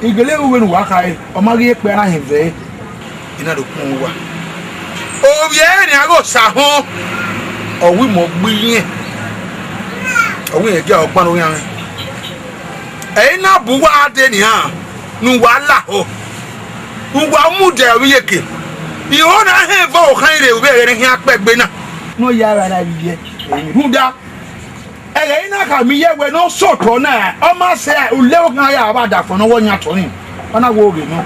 ìgbélé ìwé ni wà ká yẹ ọmọ rí pẹ́ náà yẹn fẹ́ iná lókun wà òbí ẹ̀ ní àgọ́ sàhún ọ̀wí mọ̀ gbìyìn ọ̀wí yẹn jẹ́ ọgbọ́n lórí àwọn ẹ̀yin náà bù wá dé nìyàn ní wàhálà ọ̀ ngwa mú dẹ̀ ọ̀wí yẹ kè ìhó náà hẹ́ fọ́ ọ̀kan ilé ìwé rẹ̀ ní apẹ́gbẹ́ náà ní ó yára rà yẹ ẹ̀yìn dá ẹ̀yẹ iná kà mí yẹ wẹ̀ ní sọ̀tọ̀ náà ọmọ sẹ́ olówó kan yà wà dàpọ̀ náà wọ́n yàn tọ́ ni wọn náà wọ òrè náà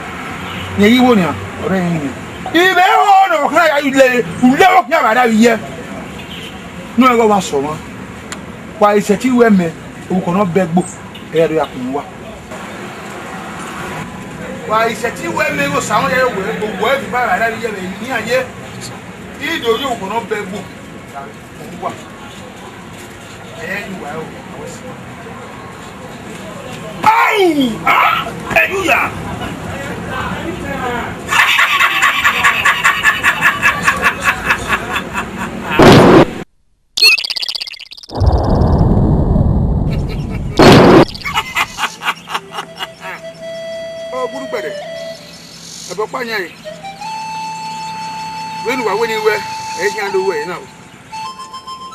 ní èyí wò ni ọ̀rẹ́ yẹn ni ibẹ̀ wọ́n náà ọ̀kan yà olówó kan yà wà dà yẹ ní ẹ̀rọ wa sọ̀ wọn wà ìṣẹ̀tí wẹ̀ mẹ́ òkò náà bẹ́ gbò ẹ̀rọ yà kùn wá wà ìṣẹ̀tí wẹ̀ mẹ́ wò sàwọn yẹ wẹ̀ gbogbo ẹ̀ fi bá wà dà yẹ mẹ́ ní àyẹ ìdòwú òkò náà bẹ́ gbò kùn wá ẹ̀yẹ ni wà ó àwọn sí wọn. ẹ̀yú yà. Buru gbẹ̀dẹ̀ ẹ̀bọ̀ pààyàn yìí wẹ́nu wà wẹ́ni wẹ́ ẹ̀yìn àlọ́ wẹ̀ náà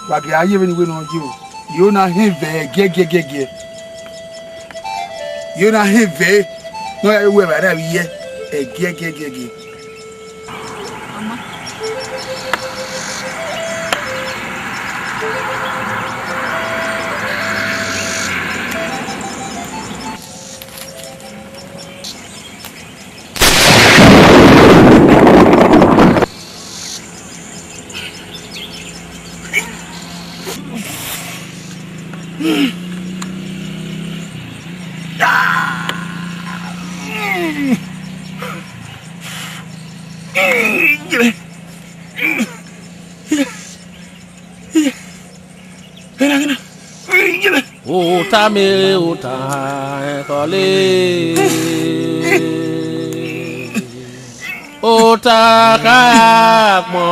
gbàgbé ayé wẹ́ni wẹ́nu ọjọ́ o yóò náà hìn vẹ́ gẹ́gẹ́gẹ́gẹ́ yóò náà hìn vẹ́ náà yẹ wẹ́ bàdà yẹ ẹ̀ gẹ́gẹ́gẹ́gẹ́. Uta mere uta kole uta kakmo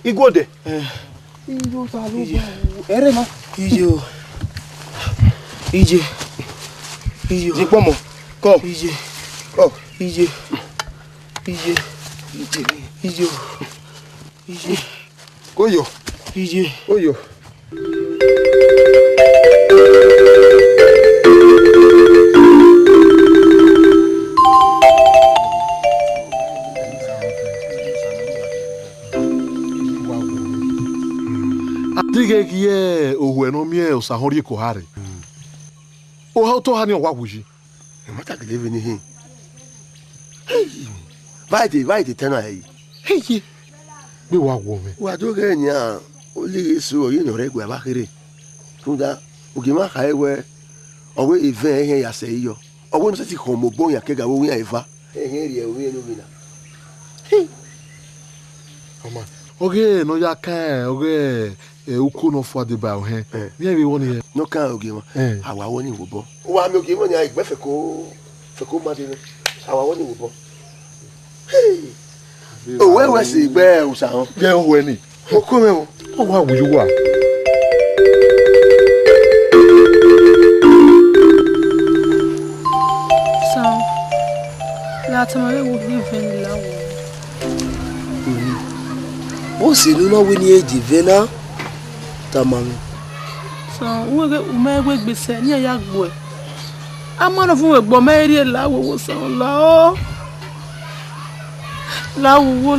Igode. Iyo saluba. Ere ma. Iyo. Ije. Iyo. Jipomo. Come. Ije. Oh. Ije. Ije. Ije. Ije. Ije. Oyo. Ije. Oyo. Dige gie owe no mie osahori ko hare. O ha to ha ni owa wuji. E mata ke live ni hin. Vai de tena aí. Hey. Be wa wo me. Wa do ge nya o li so yi no regwa ba kire. Tunda o ge ma kai we owe even ihe ya se yo. Owe no se ti ko mo bon ya ke ga wo ya eva. Ehe ri e wo no mi na. Mama. Oge no ya kan oge uku no fo de ba o he. Bi e bi woni he. No kan oge mo. Awa woni wo bo. Wa mi oge mo ni agbe fe ko ma de. Awa woni wo bo. O we si gbe usa han. Je o we ni. O ko me o. O wa wuju wa. So, la tamale wo even la wo. O si lu no we ni eji vena tamami. So, wo ge o me gbe gbese ni ya gbo e. Amano fun we gbo me ri la wo so la o. La wo.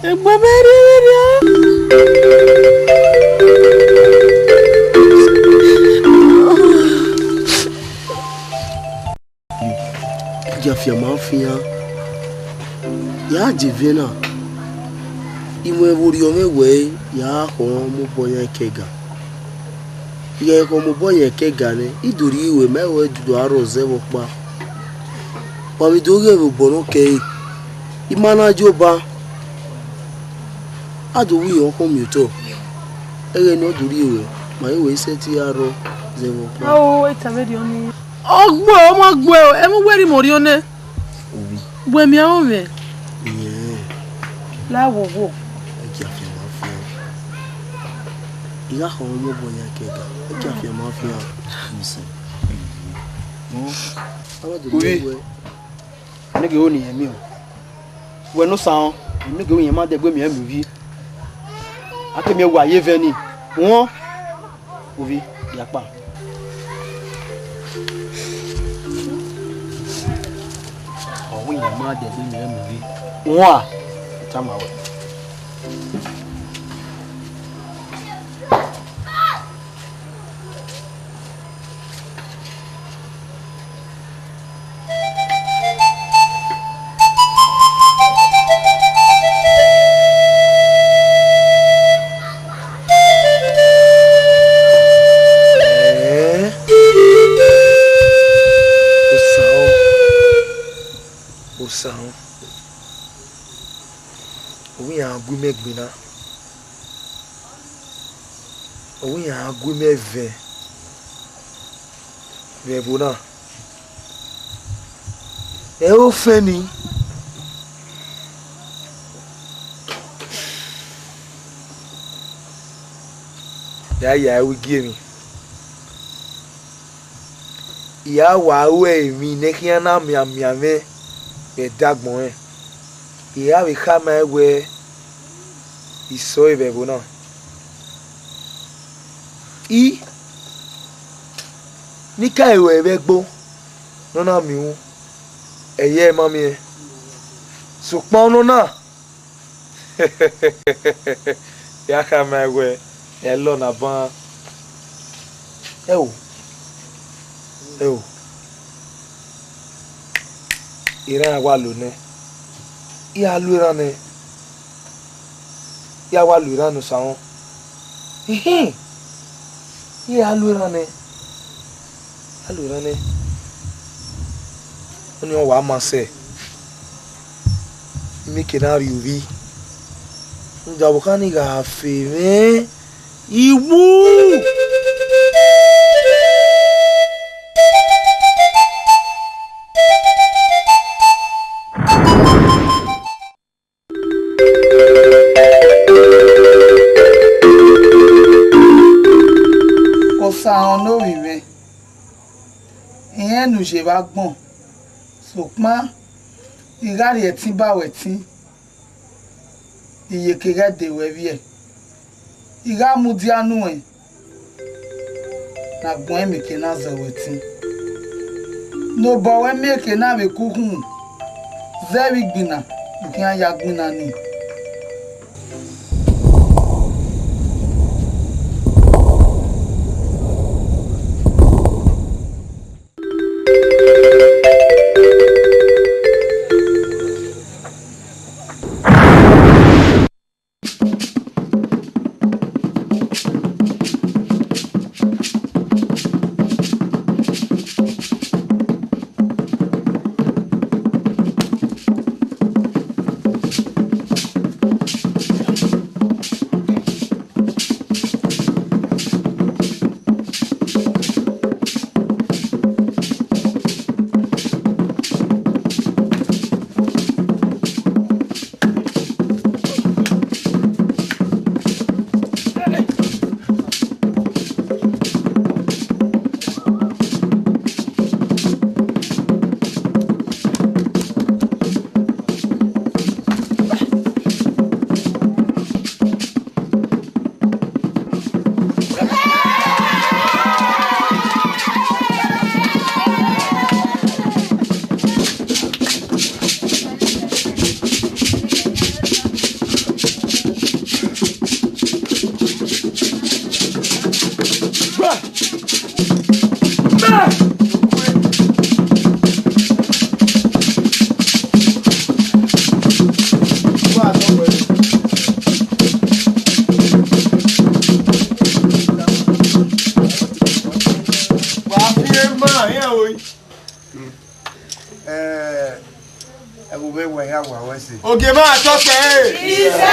E gbo me ri. Jafia mafia. Ya jivena. Imwe wuri omewe ya ho mo boya kega. Ye ko mo boya kega ne iduri iwe mewe dudu aroze wo pa. Wa mi doge bo bono ke. Imana joba. Adu wi o ko mi to. Ere no duri iwe ma iwe se ti aro ze wo pa. Oh, eta ve di oni. Ogbo o mo gbo e mo weri mo ri one. Gbo mi awon me. La wo. Jafia mafia. Ila ho mo boya kega. Jafia mafia. Musa. Oui. Nige oni emi o. We no san, nige o yen ma de gbe mi emi vi. Akemi wa ye veni. Won. Ovi, ya pa. O yen ma de gbe mi emi vi. Won a. Chama we. Osao. Owi agu megbina. Owi agu meve. Bebona. E o feni. Ya we give me. Ya wa we mi ne kiana miame e dagbon e. Ya we kama we iso e bebona. I nika ewe begbo nona mi wu eye mami e supon nona ya kama we e lo na ban ewo iran wa lo ne ya lu iran ne ya wa lu iran no sawon ya lu iran ne oni o wa ma se mi kenari uvi njabo kani ga fe me iwu nu je va gbon so pa igari etin ba wetin iye kere de we bi e iga mu di anu e na gbon mi ke na zo wetin no bo we me ke na me kuhun very gbina ukian ya gbina ni Oge ma to pe. Ise.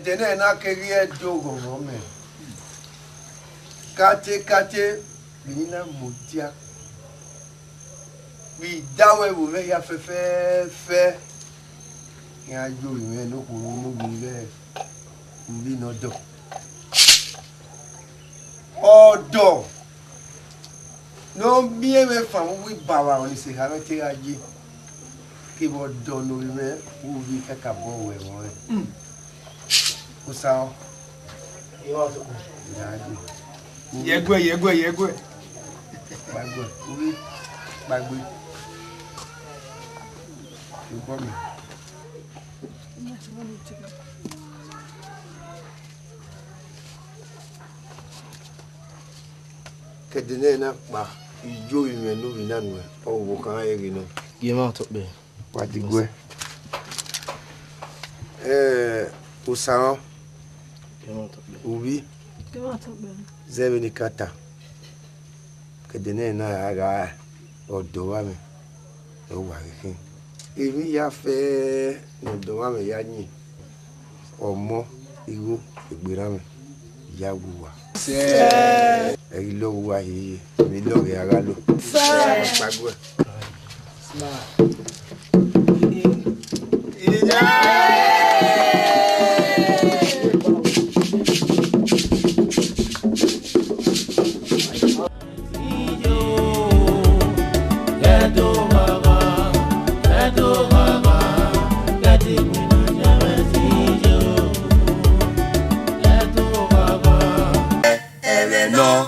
Dene na keri e dogo me. Kate binina mutia. Bi dawe wo me ya fe. Ya jo me no ko no bi le. Mbi no do. Odo. No bien me fa wi bawa oni se ha me ti aji. Ki bo do no me wo vi kaka bo we mo. Usa. Yo to. Yegwe. Bagwe. Ubi. Bagwe. You come. Kedene na pa ijo ime no bi nanu e o wo kan eri no. Ye ma to be. Wa digwe. Usa. Ubi. Zebe ni kata. Kedene na aga odo wa mi. O wa kin. Emi ya fe odo wa mi ya yin. Omo iru egbera mi ya wuwa. Se e lo wa yi mi lo re ara lo. Se pagwe. No,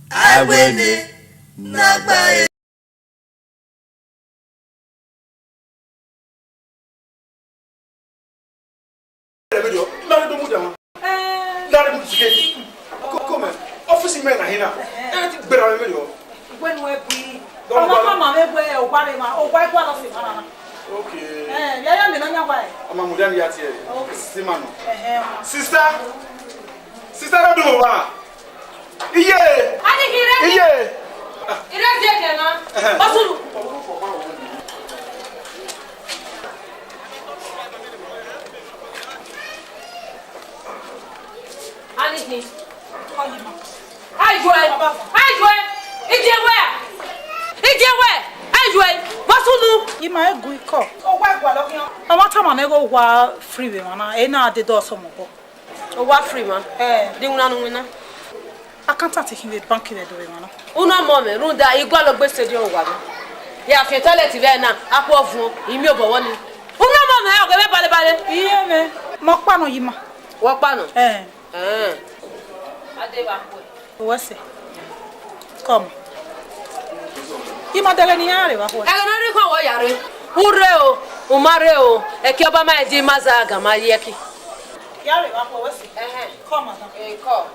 I win it. Not by it. Sister, don't do what? Iye. Ani kire. Iye. Ire je kena. Basulu. Ani ni. Ai joy. Ije where? Basulu. Ima egu iko. Ogwa gwa lokin. Ama tama me go gwa free we mana. E na de do so mo. O wa free man. Di una no wina. I can't take him the bank in the door, man. Una moment, Runda, you go to the stadium. Yeah, if you tell it to Vienna, I go for him. Una moment, I'll go back. Yeah, me. Mokpano yima. What pano? What's it? Come. Yima deleniare, wa. I don't know what you are. Ureo, Umareo, a Kiobama di Mazaga, my yaki. Yari, what's it? Come, madam. Call.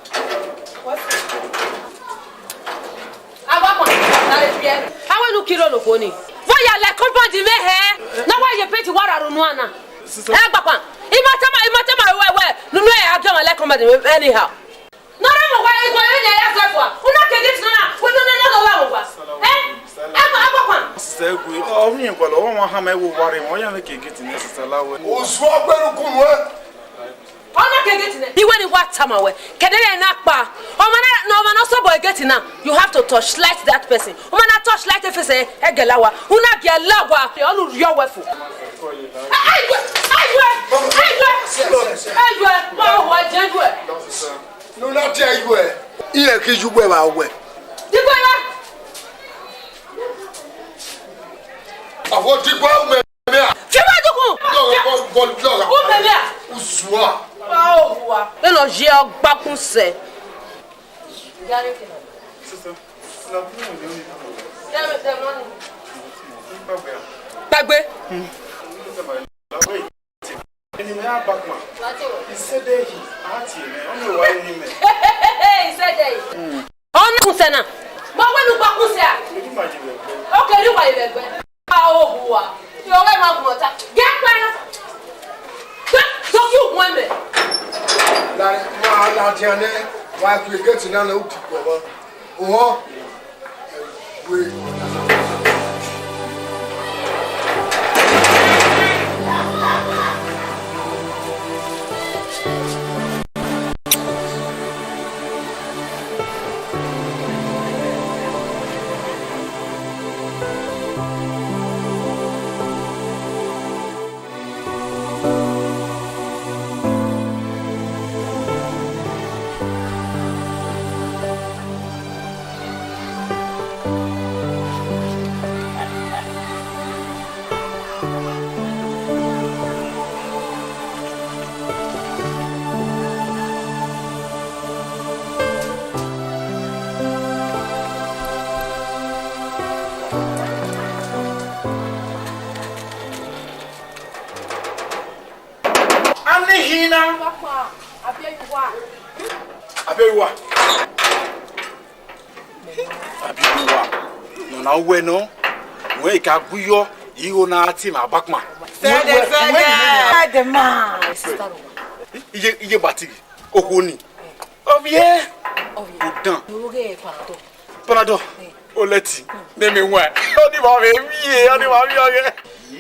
What's it? I want to kill the pony. Why you like company me here? Now why you pay to water on one? Eh, Papa. It matter my way. No, I don't like company anyhow. No, I'm why you going there for. Who not get this now? We don't know of us. Eh? I'm say we all me and go on how may worry more than get necessary. Oh, swap better. Ona get he went in what time away. Can they not bar? No man also boy getting now. You have to touch light that person. Woman touch light if it's a egelawa. Una get lawa. You all your waffle. No, not tell you where. Here, kids, you wear our way. I want to go with me. Oh, you know, she are back on say. Bagwe. He said that he only one him. He said that. On Kusana. But when you back on say, okay, you buy it. Oh, you already have water. Get fire. Don't you want me? Why we get to know people? Oh, no, now we know. We can go you na team abakma. The man. Iye batigi. Okoni. Ovie. Odan. Panado. Oleti. Name one. Oni ma me wie, oni ma mi oge.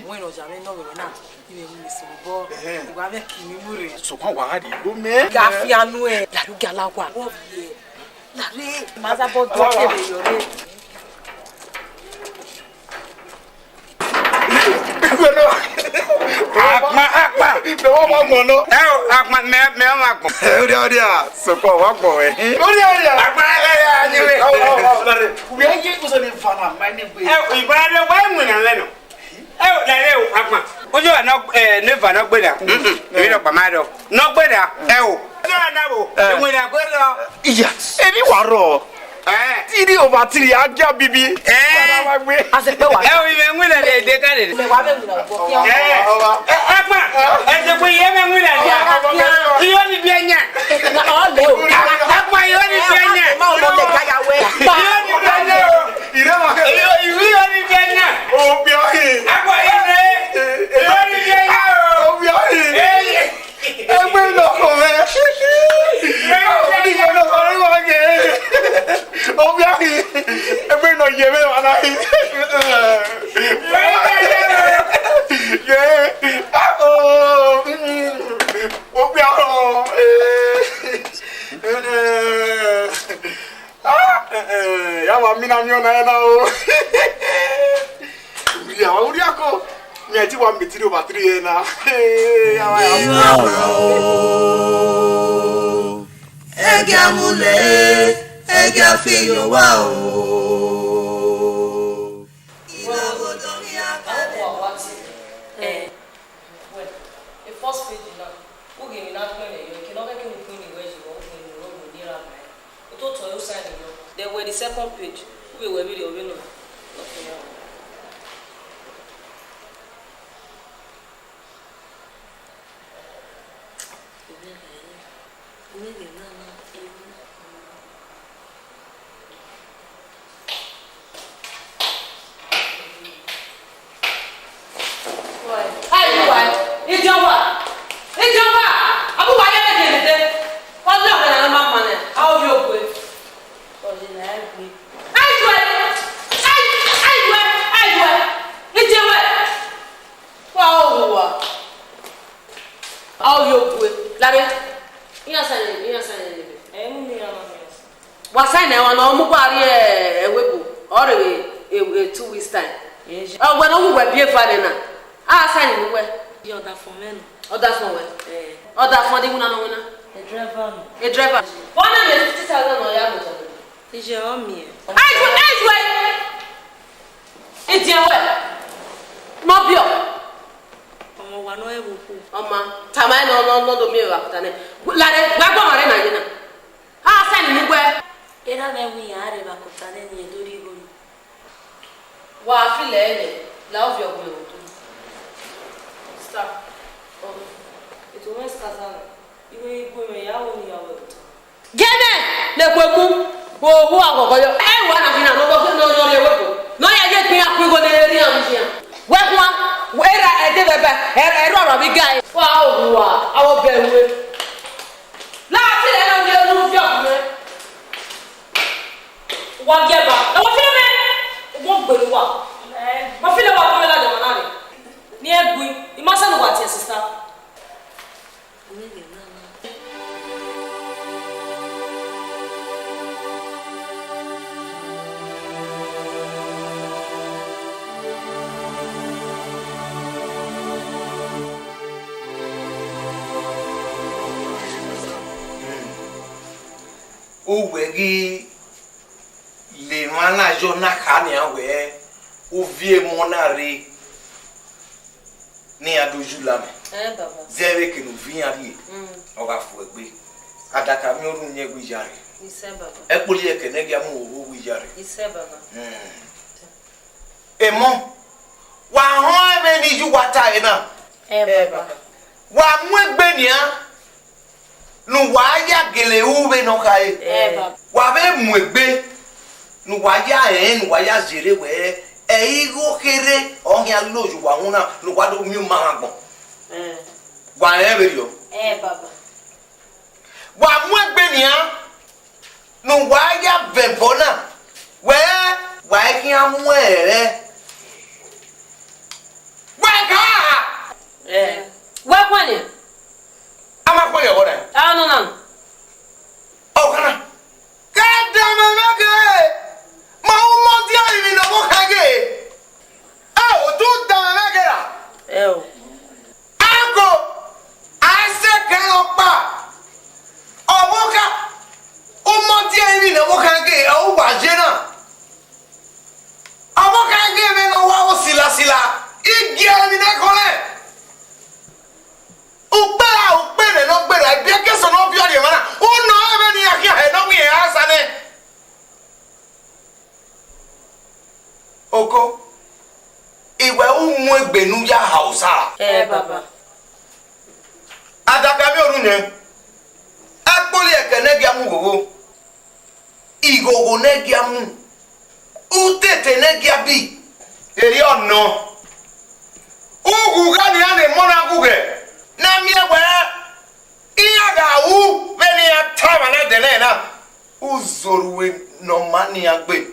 When o jare no we na. Iwe mi so bo. Iwa be kimi mure. So kan wa di go me. Gafi anu e. Laru gala kwa. Ovie. Lare. Maza bo do kele yore. Akma. Me wa mo no. Akma me wa akma. Odia. So ko wa gbo e. Odia. Akma ni we. Lare. We aye ko so ni fana ma ni gbe. Iba le wa mu na le no. Lare akma. Ojo na never no gbe da. E no pa ma do. No gbe da. O. Na bo. E mu na gbe do. Iya. E ni wa ro. Tiri over tiri aja bibi. Ase pe wa. We be ngula de ka de. Me wa be ngula bo. Akma. Ese pe ye be ngula de. Iyo ni bi anya. Na o le o. Akma iyo ni bi anya. Ma o le ka ya we. Iyo ni bi anya. Iyo ni bi anya. O bi o hi. Akma iyo ni bi anya. O bi o hi. Egbe no ko me. Egbe no ko me ge. Obiahi, ebe no yeme wana hi. Yeah. Oh. Obiaho. Ya wa mina mi ona na o. Ya wa uri ako. Mi ati wa mitiri over 3 na. Ya wa ya. Egamule nẹ́gẹ́ àfihàn wá o. Then when the second page, we were really over. Wasan na wana omu kwari ewebu or 2 weeks time. Oh when omu we bie fare na. Ah san ni we. The other for men. Other for we. Other for the una no una. A driver. A driver. 150,000 no ya moto. Ije o mi. Ai we. Ije we. Mo bio. Omo wa no ewu ku. Oma tamai no do mi wa kutane. La re gba gbo mare na yin na. Ah san ni we. Era na wi are ba kutane ni edori go. Wa fi le ele la o fi ogun e wo. Stop. Oh. It always kazana. Iwe igbo me ya wo ni ya wo. Gene le kwemu bo wo agogo yo. E wa na fi na no bo no yo le wo. No ya je pin apin go le ri am jian. We kwa era e de bebe e ro bi guy. Wa o wa awo be we. La fi le no je no fi ogun me. Wa geba. La wa fi me. Wo gbe wa. Ma fi le wa ko la de manani. Ni egui, imasa no what your sister. O wegi le mana jona kani awe o vie monare ni adoju la me baba zere ke no vi ari o ga fo egbe adaka mi orun nye egbe jare ise baba e poli e ke ne ga mu owo egbe jare ise baba e mo wa hon e ni ju wata e na baba wa mu egbe ni a nu wa ya gele ube no kai baba wa be mu egbe nu wa ya nu wa ya jere we eigo kere ohia loju wa huna no kwado mi ma gbon wa e be yo baba wa mu egbe ni a no wa ya bebona we wa ki amu ere wa ka wa kwani ama ko yo ora no o kana kada mama ke ma umo dia ni no mo kage o tu da mama ke ra ago ase ke opa omoka umo dia ni no mo kage o wa je na omoka ge me no wa o sila igi ani na kole upere no gbera bi ke so no bi ore mana o no e be ni akia he no wi asa ne oko iwe umu egbenu ya hausa baba adaka mi orun ne akpoli ekene gia mu gogo igogo ne gia mu utete ne gia bi eri ono ugu ga ni ane mona guge na mi ewe iya ga wu beni ya tama na dene na uzoruwe no mani agbe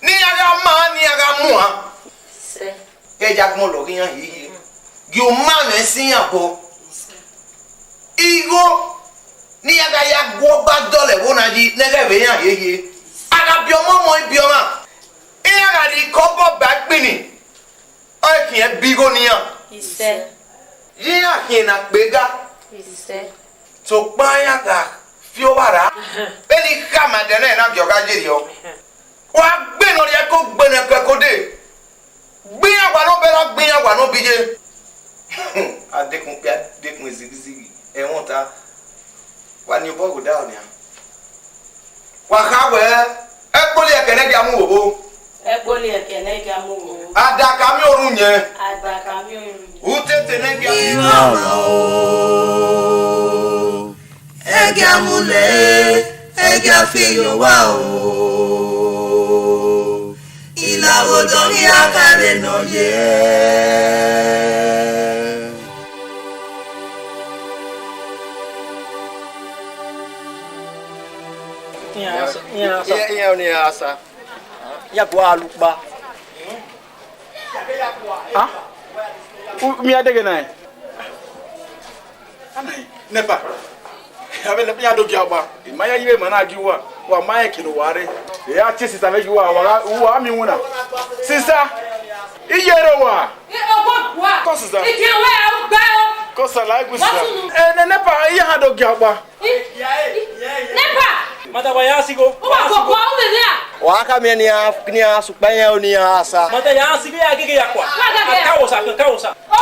ni aga ma ni aga mu ha se e ja mo lo yan yi gi o ma me sin apo igo ni aga ya gwo ba dole wona ji nege be yan yeye aga bi omo mo bi oma e aga di kobo ba gbini o ki e bigo ni yan ise yi akin na gbega ise to pa ya ga fiowara eni kama dene na bioga jerio wa gbe no ye ko gbe na ko de gbe agwa no bela gbe agwa no bije adekun pe adekun zigizigi e won ta wa ni bo go down ya wa ka we e poli e kene ga mu obo e poli e kene ga mu obo adaka mi orun yen adaka mi orun u tete ne ga Ega mule, ega fiyo wa o. Ila wodoni akare no ye. Iya ni asa. Ya kwa lukba. Ah? Mi adege nai. Anai, nepa. Abe le pia do giaba. Imaya yire mana giwa. Wa maya kilo ware. Ya ti sisa me giwa wa mi wuna. Sisa. Iyere wa. E ogo wa. Ko sisa. E ti we a gba o. Ko sala igusa. Nepa iya ha do giaba. Nepa. Mata wa ya sigo. O wa go kwa o me ya. Wa ka me ni supanya oni asa. Mata ya sigo ya gege ya kwa. Kawosa. O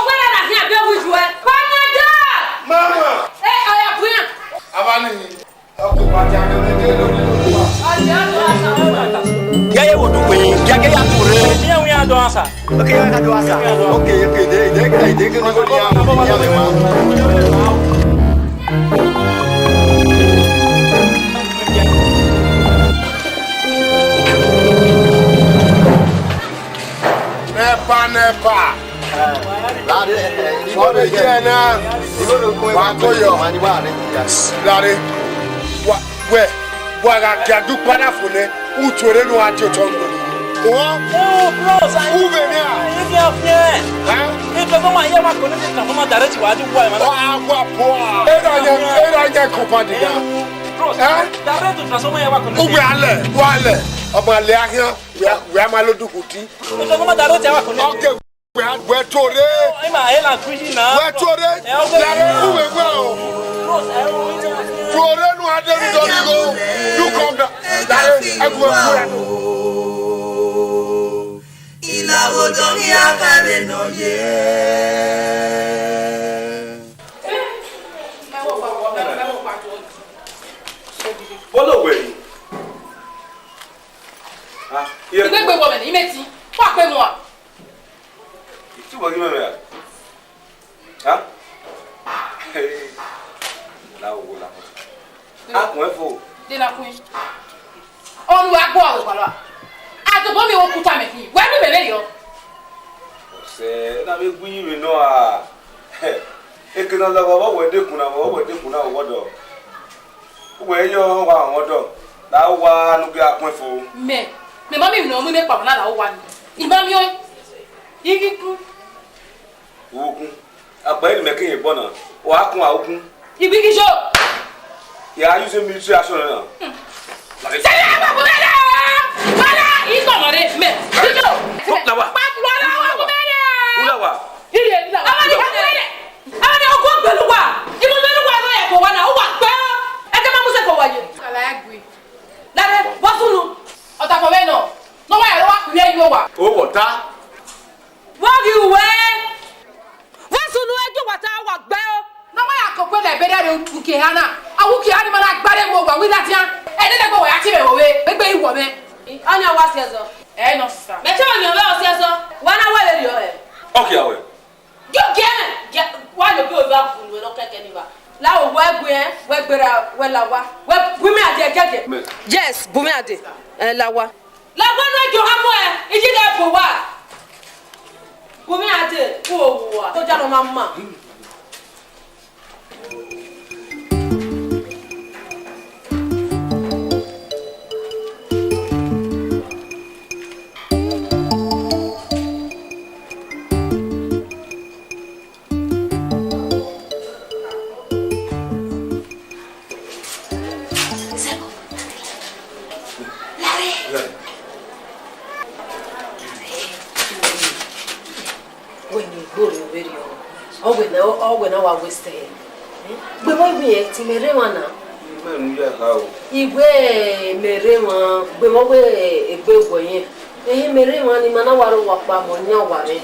gwa na fi abi owu juwe. Panada. Mama. Oya buya. Abani. Okupati akele lo ni lo. Ya ye wodu pe. Ya ke ya kure. Ni ya wi ado asa. Okay, ya do asa. Okay, de ke ni go ya. Ya le ma. Nepa. What again now? Wa koyo. Lare. Wa ga du para fune. U tore no ati otongo. Oh, bros, I Uvenia. If you have here. If you want to ma kono na mama direct wa ju wa ma. Wa poa. Era nya company da. Bros, direct to transform ya wa kono. Ugbe ale, wa ale. Omo ale ahian. We ma lo dukuti. If you want direct ya wa kono. Okay. We tore. Ima ela kuji na. We tore. Lare uwe gwa o. Bros, tore no ade mi do go. You come down. Lare agbo fura. Ila wodoni akare no ye. Bolo we. Ah, ye. Igbe gbe bo me ni meti. Wa pe mo a. Tu vas me ver. Hein? Là où là. Ah, moi faut. De la queen. On wa gbo o palo. A to bo mi o kuta me fi. Wa mi bebe yo. C'est na me gui mi no a. E ke na la ba wo de kuna wo do. We yo wa won do. La wa nu bi apon fo. Me mami no me pa na la wa ni. Imam yo. Igi ku. Okun agba ni mekin yin bona wa kun okun ibi ki so ya use military action na sele ba ko bele wala iko mo de me bijo la wa pa wala wa ko bele ula wa ile la amani ka bele amani o ko gbelu wa ibo melu wa lo e ko wa na o wa pe e ke ma mu se ko wa ye ala agri dare wasunu o ta ko we no wa e wa ku ye yo wa o wota wa gi we wasunu ejo wata wa gbe o no wa akoko le be dare nke hana awuki ani mana gbare mo wa wi latia e de go wa ya ti be wo we gbe iwo me anya wa si ezo no sister me che oni o be o si ezo wa na wa le ri o e okay awe yo ge wa lo be o ba funu lo keke ni ba la o wa gbe we gbera we la wa we bumi ade gege yes bumi ade la wa no jo ha mo e iji le bo wa bumi ade ko wo wa to ja no mama When I was wasted. But why be it? Timere wana. Igwe mere ma gbe mo we egbe goyin. Mere ma ni mana waru wapa mo nya ware.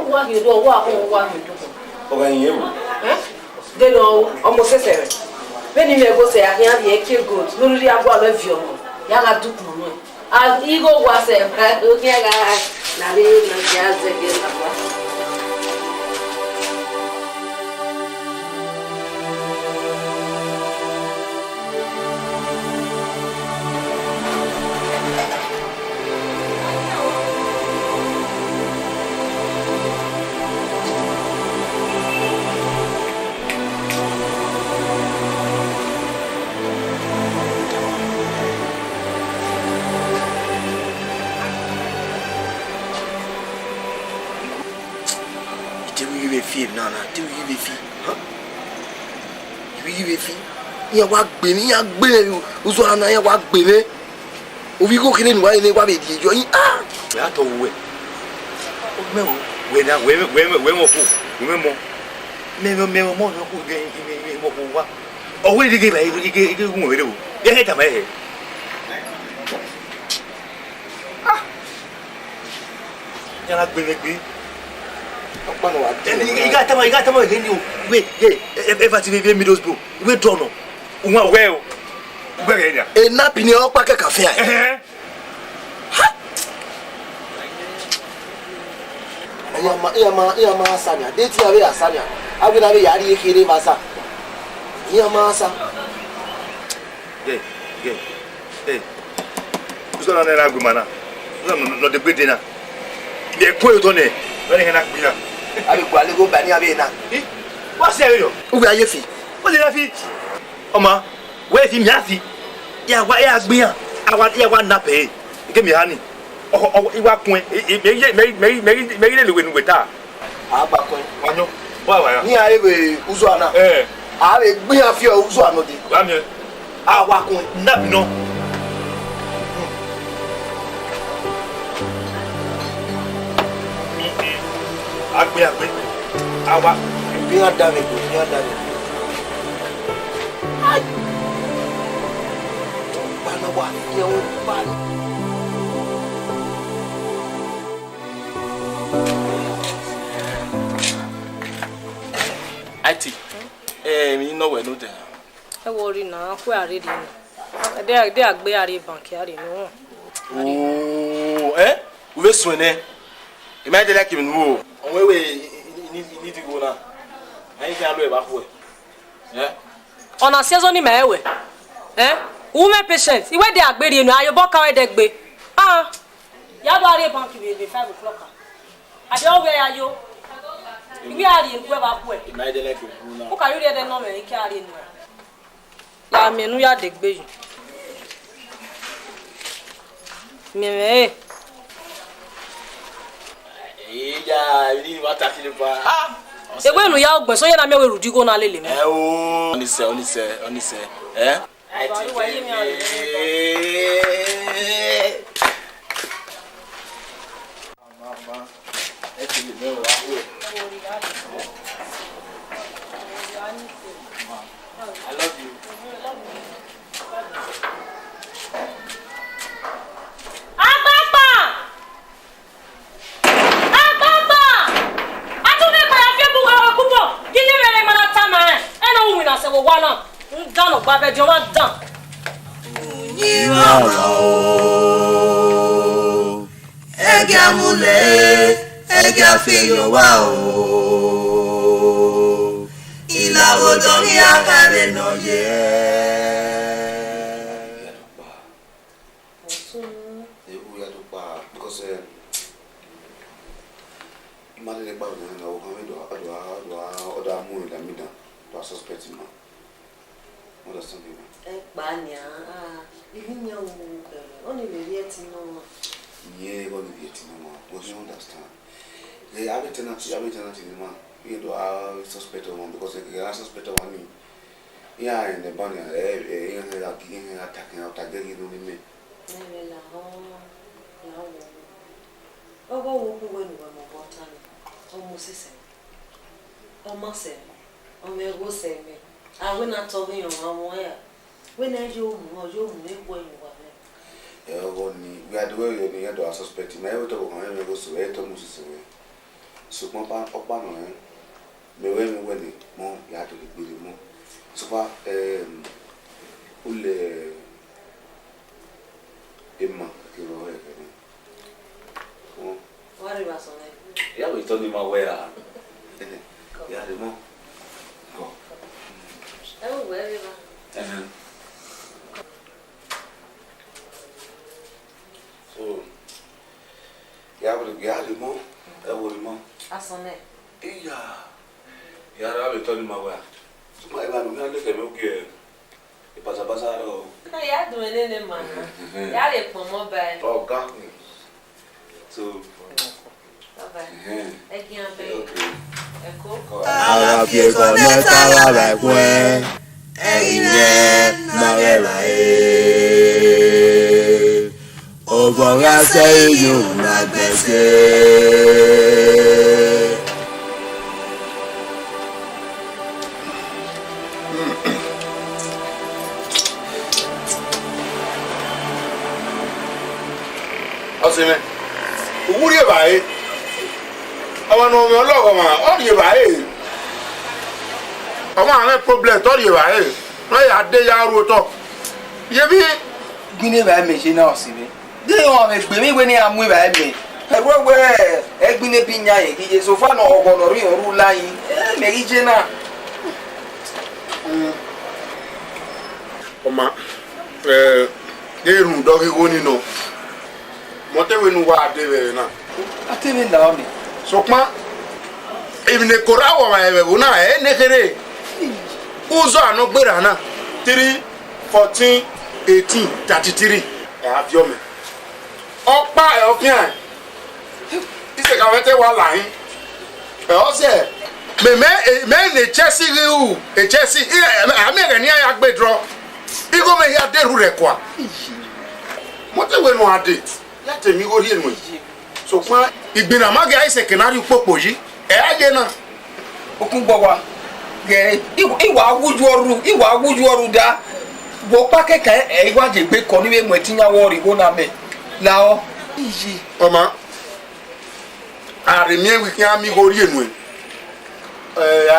Wa ki do wa ko wa mi do. O ga yin mo. De no omo sesere. Beni me go say ahia ye ke good. No ri agwa lo vi omo. Ya ga duk mo no. As ego was a o ke ga na re na ya ze ke na kwa. Ya wa gbe ni ya gbe uzo ana ya wa gbe me obi ko kile ni wa ile wa be di ejo yin ya to we o me we na we mo ku we mo me mo no ku ge mo ku wa o we di ge ba ige ku mo we do ye he ta me he ya la gbe ọpọlọ wa iga tama he ni o we ever ti be Middlesbrough we draw no uma we o gbe ge ya e na pini o pa keka fe ai iya ma asanya de ti abe asanya abi na be yari ekere masa iya ma asa ge uso na na aguma na no de gbe de na de ko e to ne no ni na gbe na abi gwa le go ba ni abi na wa se yo u ga ye fi o le na fi oma we fi mi afi ya gbe yan ya wa na pe ke mi ha ni o iwa kun me le we nu we ta agba kun wanyo wa ya ni are be uzo ana are gbe yan fi o uzo ana de wa mi awa kun na bi no agbe awa bi yan da me ai bana wa ye o ba Ati mi no we no de E worry na ku are di no de agbe are bank are no we sun ne e ma de like me no o we need to go na ai ke alo e ba fo ona season ni mewe woman patient iwe de agbe ri enu ayobo ka we de gbe ya do are bank be 5 o'clock ade o we ayo iwe are enu ba fo e ma de like me na o ka yori de no me ke are enu ya menu ya de gbe yi meme ya ni wa ta ti le pa ewe nu ya ogbon so ye na mewe rudigo na lele me onise mama eti le wa I love you. Ẹ̀gẹ́ amúlẹ̀ ẹ̀gẹ́ àfihàn wá o. Ìlà odò ní àkàrẹ̀ náà yẹ. Suspect one because they suspect one. Yeah, in the bunny, attacking out again, you know me. Oh, go when we were more time. Almost the same. Almost same. On me go say me. I will not tell you one way. When I do more, you will go. We are doing the other suspect. My auto goes to wait almost away. So, Papa, Opa, me when it more, you have to be more. So far, Emma, what are you saying? Yeah, we told him where. Yeah, the more. Oh, where you are. So, yeah, but yeah, the more. That was the more. Asone. Yeah. Yeah, I will tell him where. So, my man, we are looking okay. The Pasabasaro. No, you are doing any man. You are a promo by. Oh, God. So, Ara pie conecta la baikwe Eine marela Obonga se yu na gbese Osime. Owuri e bae. Àwọn no me ologo ma, o ye bae. Àwọn àwọn problem to ye bae. No ya de ya ro to. Ye bi Gine ba me se na Osime. De o me gbe mi we ni amu ba me. Ero we egbine bi nya ye ki so fa no ogono ri oru layin. Me ije na. Oma eru do ki go ni no. Mo te we nu wa de we na. Atebe na mi. Sokma ibne korawo ma ebe bu na nekere uzo anu gbera na 3 14 18 33 avio me opa e opian ise ka wete wa lahin e o se me ne Chelsea ru e Chelsea amere ni aya gbedro igo me ya deru re kwa mo te we no ade ya te mi go ri enu so kwa igbina mage aise kenari popo yi e aje na okun gbo wa ge iwa aguju oru da wo pa keke e iwa je gbe ko ni we mo tinya wo ri go na me na o iji oma aremie wiki ami go ri enu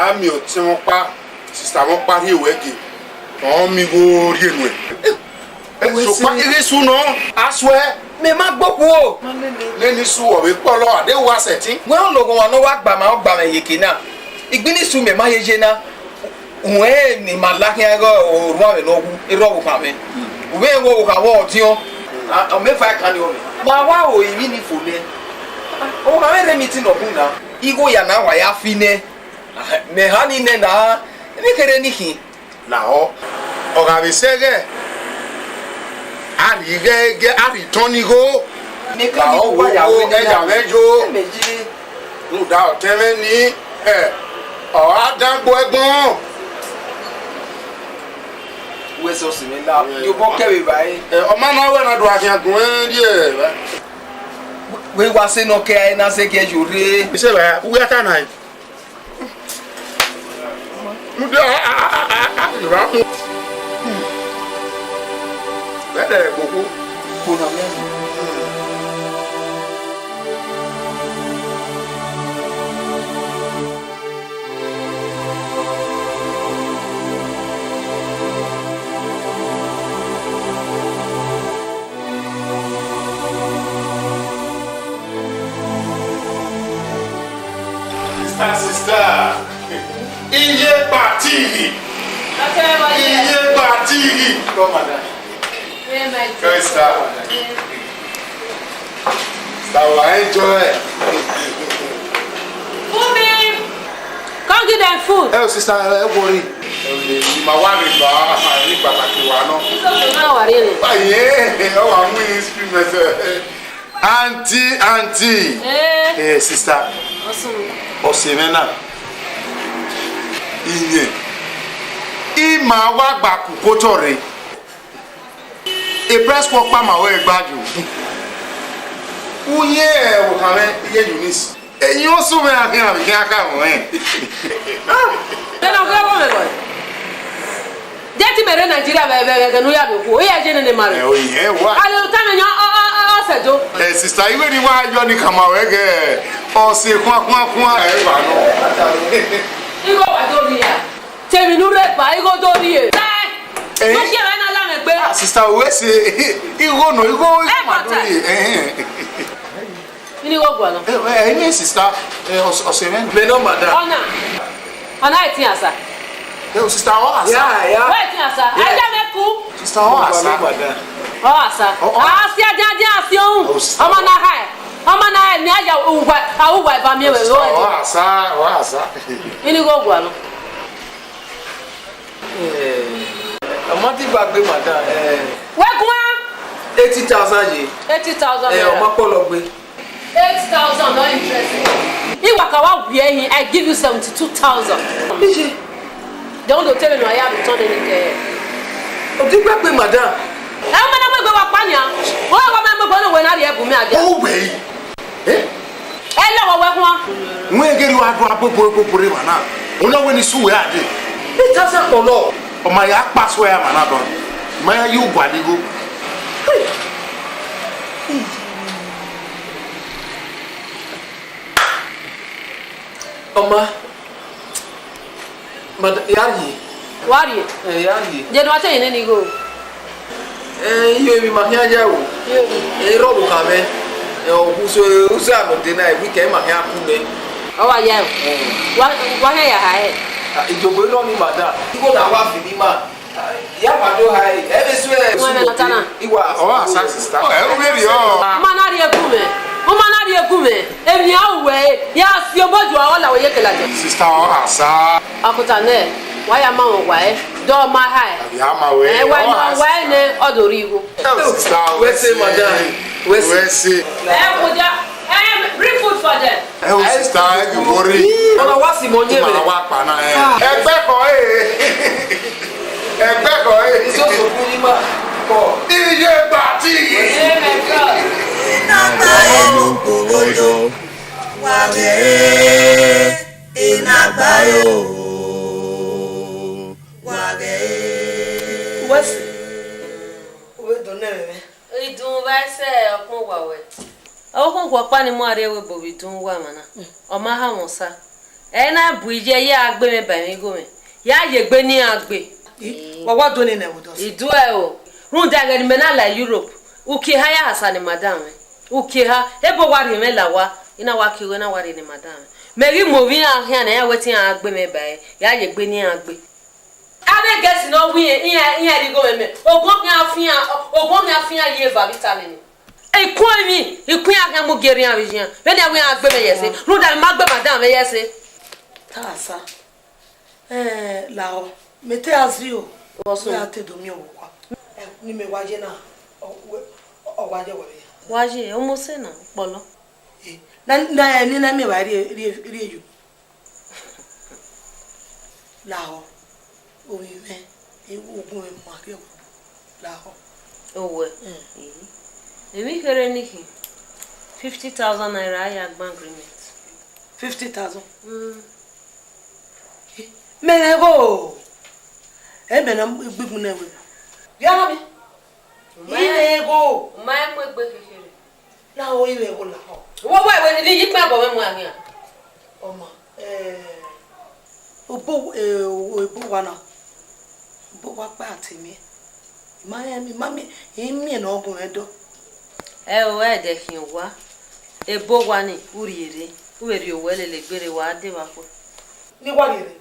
ami o ti mo pa sister mo pa ri ewege o mi go ri enu so pa ire su no aswe me ma gboku o leni su o we polo ade wa setin we on logo wa no wa gba me yeke na igbini su me ma yeje na we ni malakin ego o ru ame no gu iro wo ka me we wo ka wo ti o me fa kan ni o me ma wa o imi ni fole o ma me meeting no kun na igo ya na wa ya fine me ha ni ne na me kere ni hin na o ga bi sege ari gege ari tonigo ni ka ni wa ya we e ja mejo nu da o teme ni o adagbo egbon we so si me la yo bo kewe bai o ma na we na do akin agun die we wa se no ke na se ke jure se ba we ata na mu de ra mu bẹ́ẹ̀ gbogbo kona me sister iye party come madam Good stuff. So I enjoy it. Mummy, come get them food. Hey, sister, worry. My wife is Auntie. Hey, sister. Osemena. Inye. Ima wa gba kukotore. E press work pa ma we gbaju. Uye o kare iye Eunice. Eyin o so me akin abi kin aka mo Ah. Then I'll go over. Dirty mere Nigeria be no ya be ko. Ya je ne mare. Oh yeah, what? Ale ta me o sejo. Sister, you ni wa yo ni kama wege. O se kwa e ba no. Igo wa do ni ya. Temi nu re pa igo do ni e. Mo se re na la me gbe. Sister, we say igo no igo ma do ni. Ini go gwa no. Ni sister, o se men. Me no madam. Ona eti asa. Sister, o asa. Yeah. Wait asa. Aja me ku. Sister, o asa. O asa. Asi aja asi ohun. Omo na hai. Omo na ni aja uwa ba mi we o. O asa. Ini go gwa no. Amati gbagbe madam. We kuma 80,000 ye. 80,000. O ma ko lo gbe. 8,000 no interest. Iwa ka wa wie hin I give you 72,000. Ije. Don't go tell me no I have return any. O di gbagbe madam. E ma na mo gbe wa pa ni a. O wa ma mo gbe no we na re ebu mi aja. O we. E le wo we kun. Nwe geri wa do apopore wa na. Ona we ni suwe ade. 8,000 kolo. O ma ya paso ya mana don. Ma ya yu gwa digo. Oma. Madam yari. Wari. Yari. Je no ate ni go. Yo mi ma hia ja wo. Ro lu ka me. O uso amo de na we ke ma hia ku me. O wa ya. Wa he ya ha. Ijobo no ni madam. Igo na wa fi ni ma. Ya ma do ha e be so e. Iwa. O asa sister. O be ri o. Ma na ri eku me. O ma na ri eku me. Emi awe ya si oboju awo la we ye kela je. Sister o asa. Akuta ne. Wa ya ma won wa e. Do ma ha e. Ya ma we. E wa no wa e ne odori igo. Sister, we say madam. We say. Bring food for them. Oh sister, you worry. Ona wa si mo nye me. Ma wa pa na e. Egbe ko Egbe ko Iso so ku ni ma. Ko. Iye gba ti. Iye me ko. Inagba yo kogojo. Wa be inagba yo. Wa be. What's we don't know. Idun ba se okun wa we. Okun ko pa ni mo are we bo idun wa mana. O ma ha won sa. E na bu ije ya agbe me ba mi go me. Ya ye gbe ni agbe. What do ne wo do? Idu e o. Run da ga ni me na la Europe. Uki ha ya hasa ni madam. Uki ha ebo wari me la wa. Ina wa ki we na wari ni madam. Meri mo wi ahia na ya wetin agbe me ba ya ye gbe ni agbe. Abe get no wi iya di go me. Ogun mi afia ye va vitale ni. E ko mi, ikun ahia mo geri an vision. Be na wi agbe me yese. Run da ma gbe madam me yese. Ta sa. Lao. Mete azio. Oso ya te do mi o kwa. Ni me waje na. O waje wo. Waje o mo se na polo. Na ni na me wa ri eju. Lao. O mi me. E ogun e ma ke. Lao. Owe. Emi kere niki. 50,000 naira ya bank agreement. 50,000. Menego. Ebe na gbigbu na we. Ya mi. Menego. Ma mo gbe kekere. Na o iwe go la ho. Wo wa we ni yi pe abo me mu ahia. Oma. Obo wa na. Obo wa pa atimi. Mami, imi na ogun edo. O e de kin wa. Ebo wa ni uriere. Uweri owele le gbere wa de wa po. Ni wa rere.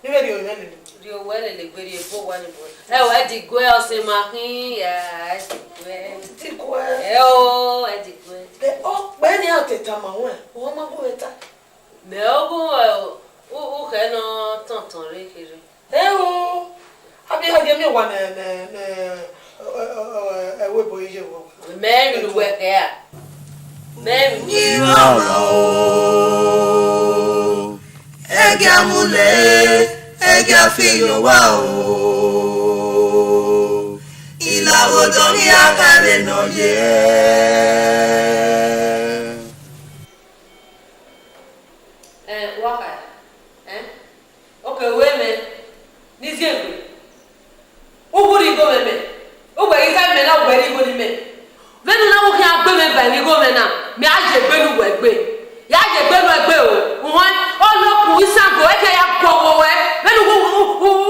Ni we ri o le le. Ri owele le gbere ebo wa ni bo. O e di gwe o se ma hin ya, e di gwe. Ti gwe. E di gwe. Pe ni ateta ma won. O ma go eta. Me ogun o ke no tonton re kere. Abi ha mi wa na we bo ije wo. Me ri we ke a. Me ri Ege amule, ege afiyo wa o. Ila odori agare no ye. Waka. Okay, women. This game. be ni go me na me aje gbe nu we gbe ya je gbe nu egbe o won o lo ku isango e ke ya gbowo we me nu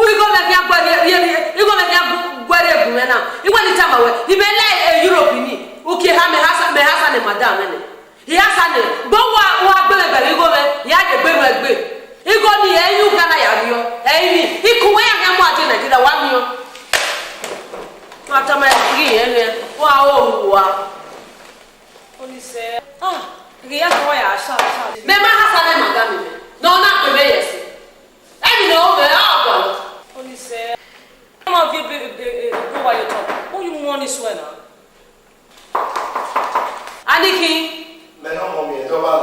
we go me ya gbo ni go me ya gwere bu me na iwe ni tama we ibe le Europe ni uki ha me hasa ne madam ne ya sa ne bo wa gbe be go me ya je gbe nu egbe igo ni eyu Ghana ya bio eyi ikuwe ya mo ade Nigeria wa mi o atama ri ene wa o wa oni se ri ya ko ya sha me ma hasa ne madam me no na pe me yes emi no me agwa oni se come on go while you talk who you want this one aniki me no mo mi do ba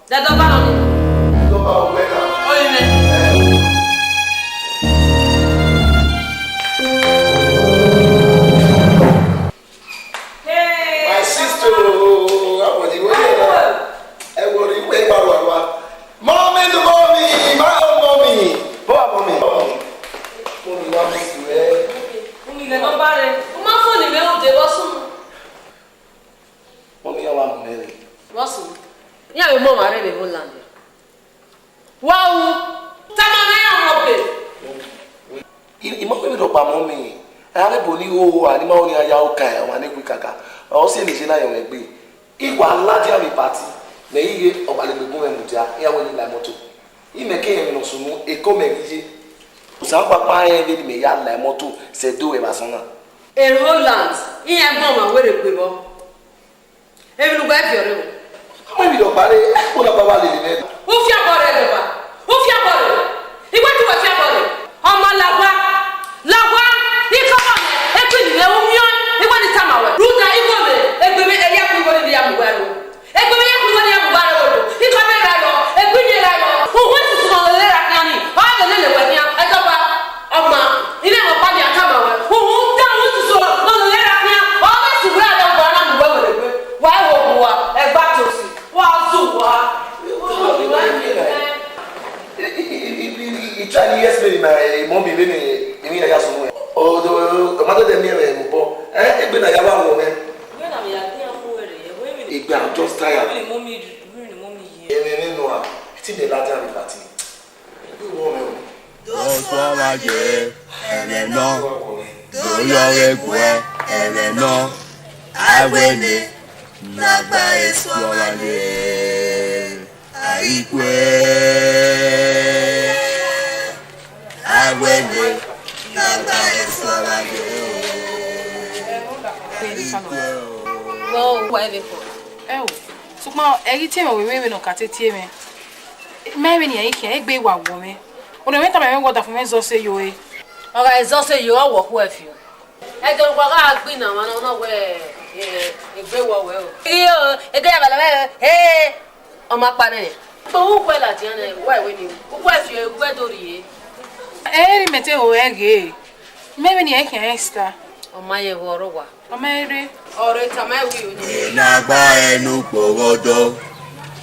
da do ba no ni do ba o me na o ni ya we mo mare be Holland wow tama na ya mo be imo ko mi do pa mo mi are bo ni o ani ma o ni aya o kan o ma ne ku kaka o se ni se na yo egbe igwa laji ami party na iye o ba le gbe mo mutia ya wo ni la moto ime ke yen no sunu e ko me ije o sa papa yen be me ya la moto se do e ba sona e Holland iye mo ma we re gbe bo e bi lu gba fi ore mo mo bi do pare ko na baba le le o fi abore le ba o fi abore igba ti wa fi abore ọmọ lagwa iko mo e pe ni le o mi o igba ni tama we ruta igbo me egbe me e ya ku igbo ni ya mu wa ro egbe me ya ku igbo ni ya mu wa ro iko me ra lo egbe ni ra lo o wo ti so le ra kan ni o le we ni e to ba ọmọ ile mo pa ni atama we o da wo ti so no le ra kan o me ti ra lo ba na mu we we wa wo wa e gba to si wa zu wa Chinese me na mo bi le ni ya so mo o do ma de mi re mo bo egbe na ya wa wo me we na mi ya ti amu ere we mi igbe am just tired ni mo mi ye ene no a ti de la ja mi party du wo me o do so ma je ene no do yo egwe ene no awene na gba eso wa le aikwe awene na gba eso wa le well whatever for sukma eri tie me we no kate tie me me ni yin ke egbe wa wo me o de meta me ngoda fun me zo se yo e oga zo se yo wo ku e fi e do gba ga gbin na wọn no we egbe wo we o iyo ege ya bala me o ma pa ne o ku la ti na wa we ni o ku e fi e ku dori eri mete o ege me ni yin ke extra o ma ye woro wa o ma ere ore ta ma wi o ni na gba enu porodo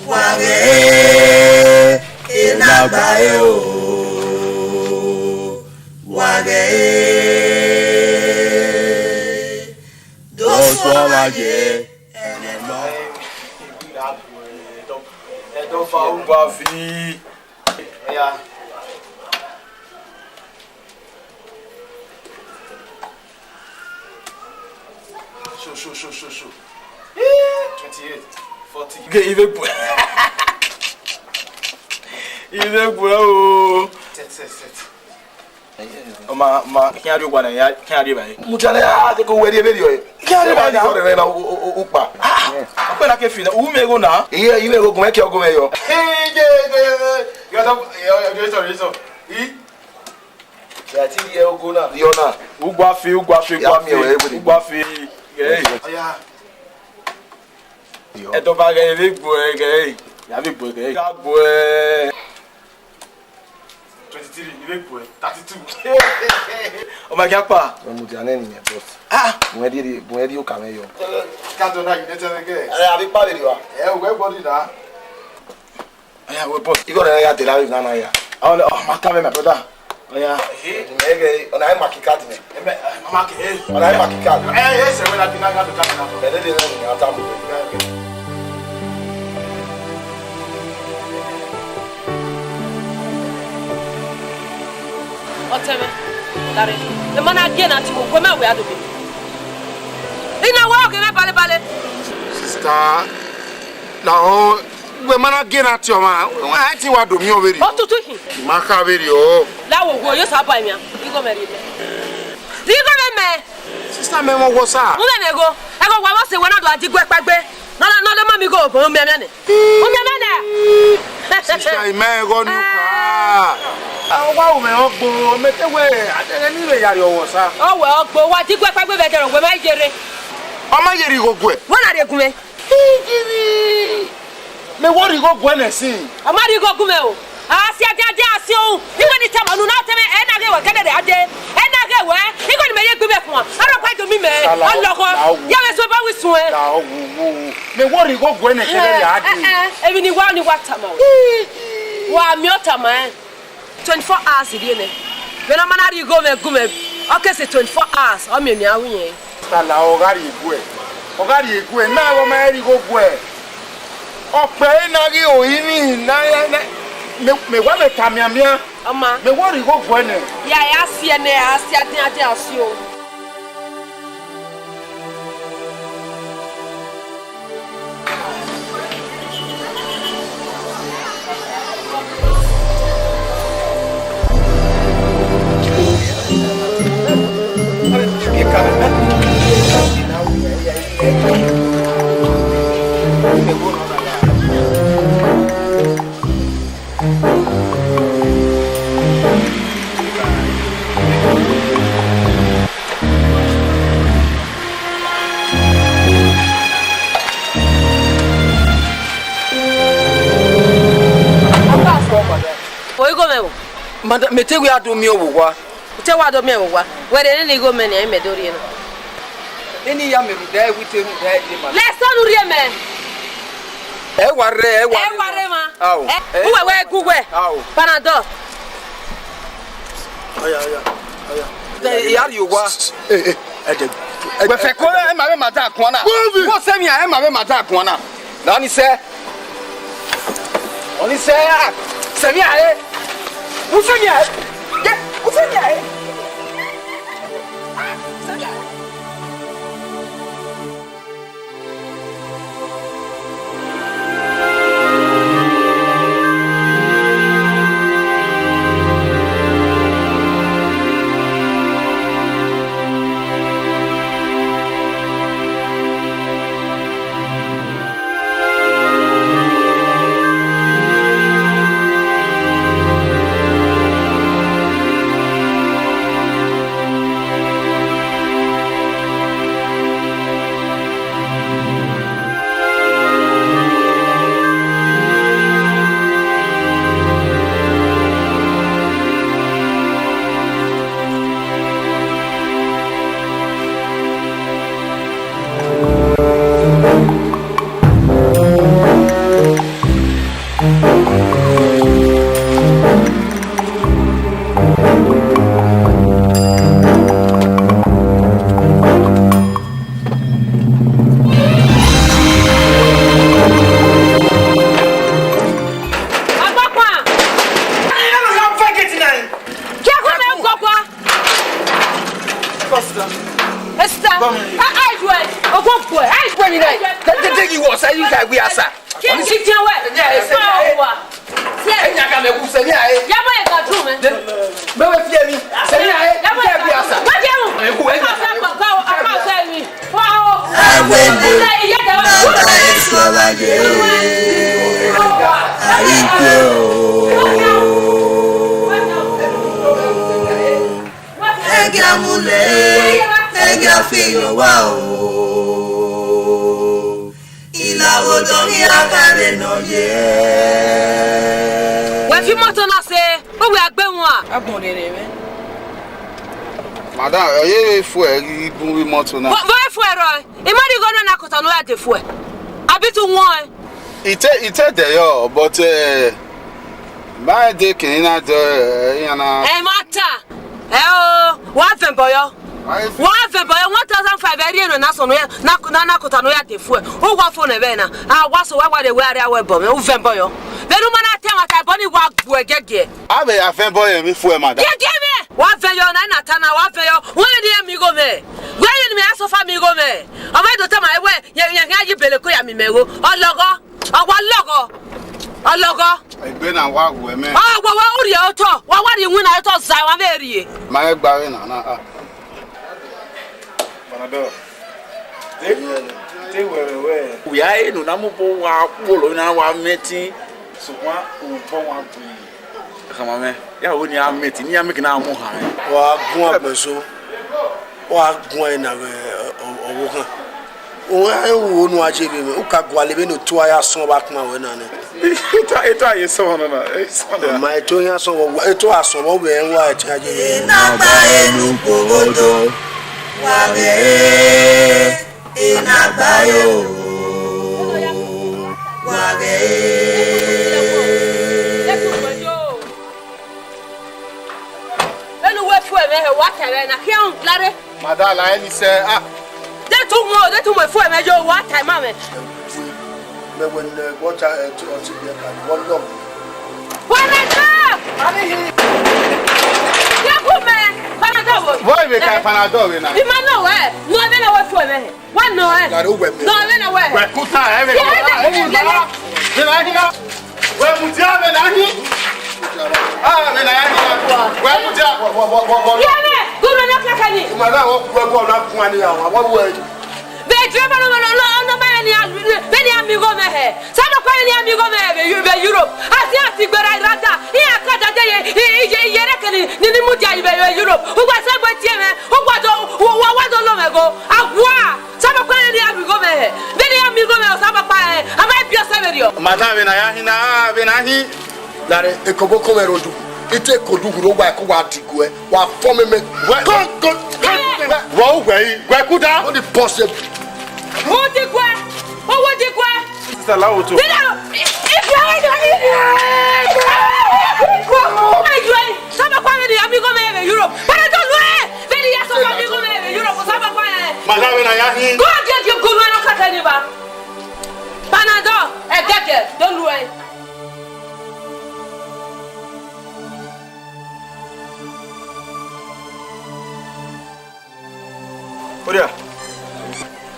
wa re na gba e o wa re do so ma je ene no e do fa un ba fi ya show 28 40 okay il veut oh set ma kiari gwana ya kiari ba mujale ya te ko wedi be dio kiari ba na ore na upa ape na ke fina u mego na iye mego kuma ke ogo meyo yo ya ti ye ogo na yo na ugwa fi oya eto ba ge le gbo ge ya bi gbo ge ga gbo 23 ile gbo 32 o ma gapa mo ti ane ni boss mo di o ka me yo ka to na ide tele ge abi pa le wa we body da aya we boss iko na ya de la na na ya oh ma ka me my brother oya mege ona ai makikati me mama ke ona ai makikati se we na bi na ga to ka na be de ni ata mo Oteme. Dare. The man again at you go me we ado be. Ina wa oge me bale. Sister. Now we man again at you man. I think what do me over here. Otutu hi. Maka very o. La wo go yo sa pa mi a. Igo me ri. Igo me. Sister me mo go sa. Mu me go. E go wa mo se wona do adigwe pagbe. No mami go go mi ame ne. O mi ame ne. Sister me go nu ka. Awa o me ogbo metewe adere ni re yari owo sa. O we ogbo wa adigwe pagbe be dere we ma jere. O ma yeri go gwe. Wona de gume. Me wori go gwe na sin. O ma ri go gume o. Asi ade asi o. Iwe ni tama nu na teme e na ge we kede de ade. E na ge we. Iko ni me ye gbe fun. Aro pa do mi me. Oloko. Ya we so ba wi sun e. La owu. Me wori go gwe na kede de ade. Ebi ni wa tama o. Wa mi o tama e. 24 hours di ne. Me na mana ri go me gume. Okay say 24 hours. O me ni awu yen. La ogari gwe. Ogari gwe na wo ma ri go gwe. Ope na ri o yini na me wa me kamiamia. Ama. Me wori go gwe ne. Ya sie ne asi ade asi o. Manda metegu ya do mi owo Te wa do mi owo. Were ni go me ni me do ri no. Eni ya me da wite ru da di ma. Le sonu ri me. E ware ma. Aw. We gugwe. Aw. Panadol. Aya. Ya ri owa. Ede. We fe ko e ma be mata akon na. Wo se mi a e ma be mata akon na. Na ni se. Oni se a. Se mi a e. Usanya. Ya, usanya. Madam, you for ibu moto na. Very for ro. Imadi go na kota no ya de for. Abi to one. It there yo, but by the kinina do yana. Eh mata. One thing boy. 1,500 area no na so no na kota no ya de for. O wa phone e be na. Ah wa so wa de we area we bom. O fen boy. Benu mana tem aka boni wa gbu egege. Abe ya fen boy mi for madam. Give me. Wa veyo na na tana wa veyo. Won de amigo me. Gwe yin me aso fa amigo me. O ma do ta ma ewe ye aji bele ko ya mi mewo. Ologo. Owa logo. Ologo. Egbe na wa wo me. Ah wa uri o to. Wa ri wi na to za wa me rie. Ma e gba we na ah. Panado. They were we are in Namupo, Polo, now I'm meeting. So one who born come on, yeah, when you are meeting, you are making our more high. Or go up so, or going away. I won't watch it. Who can go living to I saw back my winner. It is so on my 2 years old. It was so over and white. Inabayo wage enu we fu eme he water na kian lare madala eni se ah de tu mo fu eme jo water ma me when water to be can one dog when I come ya come panado boy we can panado we na bi ma no we no be na we fu eme he one no eh no be na we we kuta eme we na hina we mutia we na hi ah we na hina we mutia ya me guru no kakani mara wo gbo na kun ani àwọn wo we be driver no be ni amigo me he sama kwa ni amigo me be Europe ati gbera irada iya kada de ye yere kani ni mutia be Europe ugba se gbe tie me ugba do wa do lo me go agwa sama kwa ni amigo me he be ni amigo me sama kwa ama bia saberio madam we na ya hina we na hi lare ekobo komero du ite koduguro wa ko wa digo e wa fo me go wo we kuda what the possible wo di kwa sister lawo to if you are sama kwa ni amigo me Europe para do lo veli ya so amigo me Europe sama kwa madam we na ya hi go get go no kakani ba panado e get don't lo Oria,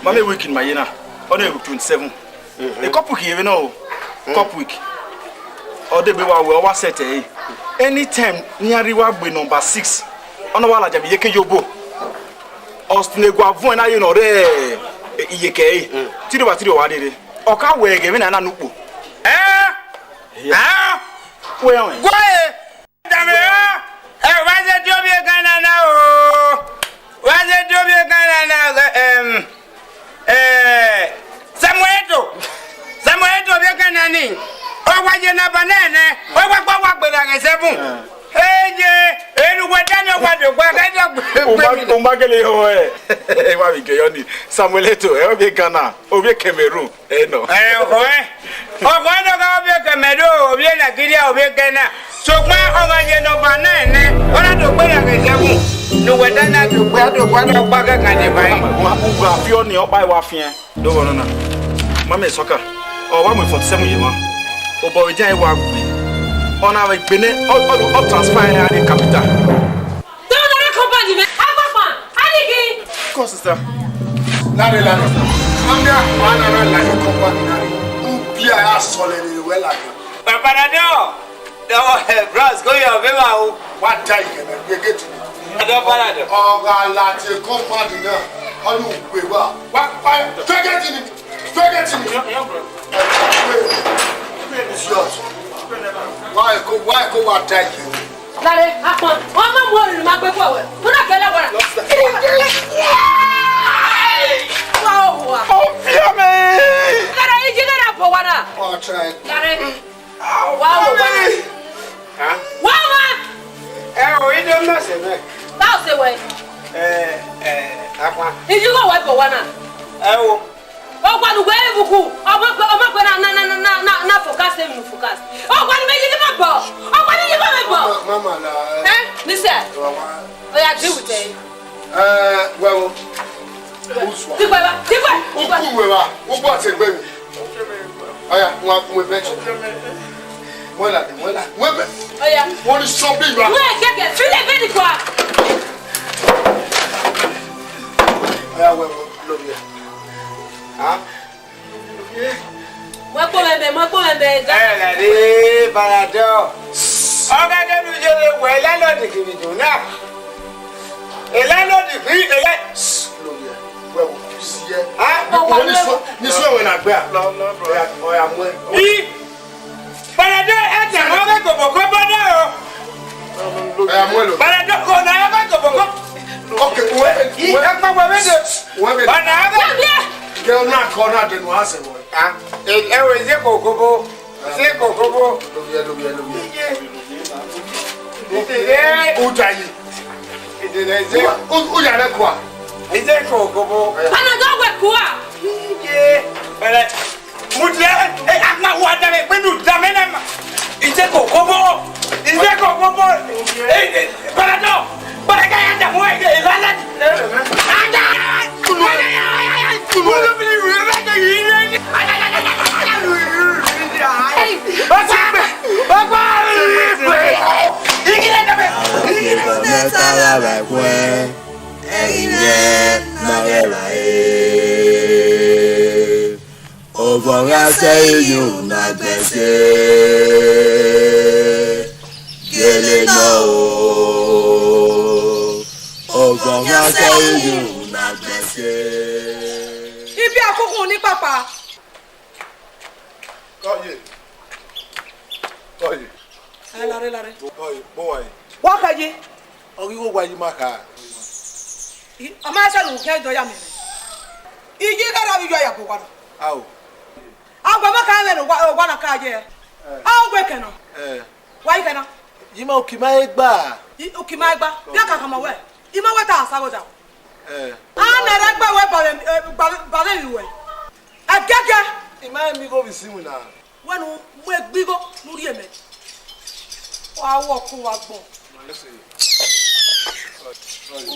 mama week in my yena, on 27. A couple here, no, couple week. Or the bewa we set anytime near Riwa be number 6. On the wall, Jabi Yeke Yobo. Ostine Guavu and I, you know, Yeke, Tiro Tiro Wadi. Or can't we give in an anupu? Well, quiet! Damn, why the job you gonna know? What's the job you gonna Samuel you gonna need? Oh, why you not banana? What but I say, hey, anyway, Daniel, what you got? Magale, why we get on Samuel to Ghana, over Cameroon, no. Oh, why not go Cameroon, Vienna, over Ghana? So, my own, no banana, what I do, I say, no, we don't have to go to one of Baga and buy. If you're near by Wafia, don't want to. Mamma soccer, or 147 years. Oh, boy, Jay Wag. On our Benin, all transparent in capital. Don't accompany me. I of course, sister. Larry, I'm here. One like a company. Be a solid well. Papanado. No, bros, go your villa. What time you get to? Oh, láti company náà ọlù gbé wá wá fẹ́gẹ́tì ni wá ẹ̀kọ́ wá dá yìí. Láre apọ̀ wọ́n máa mú òrìrì máa gbé fún ọ̀wẹ́ fún àkẹ́lẹ́ wọ́n rà. Ó fi ọmọ ẹ̀. Láre ìjì náà bọ̀ wá náà. Láre wá wò wá. Wá wá. Ò ìdí ọmọ ọ̀sẹ̀ bẹ́ẹ̀. Báwo ṣe wẹ̀? Apá. Ìjì náà wẹ̀ bọ̀ wá náà. Wo. Ọgbọ́n ìwé ìbùkún ọmọ pé na focus ẹ̀mí focus. Ọgbọ́n ìwé yìí má bọ̀. Ọgbọ́n yìí má bọ̀. Mama la. Nísẹ̀. Oya deal with it. Wẹ́wọ́. Tígbẹ́ bá tígbẹ́. Ó kú ìwé wa, ó gbọ́ àti ẹgbẹ́ mi. Ọya, wọn á kún ẹgbẹ́ jù. Voilà. Ouais, mais. Oya. On est champi, là. Ouais, quelqu'un, fais les quoi? Ouais, l'homme. Hein? Moi, pour l'aider. Regardez, Balador. Regardez, nous allons voir la note qui nous donne. Et la note qui est là. Ouais, tu sais. Ah, ni soit on a peur. Non, ouais, à moi. Oui. Balador, est-ce que vous avez beaucoup de bonheur? Balador, on a pas de beaucoup. Ok, ouais. Il a pas de bonheur. Ouais, mais. On a de noirs, c'est bon. Ah, et c'est coco. C'est coco. Où t'ailles? Où y a quoi? C'est coco. Panadol, ouais, quoi? Voilà. Moudia, et à ma voix avec nous, d'amener. Il est coco. Il est coco. Et Balador, Balador, moi, il est là. Ibi àkókò ní pàpà. Oye. Lare. Oye, boy. Wọ́n kẹ́jì. Orí ó wáyé máa kà á. Ọmọ ẹsẹ̀ ló ń kẹ́ ìjọ ya mi. Igi kára mi jọ ìyàpò wa. Awo. Àwọn ọmọ kan lẹ́nu wà náà káàjẹ́. Àwọn ọgbẹ́ kẹ̀nà. Wáyé kẹ̀nà. Yìí máa òkì máa gbà. Òkì máa gbà. Bí àkàkà máa wẹ̀. Ìmọ̀ wẹ̀ tà àsáwọ̀dà. A nẹ̀rẹ̀ gbẹ̀ wẹ̀ bàrẹ̀ ìwẹ̀. Ẹ̀gẹ́gẹ́. Ìmọ̀ mi kò fi sí mu náà. Wẹ́nu mú egbígbó lórí ẹ̀mẹ́. Wà á wọ̀ kó wa gbọ̀n.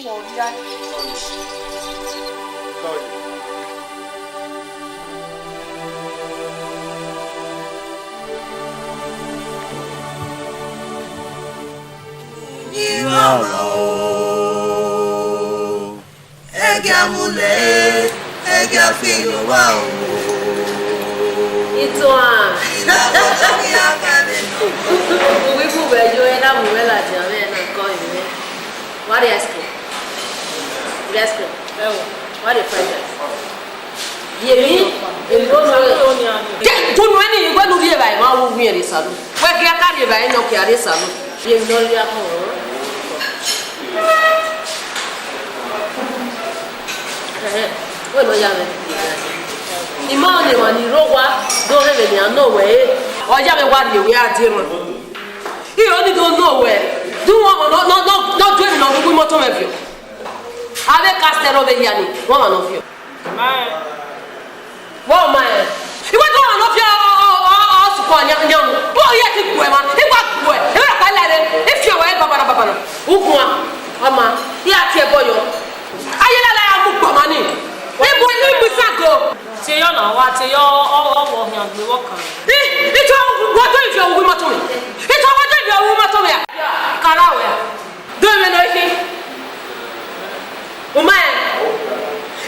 Wọ̀ rí ayé. Ìrọ̀rọ̀ o, ẹ̀gẹ́ amúlẹ̀, ẹ̀gẹ́ àfihàn wà o. Ìtàn. Òwe fún bẹ̀jọ́ ẹ̀ dá mú mẹ́lá jẹ́ ọ̀rẹ́ ẹ̀ náà kọ́ ìwé. Wá di ice cream. Ice cream. Wá di fried rice. Yèmí, èmi ó nọ rẹ̀. Tó nù ẹni yìí gbẹ́nu rí ẹ̀ báyìí máa wú wí ẹ̀ lè sàlù. Wẹ́ kí aká rí ẹ̀ báyìí náà kí a lè sàlù. Yèmí lọ rí akọ̀ ọ̀rọ̀. Wọ́n lọ yà rẹ̀. Ìmọ̀ ọ̀nà ìwọ̀n ni ìró wa lórí ènìyàn náà wẹ̀ ẹ́. Ọjà mi wá di ìwé àdìrún. Ìyọ̀ ní tó náà wẹ̀. Dúnwọ̀n lọ́dún èmi náà gbogbo mọ́tò mẹ́fì. Abẹ́ kásítẹ́ lọ́bẹ̀ yà ni wọ́n mà náà fi ọ́. Wọ́n mà ẹ̀. Ìwé tó wà náà fi ọ̀sùpọ̀ ọ̀nyàmù. Bó yẹ ti gbù ẹ̀ ma, ìgbà gbù ẹ̀. Ìwé àpá ilẹ̀ rẹ̀, ìfi ọ̀wẹ́ babana. Ukun wa, ọmọ, ìyá tiẹ̀ bọ̀ yọ. Ayélujára yà mú gbọ̀mọ́ ni. Ibu sago. Ti yọ na wa ti yọ ọwọ yan gbe wọkan. Ito wọjọ ìfẹ́ owó mọ́tò mi. Ito wọjọ ìfẹ́ owó mọ́tò mi. Kara wẹ̀. Dóòmẹ náà ife. O ma yẹ.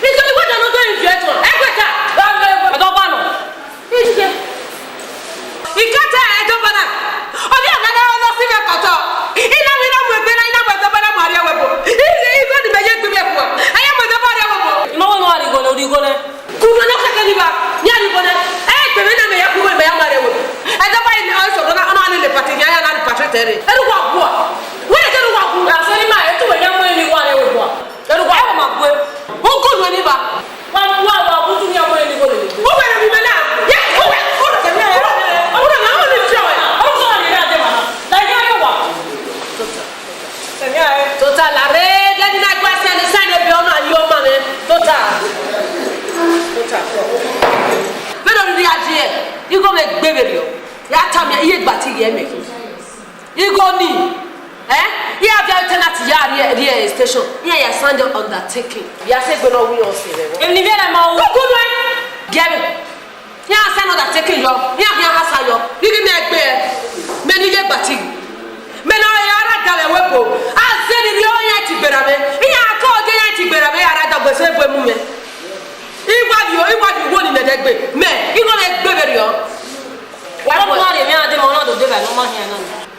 Ito ni wọ́n dọ̀ ìfẹ́ tó. Ẹgbẹ́ ta. Ẹ̀dọ́ bá nọ. Ìdíje. Ìkẹtẹ ẹ̀dọ́ bá nà. Ọdí àgbàdo ọ̀nà síbẹ̀ kọ̀tọ̀. Iná mi náà mú ẹgbẹ́ náà iná mú ẹgbẹ́ bá náà mú àríyá wẹ̀ bọ̀. Ìgbẹ́ ni bẹ́ẹ̀ yẹ gbé bẹ́ẹ̀ fún wa. Ayé mú ẹgbẹ́ bá àríyá wẹ̀ bọ̀. Ìnáwó ni wà ní gọlẹ̀ orí gọlẹ̀. Kuma no kaka ni ba nya ni bona tebe na me ya kuma me ya mare wo e da ba ni also na ana ni le pati nya ya na ni pati tere e ru wa bua we ke ru wa bua so ni ma e tu we nya mo ni wa le wo bua e ru wa e ma gbe o ko lo ni ba wa ku tu nya mo ni go le o we ni me na ye o we o ke me ya o na o ni fi o o so ni na de ma la ya ye wa total la re de ni na gba se ni sa ni bi ona yo ma me total bẹ́ẹ̀ ni adi yẹ igo mẹ gbẹbẹrẹ o yà tà mí iye gbàtí yẹ mẹ igo ni yà bí ẹ tẹ́lá ti yà rí ẹ station yà yà Sunday undertaking yà sẹ́ gbẹ́nà wúyọ̀ ọ̀sẹ̀ rẹ̀ wọ́n. èmi bí ẹ máa wọ. kókó lọ gẹ́mi Ya say no that take yo. Ya hasa yo. Bibi me egbe. Me ni ye gbati. Me na ya ara dale webo. A se ni ri o ya ti gbera me. Ya to je ya ti gbera me ara da gbe se gbe mu me. Iwadi wo ni nedegbe. Me, iwo me gbe be ri o. Why don't worry, me and them are not the devil, no man here.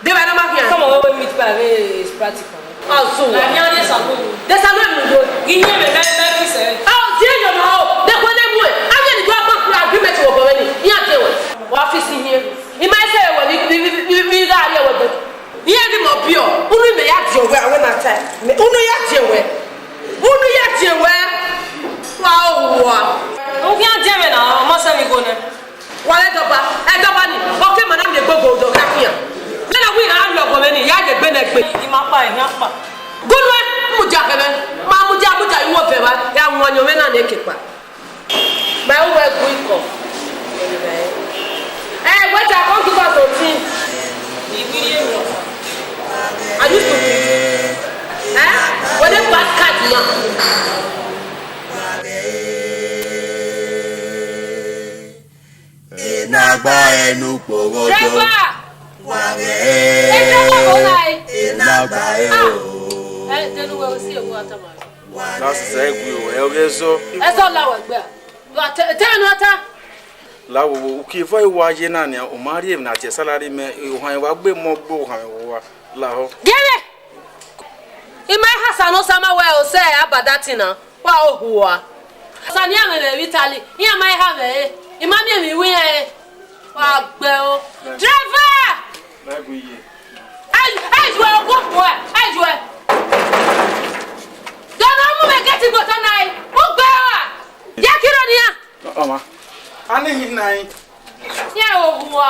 Devil, no man here. Come on, we meet by is practical. Oh, so. I'm here, there's a room. There's a room. Give me a very say. Oh, dear, you know. The one them way. I'm going to go back to agreement with Bobby. Yeah, they will. What is in here? He might say, well, we got here with it. Here, the more pure. Only me at your way when I tell. Only at your way. Only at your way. Wow. Okay, I'm German now. I must have go there. Wale doba, doba ni. Okay, madam le gogo do kafia. Nana wi na lo go ni ya je gbe na gbe. Di ma pa e pa. Gunwe muja kebe. Ma muja iwo fe ba. Ya nwanyo me na na ekepa. Ma wo e gu iko. Wait I come to go to tea. I used to be. When they back card now. Inagba enu porodo. Inagba eo. Denu we see ewu atama. That's say we we so. Eso lawo egbe. Tell no ata. Lawo uki fo iwa ye na ni o mari na che salary me hwan wa gbe mo gbo hwan wa la ho. Gere. Imai Hassan Osama we o say abadatina. Wa ohuwa. Sani amele Italy. Iya mai ha me. Imami mi wi e wa gbe o. Driver! Na gbe ye. Ai jo go po e. Ai jo e. Dona mu me get go tanai. Mo gbe wa. Ya kiro ni ya. Oma. Ani hin nai. Ya ohuwa.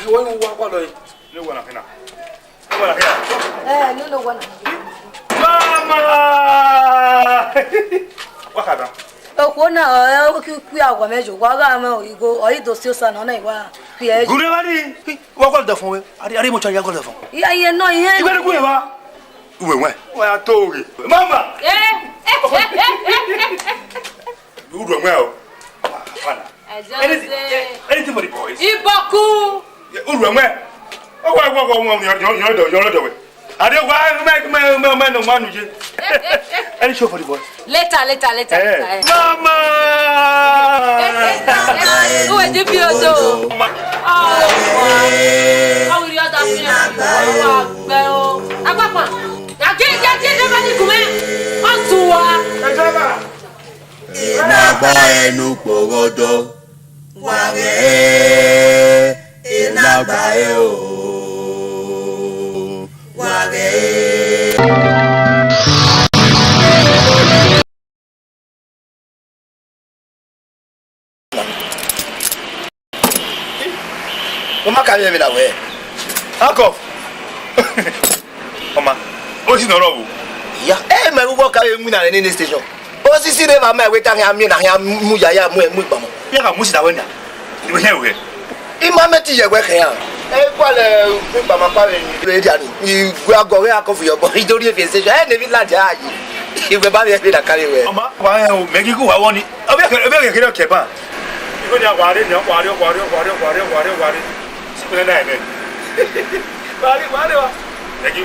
Wo ni wa kwa lo yi. Le wa na kina. Le wa na kina. No one. Mama! Wakada. Okona ku agwa mejo gwa ga ma igo oido si osa na na iwa ku e. Gure bari. Wa ko da fun we. Ari mo cha ya ko da fun. Ya ye no ihe. Ibe ku e wa. Uwe we. Wa toge. Mama. You do well. Anything for the boys. Iboku. Uwe we. Yo. Ade wa me no manu je. Any show for the boys. Later. Mama! Who is the piozo? How will you have that? Papa, I can't get the money to me. Inagba enu porodo. Inagba eo. Mama ka ye mi na we. Uncle. Mama, o si no ro wo. Ya, me wo ka ye mu na ni station. O si si re ba ma we ta ya mi na ya mu ya mu gba mo. Ya ka mu si da we na. Ni we he we. Ima me ti ye we kan ya. Kwa le gba ma pa ni re dia ni. Ni gwa go we akofu yo bo idori e station. Ne bi la ja yi. Iwe ba me na kare we. Mama, wa he o megi ku wa woni. Obi ke ke ba. Igo ni aware ni aware. Sipele na eme. Wale wa. Megi.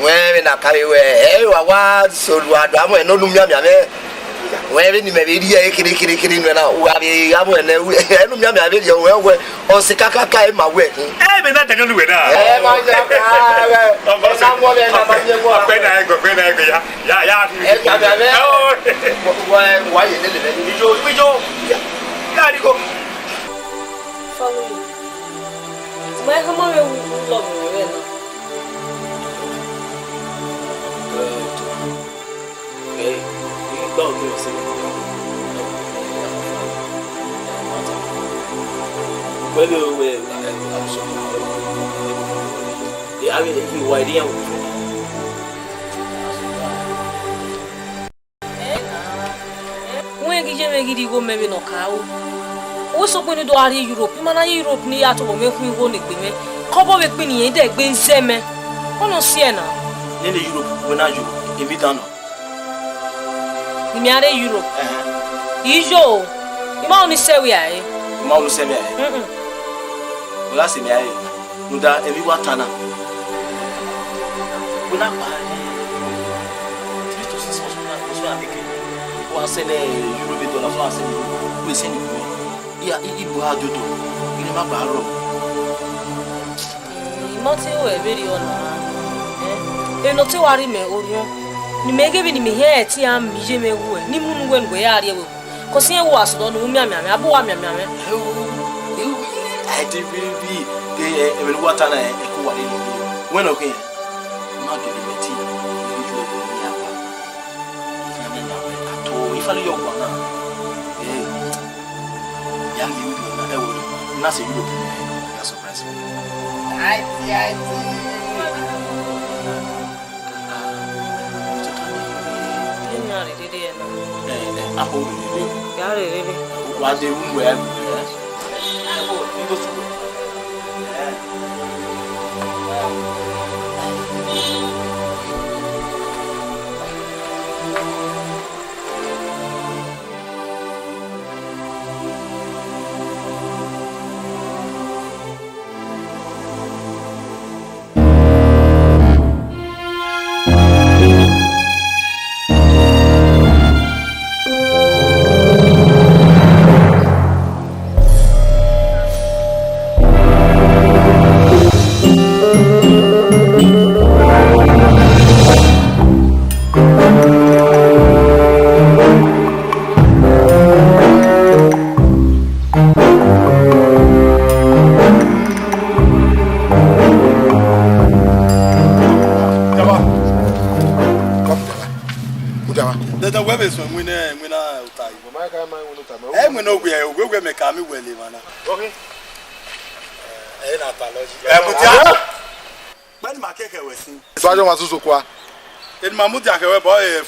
We na kare we. Wa solu ado amo e no numia mia me. We ni me be ri e kiri no na wa be amo e na enu mia mia be ri we o se kaka e ma we. Me na daga luwe na. Ma ja ka. Na mo be na ma nye mo. Pe na ego ya. Ya. Wa ye le bijo. Ya digo. Follow me. My mama will love me well. Okay, you don't do it. Well, I'm sorry. I mean, if you why the when you go maybe no cow. Also when you do are Europe, mana Europe ni ato me hu go ni gbe me. Kobo we pe ni de gbe nse me. Ono sie na. Ni le Europe, we na Europe. Invitano. Ni mi are Europe. Ijo. Ima oni sewi aye. Ima onu semi aye. Ola semi aye. Nuda ebi watana. Una pa. Tito se so na make. O asene euro be dollar so asene. We send it. Ya ibu ha dodo. Ile ma ba ro. Ima ti o e very ona. Eno ti wari me orion. Ni mege bi ni me here ti am mi je me wu e. Ni mu ngwe ngwe ya ari e. Ko si e wo aso no mi amiame abo wa amiame. I did be e me water na e ko wale ni. When okay. Ma do the beti. Ni do ni apa. Ni ame na ato ifali yo kwa na. Ya mi wi na e wo. Na se Europe ya surprise me. Ai. Apo Gare. Wa de unwe ya.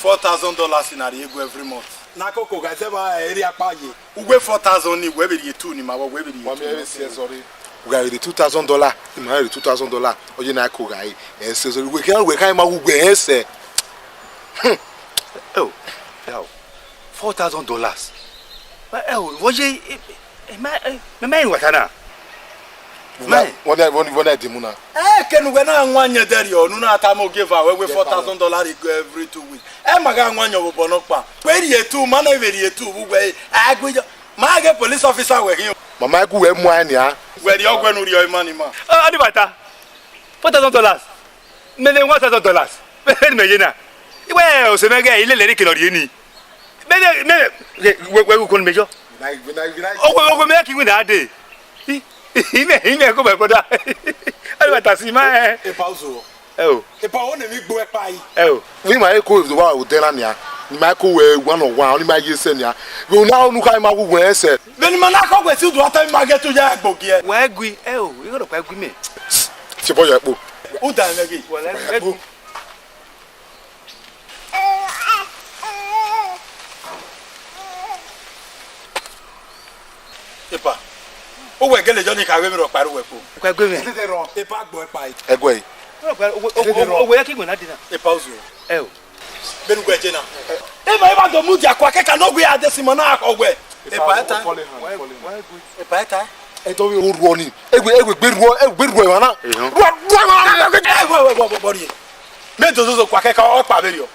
$4,000 in Ariego every month. Nakoko Gazeba area paye. Uwe 4,000 ni we be two ni ma we be. Mami sorry. We got $2,000. In my $2,000. Oje na ko gai. E se so we can ma ugwe ese. Oh. $4,000. Oh, woje me watana. When demuna. Can we na nwanye deri onu na atamo give away $4,000 every 2 weeks. Maga nwanye wo bonokpa. We rie two man we rie two we agwe ma get police officer we him. Mama ku we mu ania. We rie ogwe nu rie imani ma. Adi bata. $4,000. Me $1,000. Me yena. Iwe o se mege ile le ri rie ni. We ko mejo. O me ki we na dey. Ime ko be brother. Ari bata si ma e pauzo. E pa o ne mi gbo e pa yi. We ma e ko wa o dela nia. Ni ma ko we one on one, ni ma ye se nia. We na nu kai ma wo we ese. Beni ma na ko gbe si do ata mi ma get to ya gbogi e. Wa gui we go pa gui me. Se bo ya po. O da na gi. Wala e. Epa. O we gele Johnny ka we mi ro pariwo e po. Kwa gwe me. Epa gbo e pa yi. Egwe yi. O we ya ki gwe na dina. Epa ozo. Benu gwe je na. Eba do mu dia kwa keka no gwe adesi mo na akogwe. Epa eta. Epa eta. E to we o ruo ni. Egwe gberuo e wana. Ruo. Me do kwa keka o pa beri o.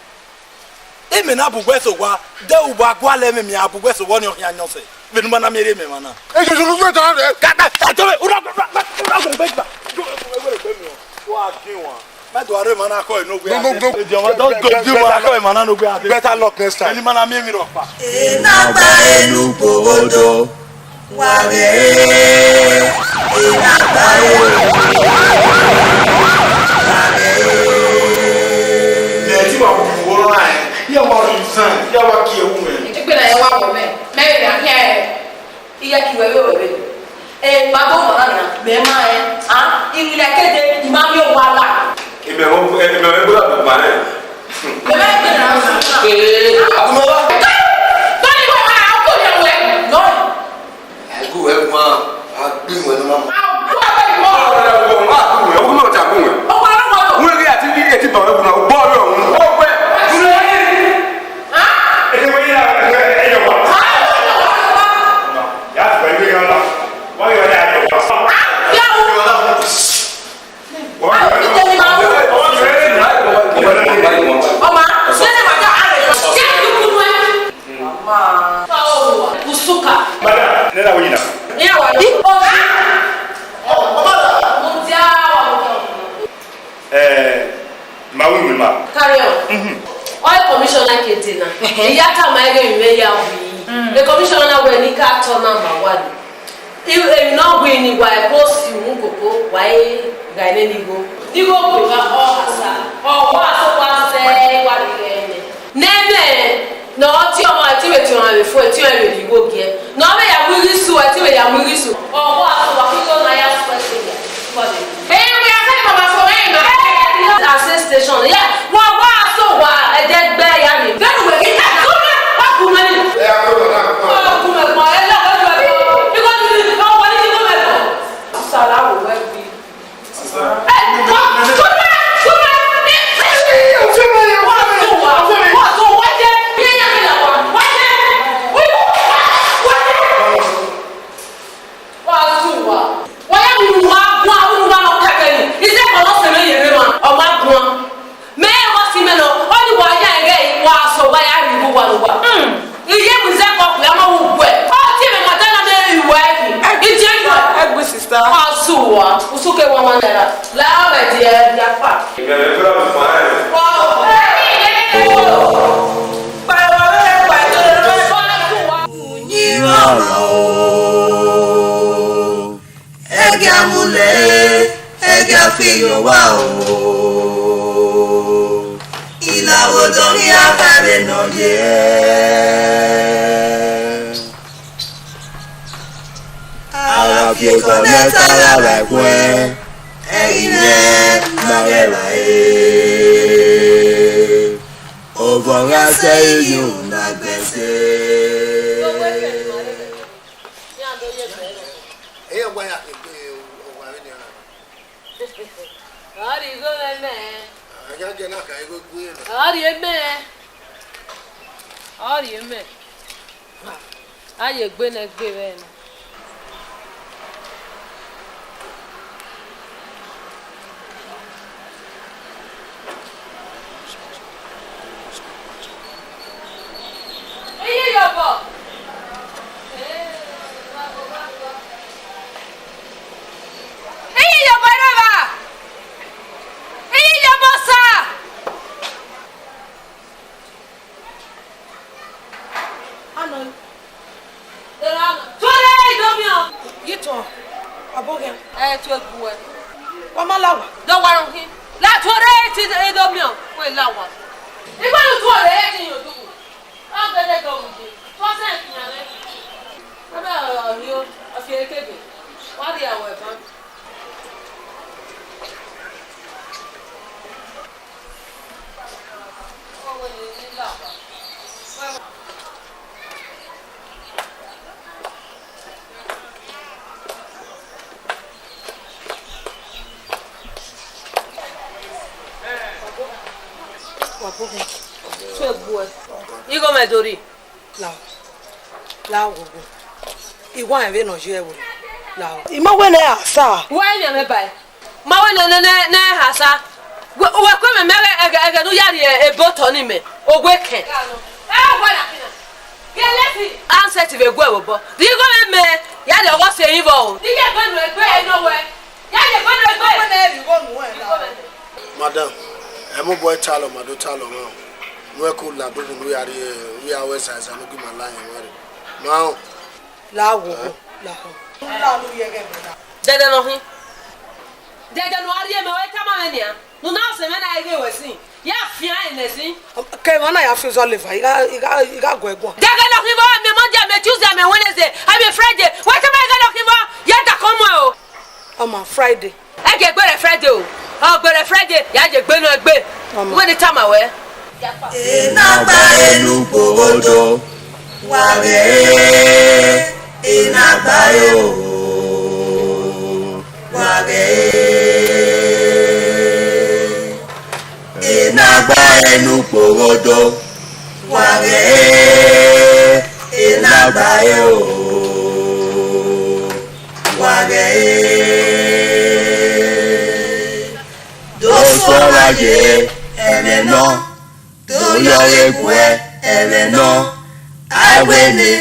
Eme na bugwe so gwa de ubo agwa le me mi abugwe so woni ohia nyose. Benu mana mere me mana. E je lu gwe ta. Kaka to we ura begba. Wa kinwa. Me do are mana ko no gwe. No. Don't go do mana ko mana no gwe. Better luck next time. Eni mana me mi ro pa. Inagba enu pogodo. Wage. Inagba Ya wa insan, ya wa ki ewu me. Ti pe na ya wa wo me. Me be na ki e. Iya ki we we. Ma bo mo na me ma e. Iwi la kede ma mi o wa la. Ebe wo bula ba re. Me ma pe na so. Akumo wa. Tani wa ha ko ya we. No. Ku we ma, agbi we no ma. Ku ba mo. O no ta ku we. O wa ra mo. We ri ati ni eti ba we na bo re ohun. Oil commissioner Ketina. Yata Maiga Meya we. The commissioner when he got on number 1. You know when you were post you go why Gaine go. You go all Hassa. Oh, what say what again? Name no, tio ma ti wetu na before tio e we go get. No me ya murisu, ati we ya murisu. Oh, what ko na ya special. Hey, we are coming from a foreign. Access station. Yeah, what so what a dead bear yani. Then we get that. What kumani? Yeah, kumani. Ma ela ko because no what is it go. Salamu we be. Usuke wa manera la be dia ya pa Ega fiyo wa o Ilawo doni akare no ye Ara fi koneta la la kwe Eine magela Ogonga se yu na gbese Aye gbe na gbe be na Eye yobo Eye yobo raba Eye yobo sa Ano Gito, abogen. Tu egbu e. Wa ma lawa. Do warun kin. La tore ti do mi o. We lawa. Igba lu tore ti yo du. A gele go mu. To se ti na le. Aba yo, afi ekebe. Wa di awo e ban. O wo ni lawa. You go my dori. La gogo. Iwa enve no je wo. La. Ima we na asa. Why na me bai? Ma we na hasa. We ko me ege no yari e boto ni me. Ogwe ken. Wa na kina. Get left. Answer to be go bo. Do you go me ya de wo se yin bo. Di ge go no egbe no we. Ya de go no egbe na e go no we. Madam, I'm a boy chalo mado chalo ma. We ko la do we are west as I look my line worry. Now la wo la ho. La lu ye ge be. Dede no hin. Dede no ari me we kama me nia. No na se me na ege we sin. Ya fia enesin. Ke mo na ya fi so liver. Iga go egbon. Dede no hin bo me Monday, me Tuesday, me Wednesday, I be Friday. What am I going to give? Ya da komo o. On Friday. E ge gbere Friday o. O gbere Friday, ya je gbe no egbe. When the time awe. Inagba elu gbodo wage inagba yo wage inagba elu gbodo wage inagba yo wage doso wage eneno do yore kwe eleno awene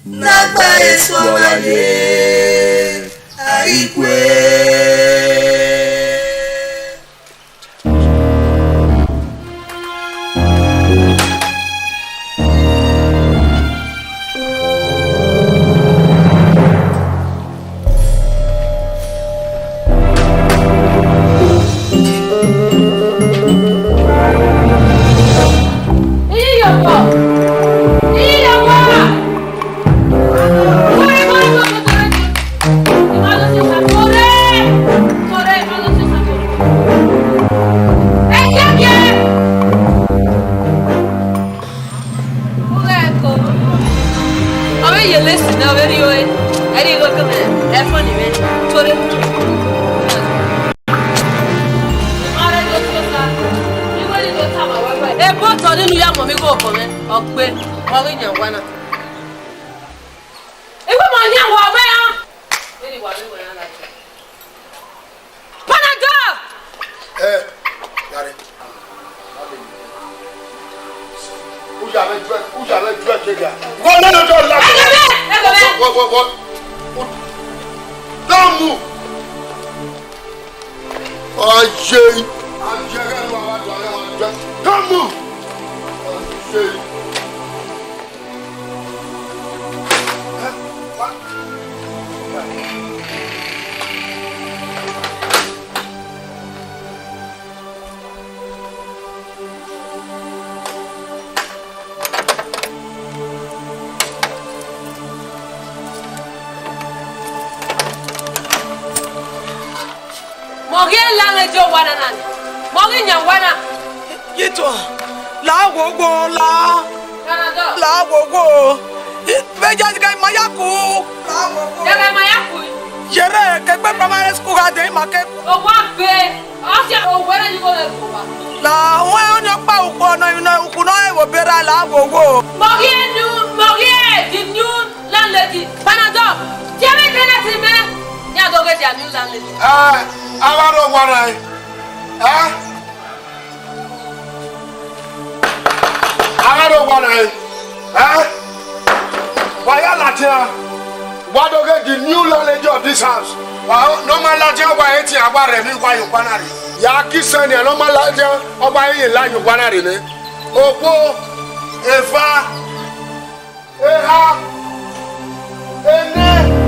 nagba eso waye aikwe Ready go come in. Have fun, man. Tore. E bo to nínú ya mo mi go ko me. Ogbe. Mo ri yan wa na. E wo mo yan wa be ya. Ready wa ni wa na la. Panado. Yare. Où j'avais dû les gars. Non, là. What? Don't move. Don't move. Mogi la jo wana nani. Mogi nyangwana. Yito. La gogo la. Panado. La gogo. Veja kai mayaku. La gogo. Ya kai mayaku. Yere ke pe primary school ga de ma ke. O wa be. O se o wera ni go le ko ba. La wa onyo pa uko no ina uku no e wo bera la gogo. Mogi the new landlady. Panado. Jeme tenant me. Ya go get your new landlady. Avaro warai. Avaro warai. Why are Latina? Why do get the new landlady of this house? No man Latina why eating about Remy why you banary. Yaki send a normal Latina or why you like you banary. Opo, Eva, Ene.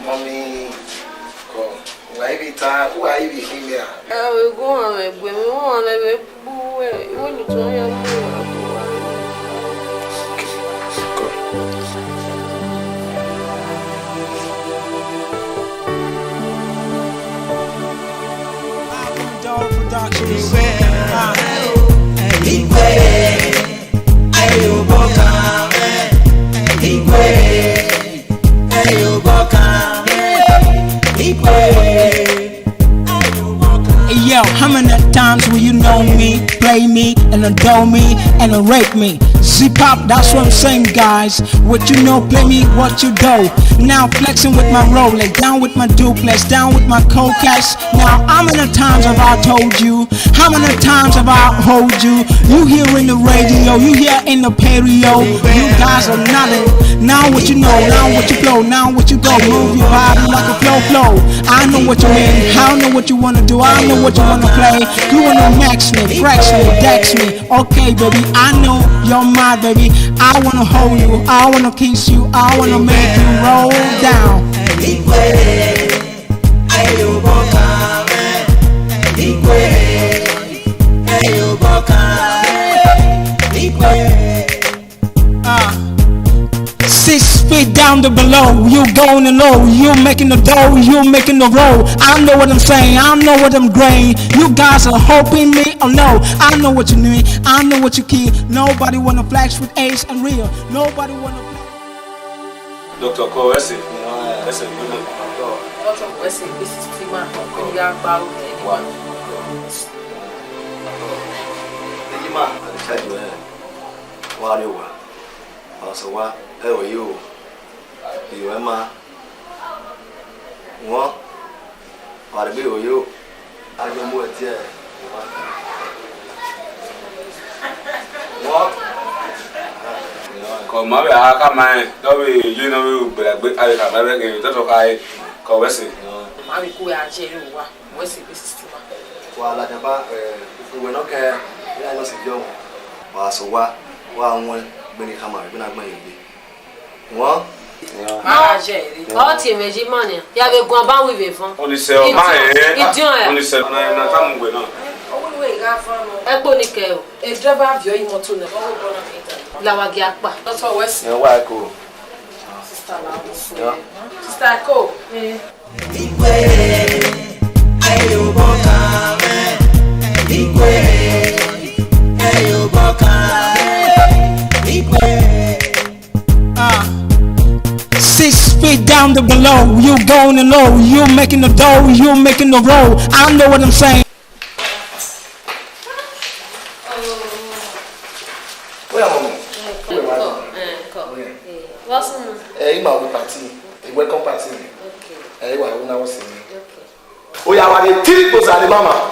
Mommy, Why be tired? Why be here? I will go on a women on a boo. When you try and Yo, how many times will you know me, play me, and adore me, and rape me? Z-pop, that's what I'm saying, guys. What you know, play me, what you do. Now flexing with my Rolex, down with my duplex, down with my cold cash. Now, how many times have I told you? How many times have I hold you? You hear in the radio, you hear in the perio. You guys are nothing. Now what you know, now what you flow, now what you go. Move your body like a flow. I know what you mean, I know what you wanna do, I know what you wanna play. You wanna max me, flex me, dex me. Okay, baby, I know you're mad, baby. I wanna hold you, I wanna kiss you, I wanna make you roll down. Down to below, you going low, you making the dough, you making the roll. I know what I'm saying, I know what I'm graying. You guys are hoping me, oh no, I know what you need, I know what you keep. Nobody wanna flash with Ace and Real. Nobody wanna Dr. Ko, where's it? Dr. Where's it? This is Tima. We are about anyone. Tima, I tell you, what you want? Also, what? How are you? You am I? What? What are you? I don't know what yet. What? Come on, I come on. Don't be, you know, but I have never given that. I go with it. I'm going to jail. What's it? This is Tima. Well, like about if we not care, I know some young. So what? Well, when you come out, when I'm going to be. What? Oh, tu me dis, man, il y avait quoi ban oui vivant. On dit c'est on dit c'est on a pas mon non. On oui ga fa no. E gbo ni ke o. E driver avio yi moto ne. O gbo na kita. La wa gi apa. Dr. West. Yeah, why go? Sister la. Sister ko. Ayo boka me. Ayo boka me. 6 feet down to below, you going low, you making the dough, you making the roll. I know what I'm saying. Where am I? What's in my party, a welcome party. Okay. When I was saying. Oh, yeah, what the people are the mama.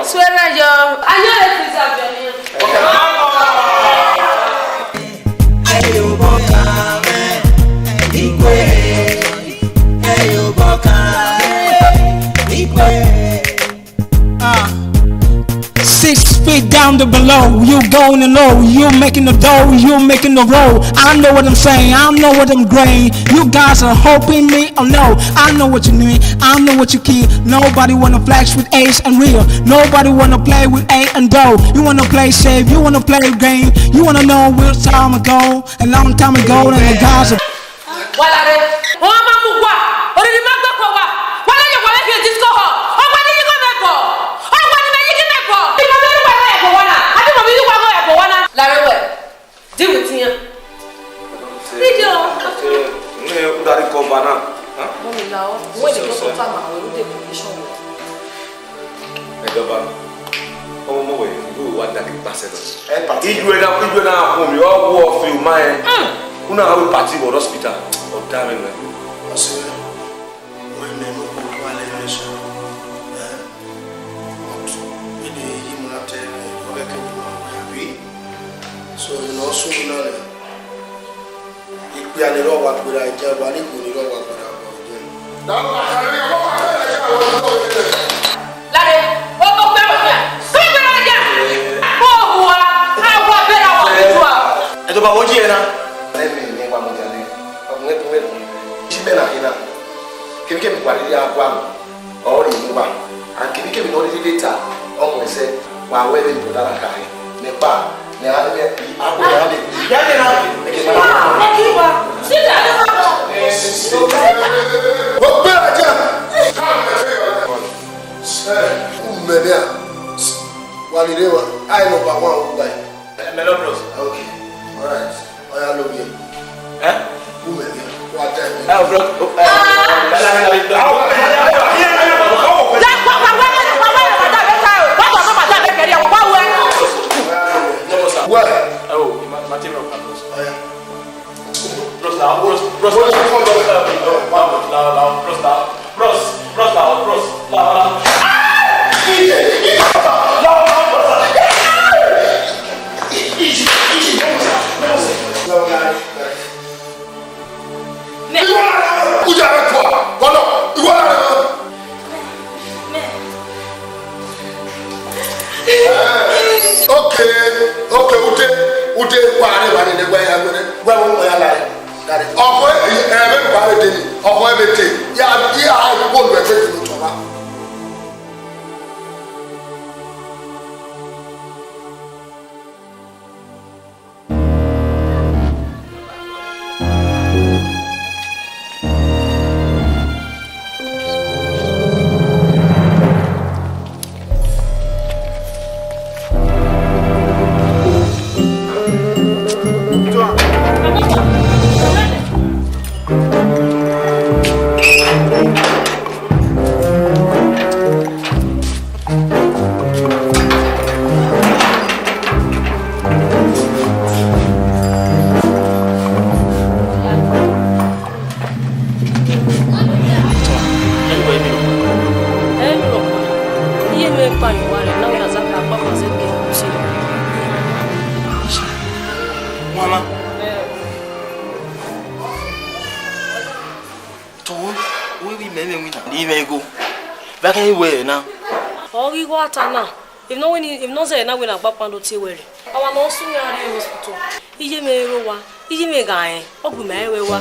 Swear yo, I know it is up Ayo boka Ayo boka 6 feet down to below, you going low, you making the dough, you making the roll. I know what I'm saying, I know what I'm graying. You guys are hoping me, oh no, I know what you need, I know what you keep. Nobody wanna flash with Ace and Real. Nobody wanna play with A and Doe. You wanna play safe, you wanna play a game. You wanna know which time ago, a long time ago, and the guys are deal with him. Video. Ne udari ko bana. Mommy now, when you go to farm, I will take position. Edoba. Omo mo we, you want that ambassador. Ijwe na home, you all go off you my. Una have party for hospital. O damn me. Ase. When name of wale nation. Ile yimuna te o ke ni so no so na le ipe ale ro wa gbera je wa ni ko ni ro wa gbera bo je da ma re o lare o ko pe mo pe gbera ja o huwa a wa bera wa tuwa e to ba wo ji na le mi ni wa mo ja le o nge to we bena ina. Kemi kwali ya kwa all the move and kemi no dey later omo say wa we be to that kai ne pa ne ha ne apo ya de ya de na Akiba sit down wo pe aja umedia wali rewa I know ba one guy Melon bros. okay all right oya lo bi umedia what time Bro. Okay, ute wari ne gwa ya ngene gwa mo ya la dari oko e be ba be teni oko e be te ya ko be te tu to ba If no say na we na gba pando ti were. Awa no sun ya re hospital. Ije me ro wa, ije me gan. Ogu me we wa.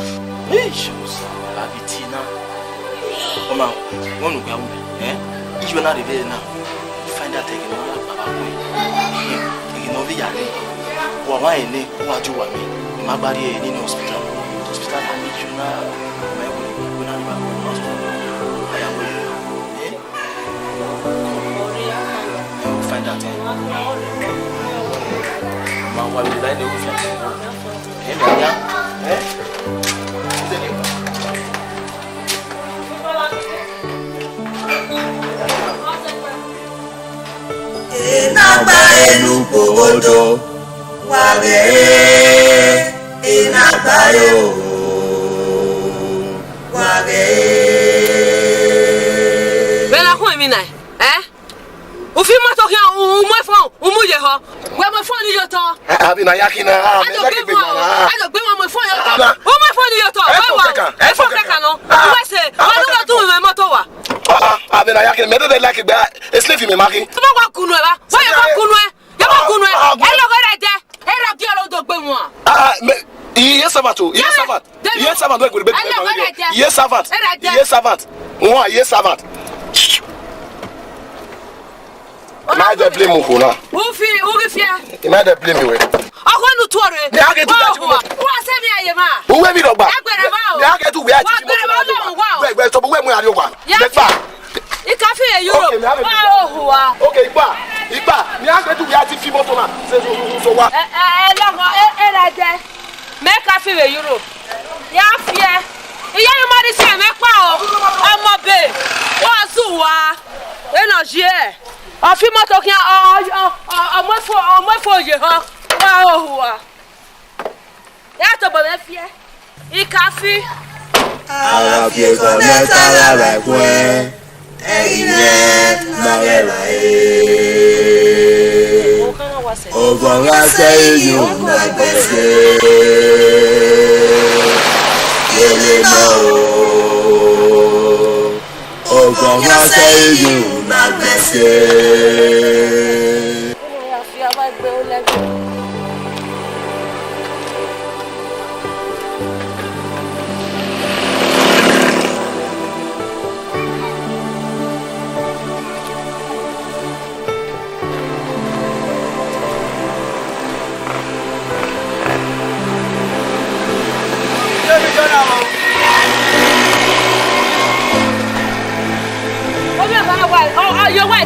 Abitina. Oma, wonu gba wo. Ije na re na. Find that again na baba ko. Ige no bi ya re. Wa wa ene, wa ju wa mi. Ma gba re ni hospital. Hospital na mi ju na me we na ba hospital. Aya we. Find out. Ma wa bi la ni o fi. Ya. Inagba elu kowodo wage inagba yo wage. Bela ko mi nai o fi mo to kian o mo fon o mu je ho we mo fon ni yo to abi na yakina me like be na I don't gbé mo fon yo to o mo fon ni yo to e fon kaka no we say wa lo tun me moto wa abi na yakina me dey like be e slave me maki mo wa kunu e ba so ye ba kunu e lo go re je e ra bi oro do gbé mo Yes, servant. Yes, servant. Yes, servant. One, yes, servant. Now they blame me now. Who fear? Now they blame me. I want to tour it. I get to that. Who are saying you are? Who will be the back? I get to where I where stop where we are you are. Let's back. It can feel you. Okay, ba. Iba, me I get to where I see motor na. So what? Make a feel Europe. Ya fear. Iya you mari se me pa o. Omo be. Wa su wa. E no je. O fi moto kian ọmọ fo ye ho. Wa o wa. Ya to bo me fear. I ka fi. Ara pie conecta la la kwe. Na la Ogon la say you na gbese. Yele no. Ogon la say you na gbese.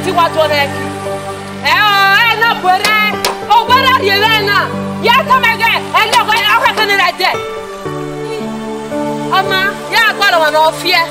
ti wa to ne ki na bore o gbara ri le na ya ta me ge lo go o ka kan ra de ama ya gbara wa no fie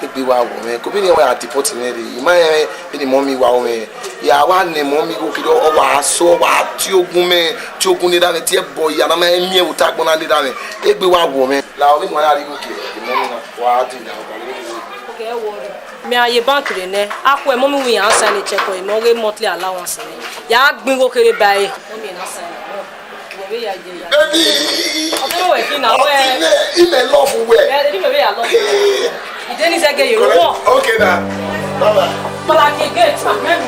Egbe wa wo me ko bi ni wa deport me re ima e bi ni mommy wa wo me ya wa ne mommy go kido o wa so wa ti ogun me ti ogun ni da me ti e boy ya na ma mi e wuta gbona ni da me egbe wa wo me la o bi mo ya ri go ke di mommy na wa ti na ba le okay e wo me aye bank re ne akọ e mommy wi an sign check o mo re monthly allowance ni ya gbin go kere bae mommy na sign wo be ya je ya o we fi na we ime love we e me be ya love Then he's again, you walk. Okay, now. Bye-bye. But I can get some men.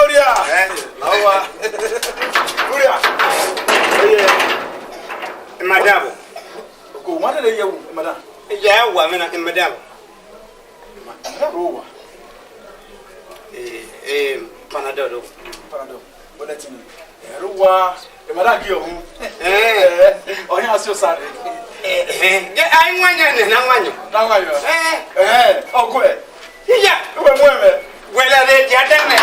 Uria. Awa. Uria. Madam. Ko wanda da yau, madam. Yawa mana madam. Rowa. Panadol. Wanda tini. Rowa, madam ki ohun. Oyin asio sare. ai mwanya ne na wanyo. Na wanyo. Okwe. Iya, we mweme. Wela de ya dame.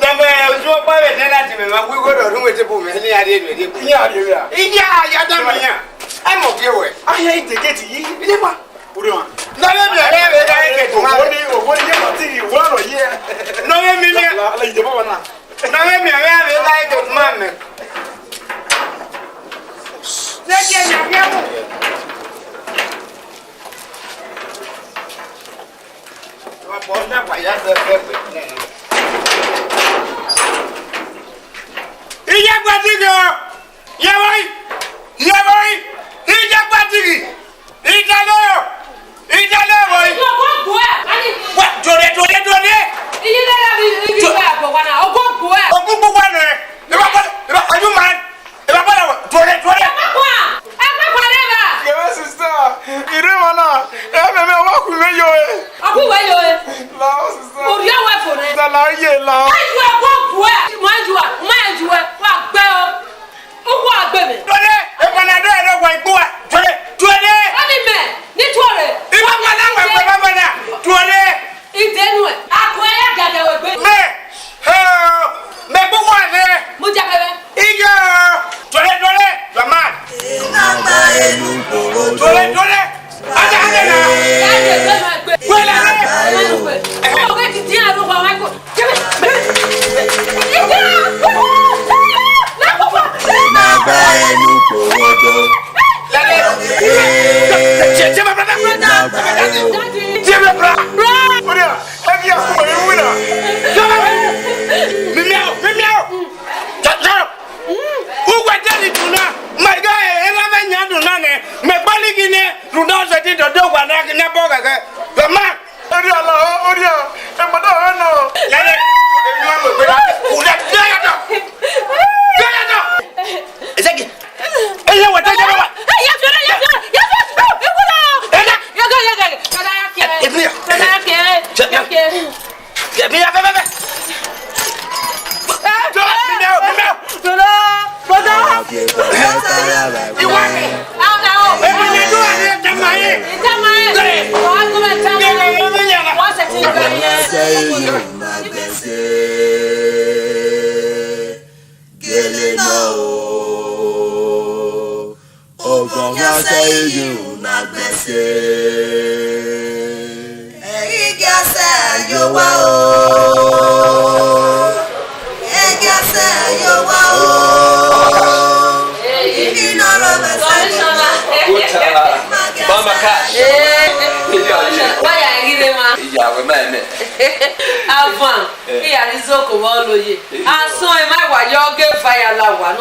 Dame ujo pa we na ti me ma ku go do run we te bu me ni ade we de. Iya ade we. Iya ya dame ya. Ai mo bi we. Aya ite geti yi. Ile pa. Uri ma. Na le bi le we da ke tu ma. Ogoni je mati wa ro ye. No we mi mi. Ala ide baba na. Na we mi we da ke tu ma me. Le je ya ya mo. Bona vaya de pepe. Iya patigi. Ya voy. Iya patigi. Italo voy. Yo go go. Ani. What? Dole. Iyi le la bi ba go wana. Ogo go. Ogun bu wana. Eba ayu man. Eba bala. Dole. Akwa le ba. Ke sister. Ire mana. Me wa ku me yo e. Aku we yo e. La sister. O ri awa fo ne. Da la ye la. Ayu go go. Ma ju wa gbe o. O wo agbe me. Dole. E bana do e wa igbo wa. Dole. Ani me. Ni tuore. Iba bana wa bana. Dole. Idenu e. Akwa ya gade we gbe. Me bu wa ne. Mu ja bebe. Iyo. Dole. Mama. Dole. Ada na. Wala ne. O ga ti dia ro wa ko.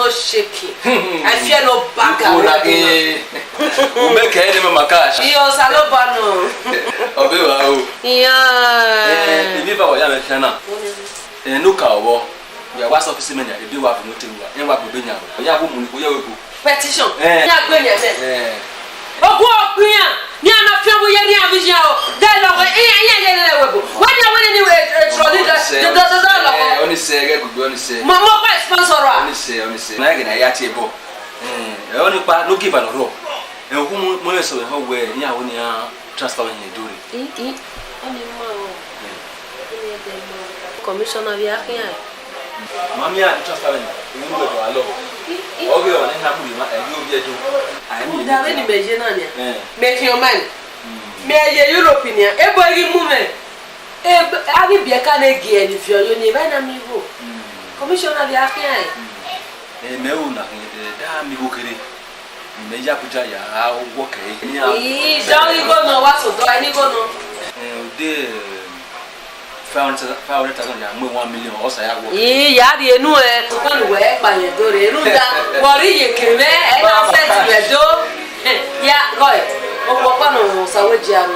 Shaking. I fear no back. O me ke ni mama cash. Iyo salobano. Obe wa o. Yeah. Ibi ba wa ya me kana. No ka obo. Ya wa office menya e bi wa bu motem wa. En wa bu benya. O ya bu mu ni ko ya we bu. Petition. Ya gbe ni ese. Ogu okuya. Ni ana fi obo ye ni avision o. Da lo we ye we bu. When ni we trolley da. Oni se ge gugu oni se. Mama pa sponsor wa. Oni se. Na ge na ya ti ebo. Oni pa no give an ro. Hu mo le so ho we ni awo ni a transfer ni dori. Oni ma o. Ni de mo. Commissioner bi akin. Mami a transfer ni mo do alo. Oge o ni na bu ma e obi edo. Ai mi. Da we ni beje na ni. Me fi o man. Me ye European. E bo ri mu me. Abi bieka na gie ni fi oyo ni ba na mi wo. Commissioner bi akin. Me u na da mi go kere. Me ya puja ya wo ke. Don't you go no what so do I ni go no. O de 500,000 ya mo 1 million o sa ya wo. Ya di enu e to kan we pa ye do re enu da wori ye keme e na set we do. Ya go e. O po pa no sa we ji anu.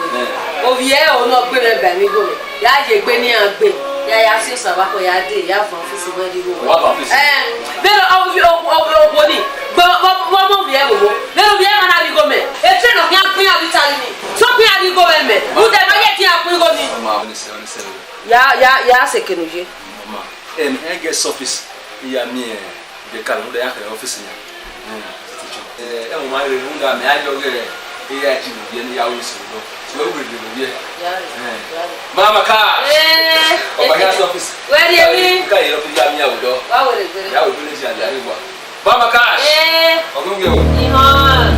O vie o no gbe me ba mi go me. Ya ye gbe ni agbe. Ya si so ba ko ya de ya fun office mo di go. Pero o boni. Mo vie wo. Pero vie ma na bi go me. E tre no kan pin abi tali ni. So pin abi go me. Mu de ma ye ti apin go ni. Mama oni se. Ya se kenuje. Mama. E get office. Ya mi de kan mo de ya office ni. mo máa rè ń ga mi á jọ gẹ̀rẹ̀ ilé ẹ̀jì mi bí ẹni yàwó sí lọ tí ó gbèdè lórí ẹ̀. Mama Cash ọ̀pá yẹn sọ ọ́fíìsì. Wẹ́ẹ́rì èmi. Ká yẹ lọ́kùnrin yá mi yàwó dọ́. Báwo lè gbèrè? Yàwó ìpínlẹ̀ ti àjà nígbà. Mama Cash ọ̀gbìn gbé o. Ìhàn.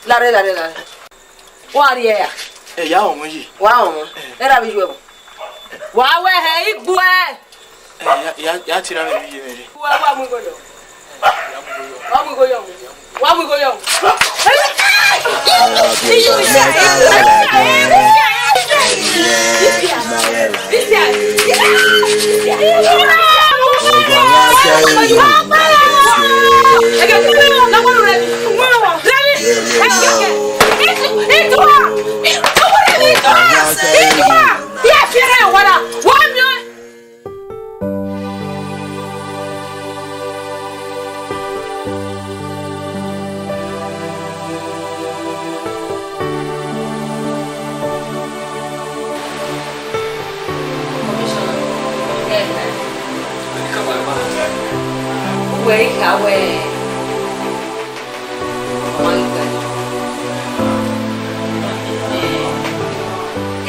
Lare. Wari ya. Ya omo yi. Wa omo. Era bi juwe. Wa we he igbu e. Ya tira me bi mere. Wa mu goyo. Wa mu goyo. Wa mu goyo.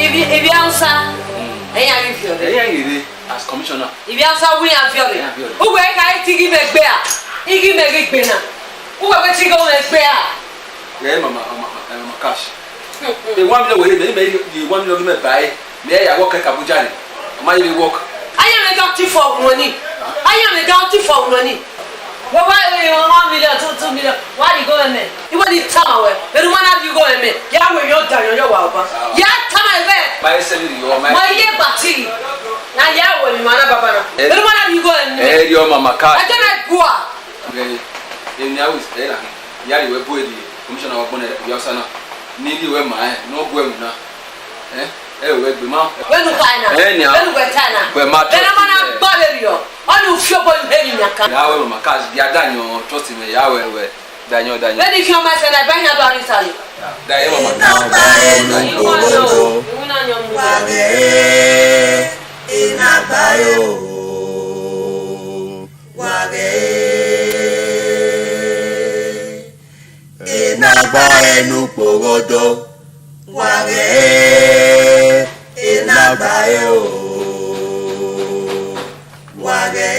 If you answer, as commissioner. If you answer, we are feeling. Who will I take him a bear? He give me a big dinner. Who will take on a bear? Yeah, Mama Cash. They want me to wait, they want me to buy. May I walk a Kabujani? My walk. I am a doctor for money. I am a doctor for money. Why 1 million, 2 million? Why you go in there? You want to tell away. But the one have you go in there? Yeah, when you're done, you're welcome. Yeah, come away. My salary, my year battery. Now, yeah, when you want to Baba. But the one have you go in there? Hey, your Mama Cash. I don't go. Okay. In the house, there. Yeah, you were boy, commissioner of Bonnet, Yosana. Nearly where my no go now. Eh, where the mouth. When you find out, when you get Tana, when my man bother you. All you feel boy, baby, Yahweh, Mama Cash, the Daniel, trust me, Yahweh, Daniel. When you come and say, I bring you down Italy. Inagba enu porodo ware inagba o ware.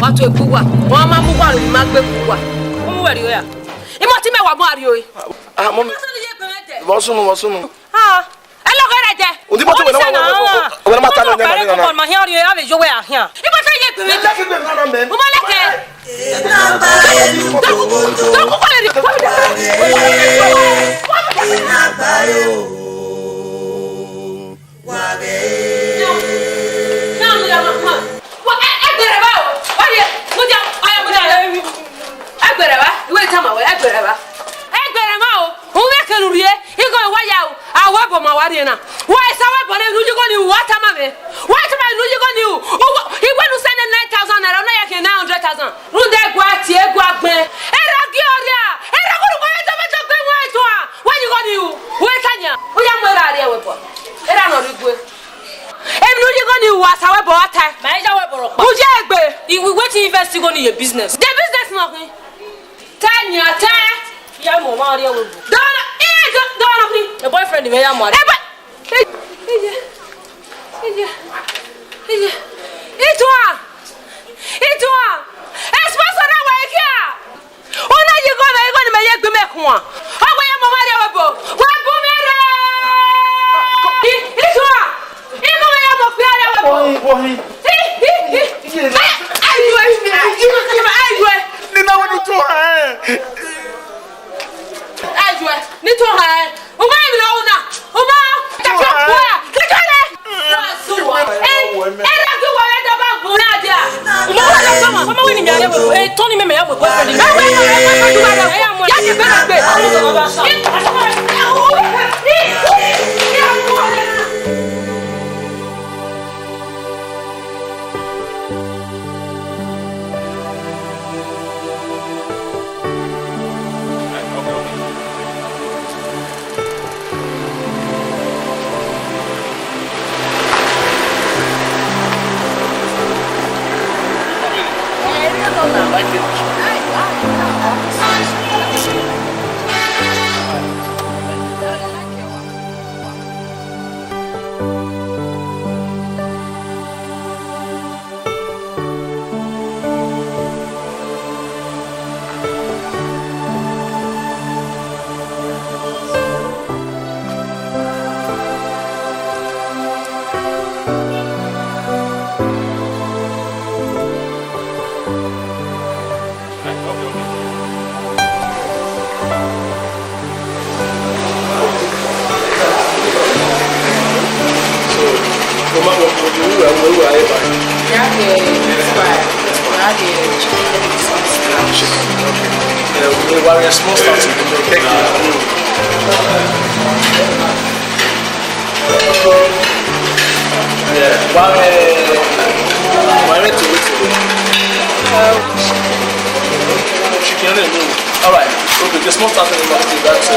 Watu ekuwa, wama mugwaru magbe kuwa. Omu weri oya. Imo ti mewa mo ari oyi. Ah, mami. Bosumu. Ah, elo gere je. Undi botu we na ma ta na na na. Ko ma hian oyi ave jowe ahian. Imo ti ye pe me. Leke pe na na me. Mo leke. Why is our body? Why 100,000 naira, no yake 900,000. Runde gwa tie gwa gbe. Era gioria. Era ko ko to to gbe wa to a. When you go you. We tanya. O ya mo era re we bo. Era no rigwe. Emi no you go ni wa sa we bo ata. Ma ja we bo ro pa. Ku je egbe. We wait to invest go ni your business. The business no kin. Tanya ta. Ya mo ma re we bo. Don't your boyfriend me ya mo. Itwa. Espasa na wa kia. Ona you go na me ye gbe mekun a. Ogbo ya mo ma re we bo. Wa bu mi re. Itwa. Imo ya mo fi re we bo. Boy. Aywe. Ni na wonu to ha. Aywe. Ni to ha. O ma mi na ona. O ma. Ta fi po ya. Ki to le. Era ki wa ya da ba gun na dia. Mo wa da so ma. Mo we ni mi are we. Tony me ya mo boyfriend mi. Ya ki be na gbe. Alright, okay, the small stuff in the market, that's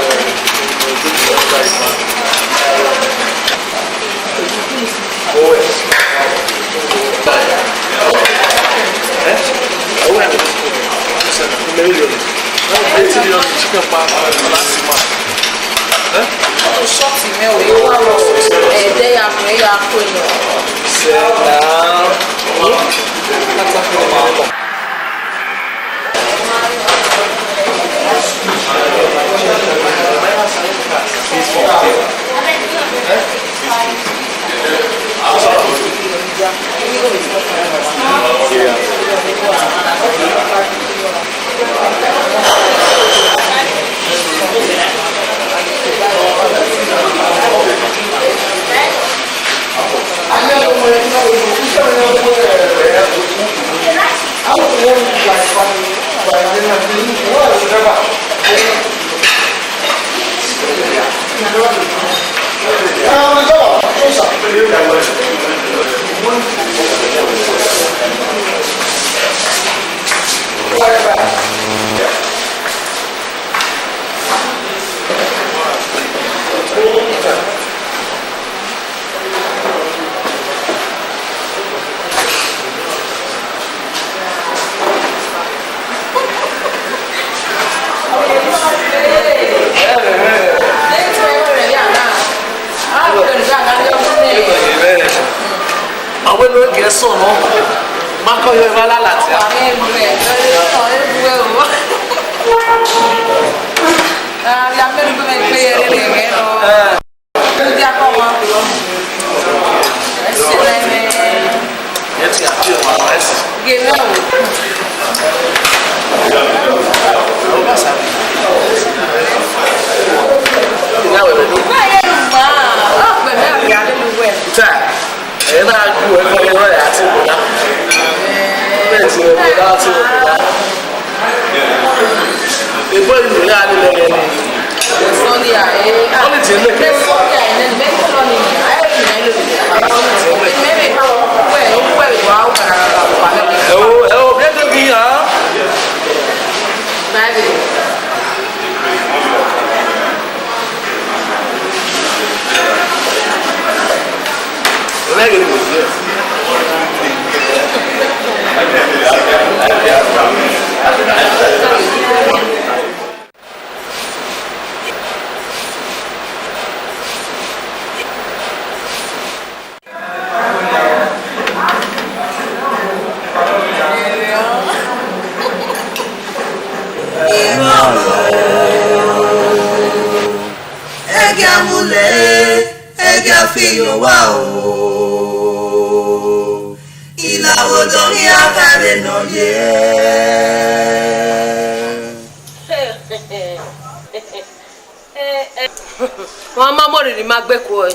Mama mori ni magbe ko e.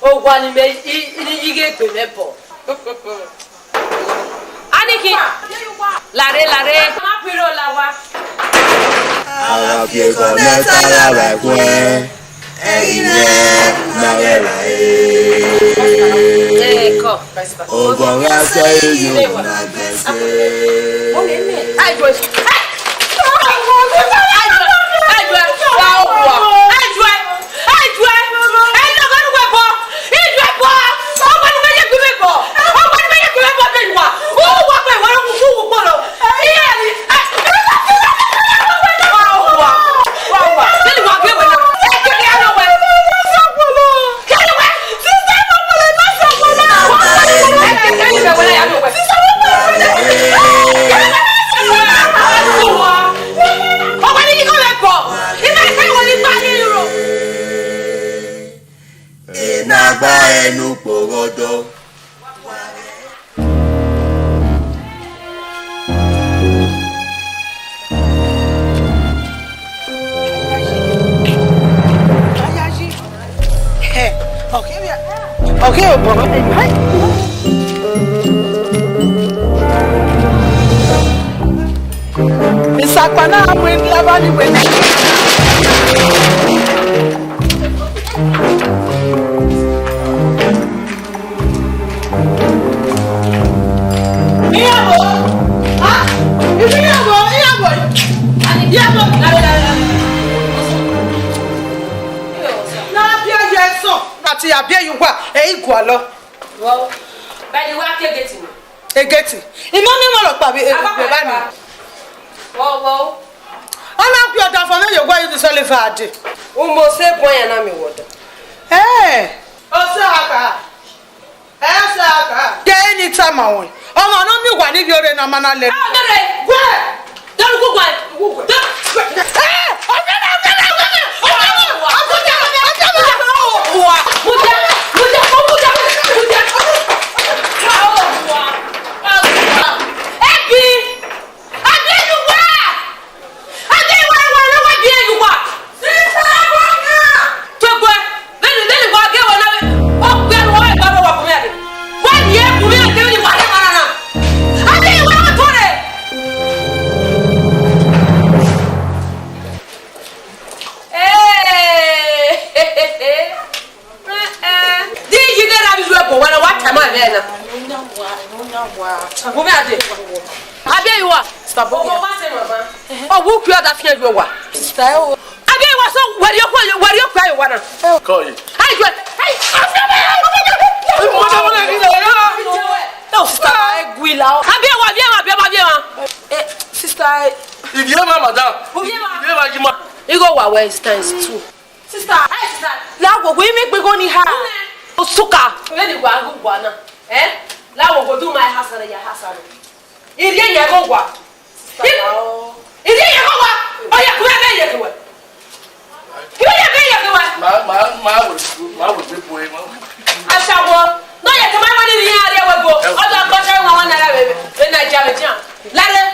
O gwa ni me ige pe me po. Aniki. Lare. Ma piro la wa. Ara pie ko na sala ba kwe. Eyine na vera Eko. O gwa ra se yo na gbese. O le me. Ai go. Okay, Obama. Misakwana amwe ndabani wena. Iyabo. Ah, iyabo. Iyabo. Na bia yeso. Ati abia yuwa e igwa lo. Wo. Ba ni wa kegeti ni. Egeti. Imo mi mo lo pa bi ba ni. Wo. Ona ku oda fo me yegwa you so le fa ade. O mo se bon ya na mi wodo. O se aka. Se aka. Ke any time awon. Omo no mi gwa ni bi ore na mana le. Ah, dere. Gwa. Dere ku gwa. Oh, who could have feared you? What? I mean, what's up? Where you cry? What? Call you. Sister, if you have madam, you go where it stands too. Sister, now we make me go ni ha. Suka, let it go na. Now go do my house and your house. If you go what? If you go what? Oh, you could have been. I shall go. No, yet my money in the area will go. Other country, one baby. Then I jam it. Let it.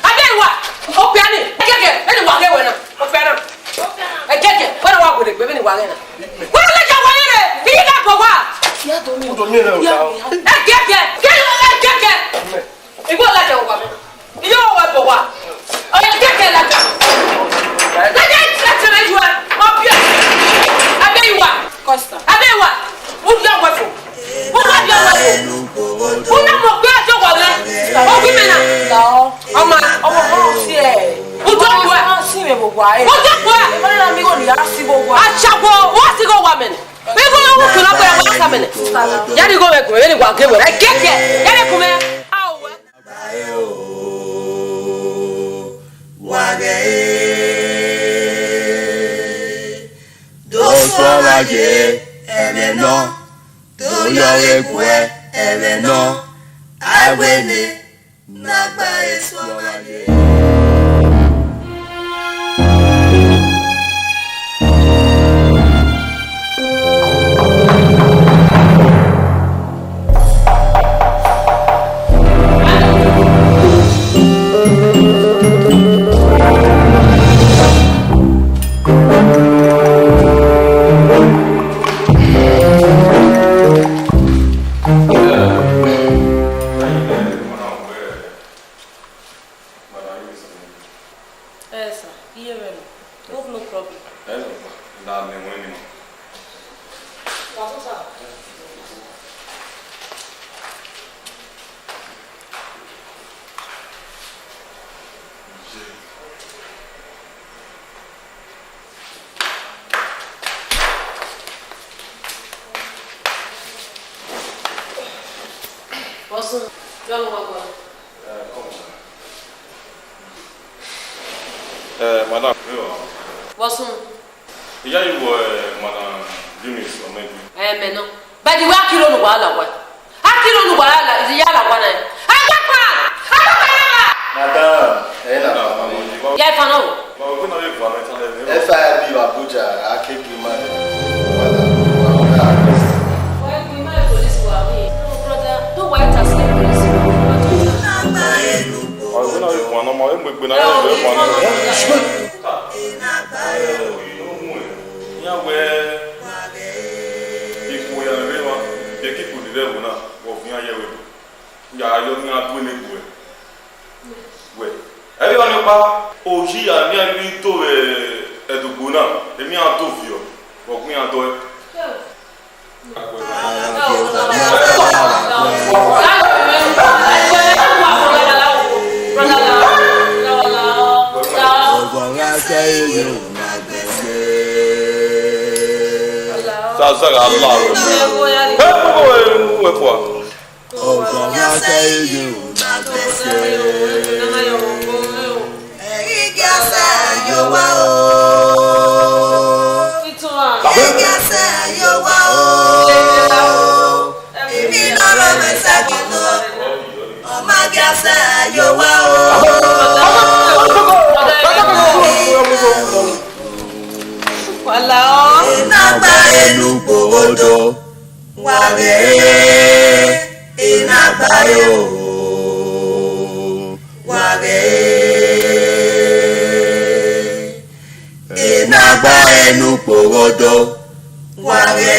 I tell what? Oh, Penny. I get it. Let it walk away. I get it. What do I walk with it? Baby, walk in. What is it? Be that for what? I get it. Get it. It was like a woman. You know what for what? Oh, you get it like that. That's an idea. Up here. I tell you what. Costa. I tell you what. Who's your wife? Who's your wife? Who's your wife? Oh, women. No. Oh, my. Oh, yeah. Who's your wife? Oh, see me, boy. Who's your wife? I'm going to ask you, boy. I shall go. What's the go woman? We're going to look up at a minute. Yadi go back, we go get where I get here. Yadi come here. Wage Doswage Emeno Doyore Kwe Emeno Awene Nagba Eswage Madame. What's on? Il y a eu Madame Dunis, mais non. Bah, dis-moi, qui l'on voit là, ouais. Ah, qui l'on voit là, il y a la voix là. Madame, elle a pas maman. Il y a pas non. Vous n'avez pas maintenant. Elle fait un billet à Abuja, à Kekima. Everyone pa oji a mi ani to edugbo na èmi an to fi o bo mi an to Ça Allah. Ouais quoi. Inagba enu porodo wage